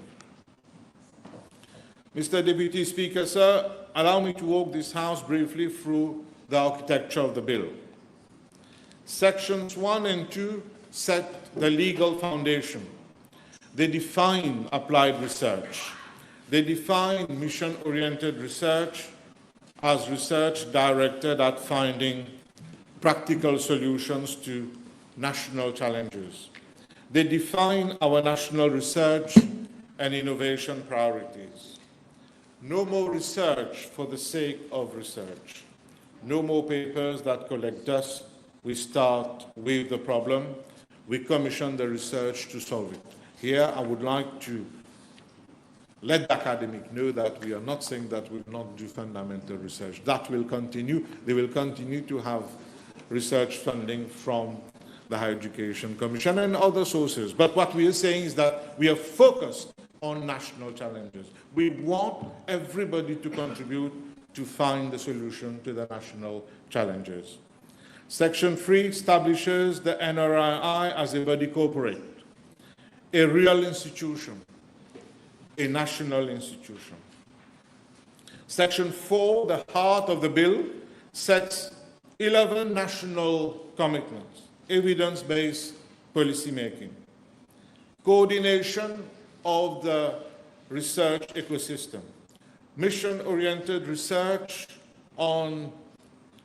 Speaker 5: Mr. Deputy Speaker, sir, allow me to walk this House briefly through the architecture of the bill. Sections 1 and 2 set the legal foundation. They define applied research. They define mission-oriented research as research directed at finding practical solutions to national challenges. They define our national research and innovation priorities. No more research for the sake of research. No more papers that collect dust. We start with the problem. We commission the research to solve it. Here, I would like to let the academic know that we are not saying that we will not do fundamental research. That will continue. They will continue to have research funding from the Higher Education Commission and other sources. But what we are saying is that we are focused on national challenges. We want everybody to contribute to find the solution to the national challenges. Section 3 establishes the NRII as a body corporate, a real institution, a national institution. Section 4, the heart of the bill, sets 11 national commitments, evidence-based policymaking, coordination of the research ecosystem, mission-oriented research on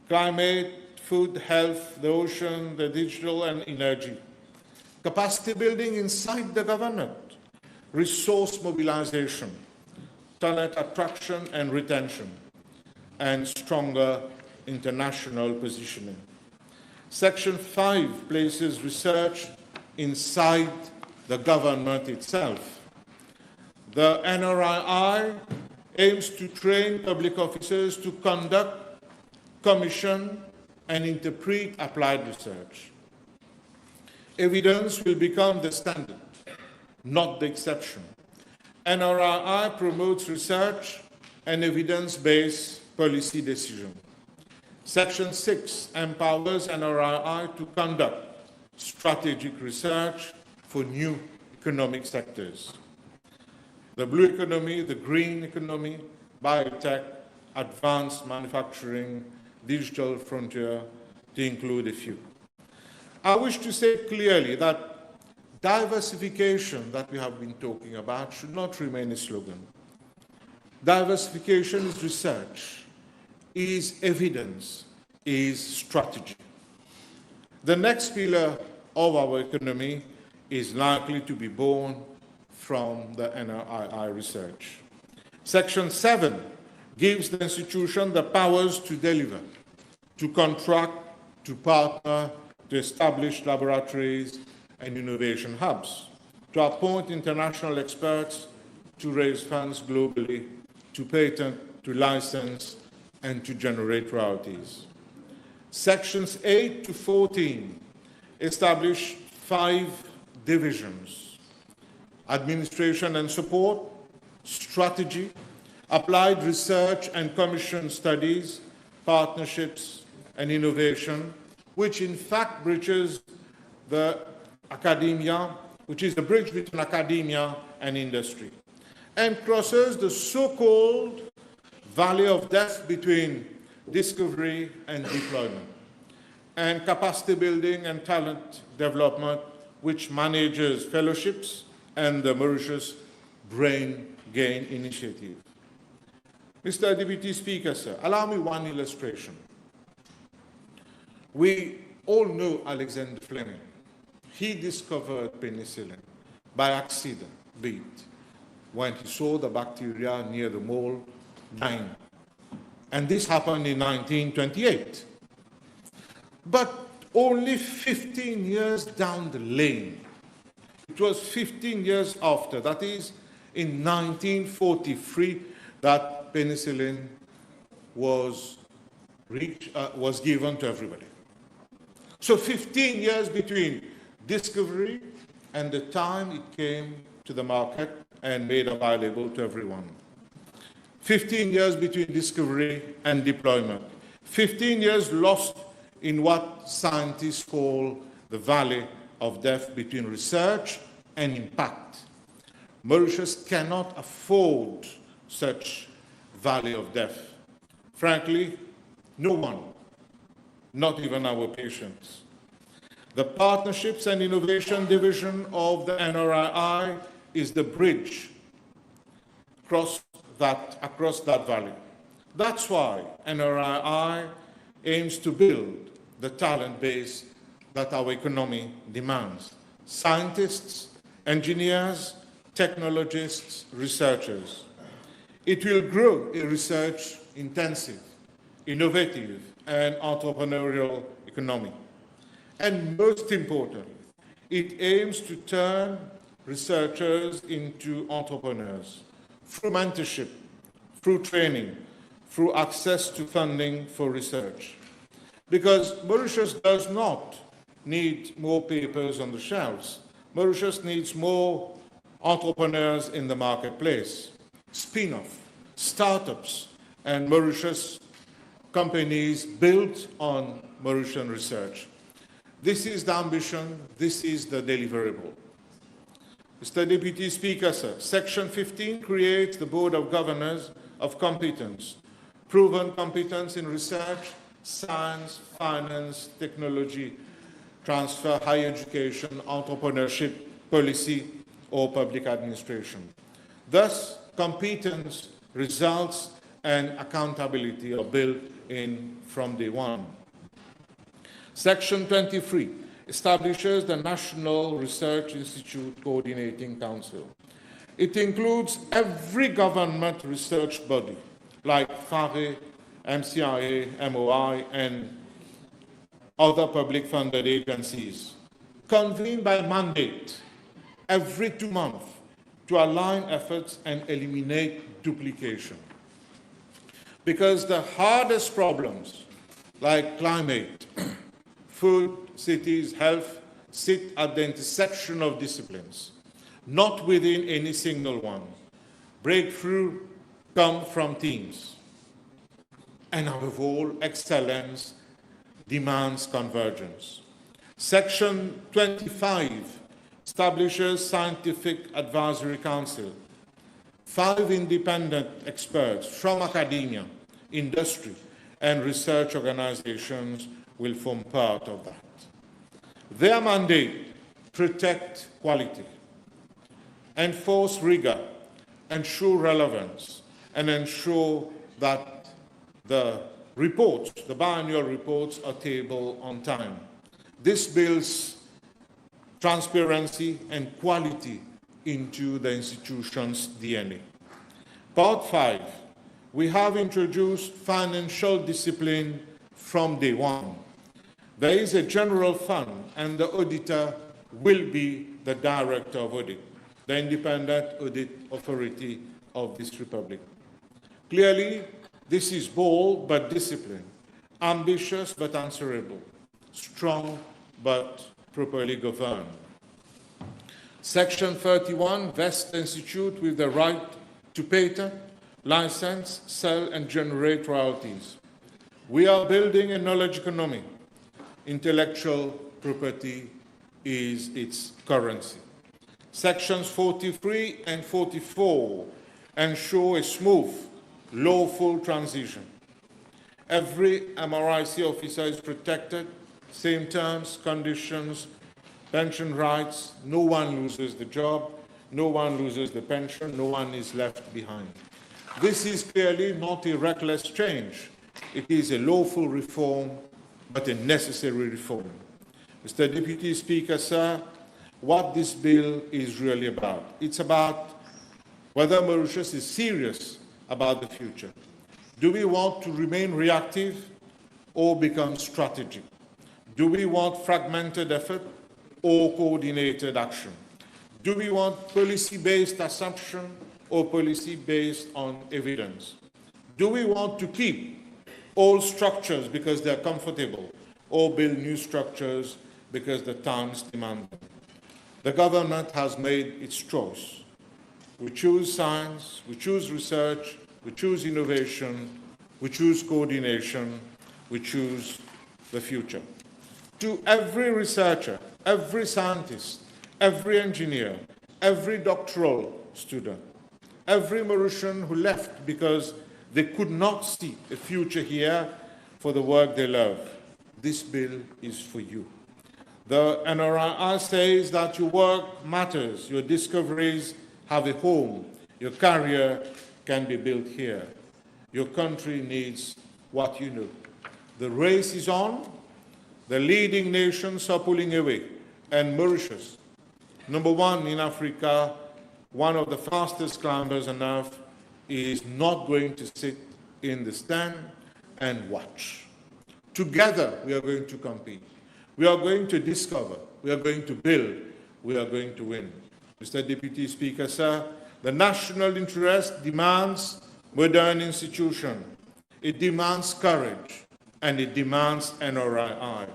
Speaker 5: climate, food, health, the ocean, the digital, and energy, capacity building inside the government, resource mobilization, talent attraction and retention, and stronger international positioning. Section 5 places research inside the government itself. The NRII aims to train public officers to conduct, commission, and interpret applied research. Evidence will become the standard, not the exception. NRII promotes research and evidence-based policy decision. Section 6 empowers NRII to conduct strategic research for new economic sectors. The blue economy, the green economy, biotech, advanced manufacturing, digital frontier, to include a few. I wish to say clearly that diversification that we have been talking about should not remain a slogan. Diversification is research, is evidence, is strategy. The next pillar of our economy is likely to be born from the NRII research. Section 7 gives the institution the powers to deliver, to contract, to partner, to establish laboratories and innovation hubs, to appoint international experts, to raise funds globally, to patent, to license, and to generate royalties. Sections 8 to 14 establish 5 divisions: administration and support, strategy, applied research and commission studies, partnerships, and innovation, which in fact bridges the academia, which is the bridge between academia and industry, and crosses the so-called valley of death between discovery and deployment, and capacity building and talent development, which manages fellowships and the Mauritius Brain Gain Initiative. Mr. Deputy Speaker, sir, allow me one illustration. We all know Alexander Fleming. He discovered penicillin by accident, be it, when he saw the bacteria near the mole dying. And this happened in 1928. But only 15 years down the lane, it was 15 years after, that is in 1943, that penicillin was given to everybody. So 15 years between discovery and the time it came to the market and made available to everyone. 15 years between discovery and deployment. 15 years lost in what scientists call the valley of death between research and impact. Mauritius cannot afford such valley of death. Frankly, no one, not even our patients. The Partnerships and Innovation Division of the NRII is the bridge across that valley. That's why NRII aims to build the talent base that our economy demands. Scientists, engineers, technologists, researchers. It will grow a research-intensive, innovative, and entrepreneurial economy. And most importantly, it aims to turn researchers into entrepreneurs through mentorship, through training, through access to funding for research. Because Mauritius does not need more papers on the shelves. Mauritius needs more entrepreneurs in the marketplace, spin-off, startups, and Mauritius companies built on Mauritian research. This is the ambition, this is the deliverable. Mr. Deputy Speaker, sir, Section 15 creates the Board of Governors of Competence, proven competence in research, science, finance, technology, transfer, higher education, entrepreneurship, policy, or public administration. Thus, competence, results, and accountability are built in from day one. Section 23 establishes the National Research Institute Coordinating Council. It includes every government research body, like FARE, MCIA, MOI, and other public-funded agencies, convened by mandate every 2 months to align efforts and eliminate duplication. Because the hardest problems, like climate, food, cities, health, sit at the intersection of disciplines, not within any single one. Breakthrough come from teams. And above all, excellence demands convergence. Section 25 establishes Scientific Advisory Council. 5 independent experts from academia, industry, and research organizations will form part of that. Their mandate: protect quality, enforce rigor, ensure relevance, and ensure that the reports, the biannual reports, are tabled on time. This builds transparency and quality into the institution's DNA. Part 5, we have introduced financial discipline from day one. There is a general fund, and the auditor will be the director of audit, the independent audit authority of this republic. Clearly, this is bold but disciplined, ambitious but answerable, strong but properly governed. Section 31 vests the Institute with the right to patent, license, sell, and generate royalties. We are building a knowledge economy. Intellectual property is its currency. Sections 43 and 44 ensure a smooth, lawful transition. Every MRIC officer is protected, same terms, conditions, pension rights. No one loses the job, no one loses the pension, no one is left behind. This is clearly not a reckless change. It is a lawful reform, but a necessary reform. Mr. Deputy Speaker, sir, what this bill is really about. It's about whether Mauritius is serious about the future. Do we want to remain reactive or become strategic? Do we want fragmented effort or coordinated action? Do we want policy-based assumption or policy based on evidence? Do we want to keep old structures because they're comfortable or build new structures because the times demand them? The government has made its choice. We choose science, we choose research, we choose innovation, we choose coordination, we choose the future. To every researcher, every scientist, every engineer, every doctoral student, every Mauritian who left because They could not see a future here for the work they love. This bill is for you. The NRI says that your work matters, your discoveries have a home, your career can be built here. Your country needs what you know. The race is on, the leading nations are pulling away, and Mauritius, #1 in Africa, one of the fastest climbers on earth, is not going to sit in the stand and watch. Together, we are going to compete. We are going to discover. We are going to build. We are going to win. Mr. Deputy Speaker, sir, the national interest demands modern institution. It demands courage, and it demands NRI.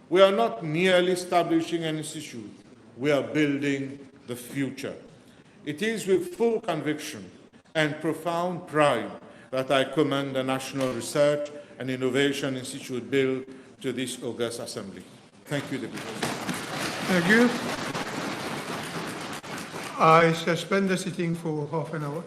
Speaker 5: We are not merely establishing an institute. We are building the future. It is with full conviction and profound pride that I commend the National Research and Innovation Institute bill to this august assembly. Thank you, Deputy President.
Speaker 1: Thank you. I suspend the sitting for half an hour.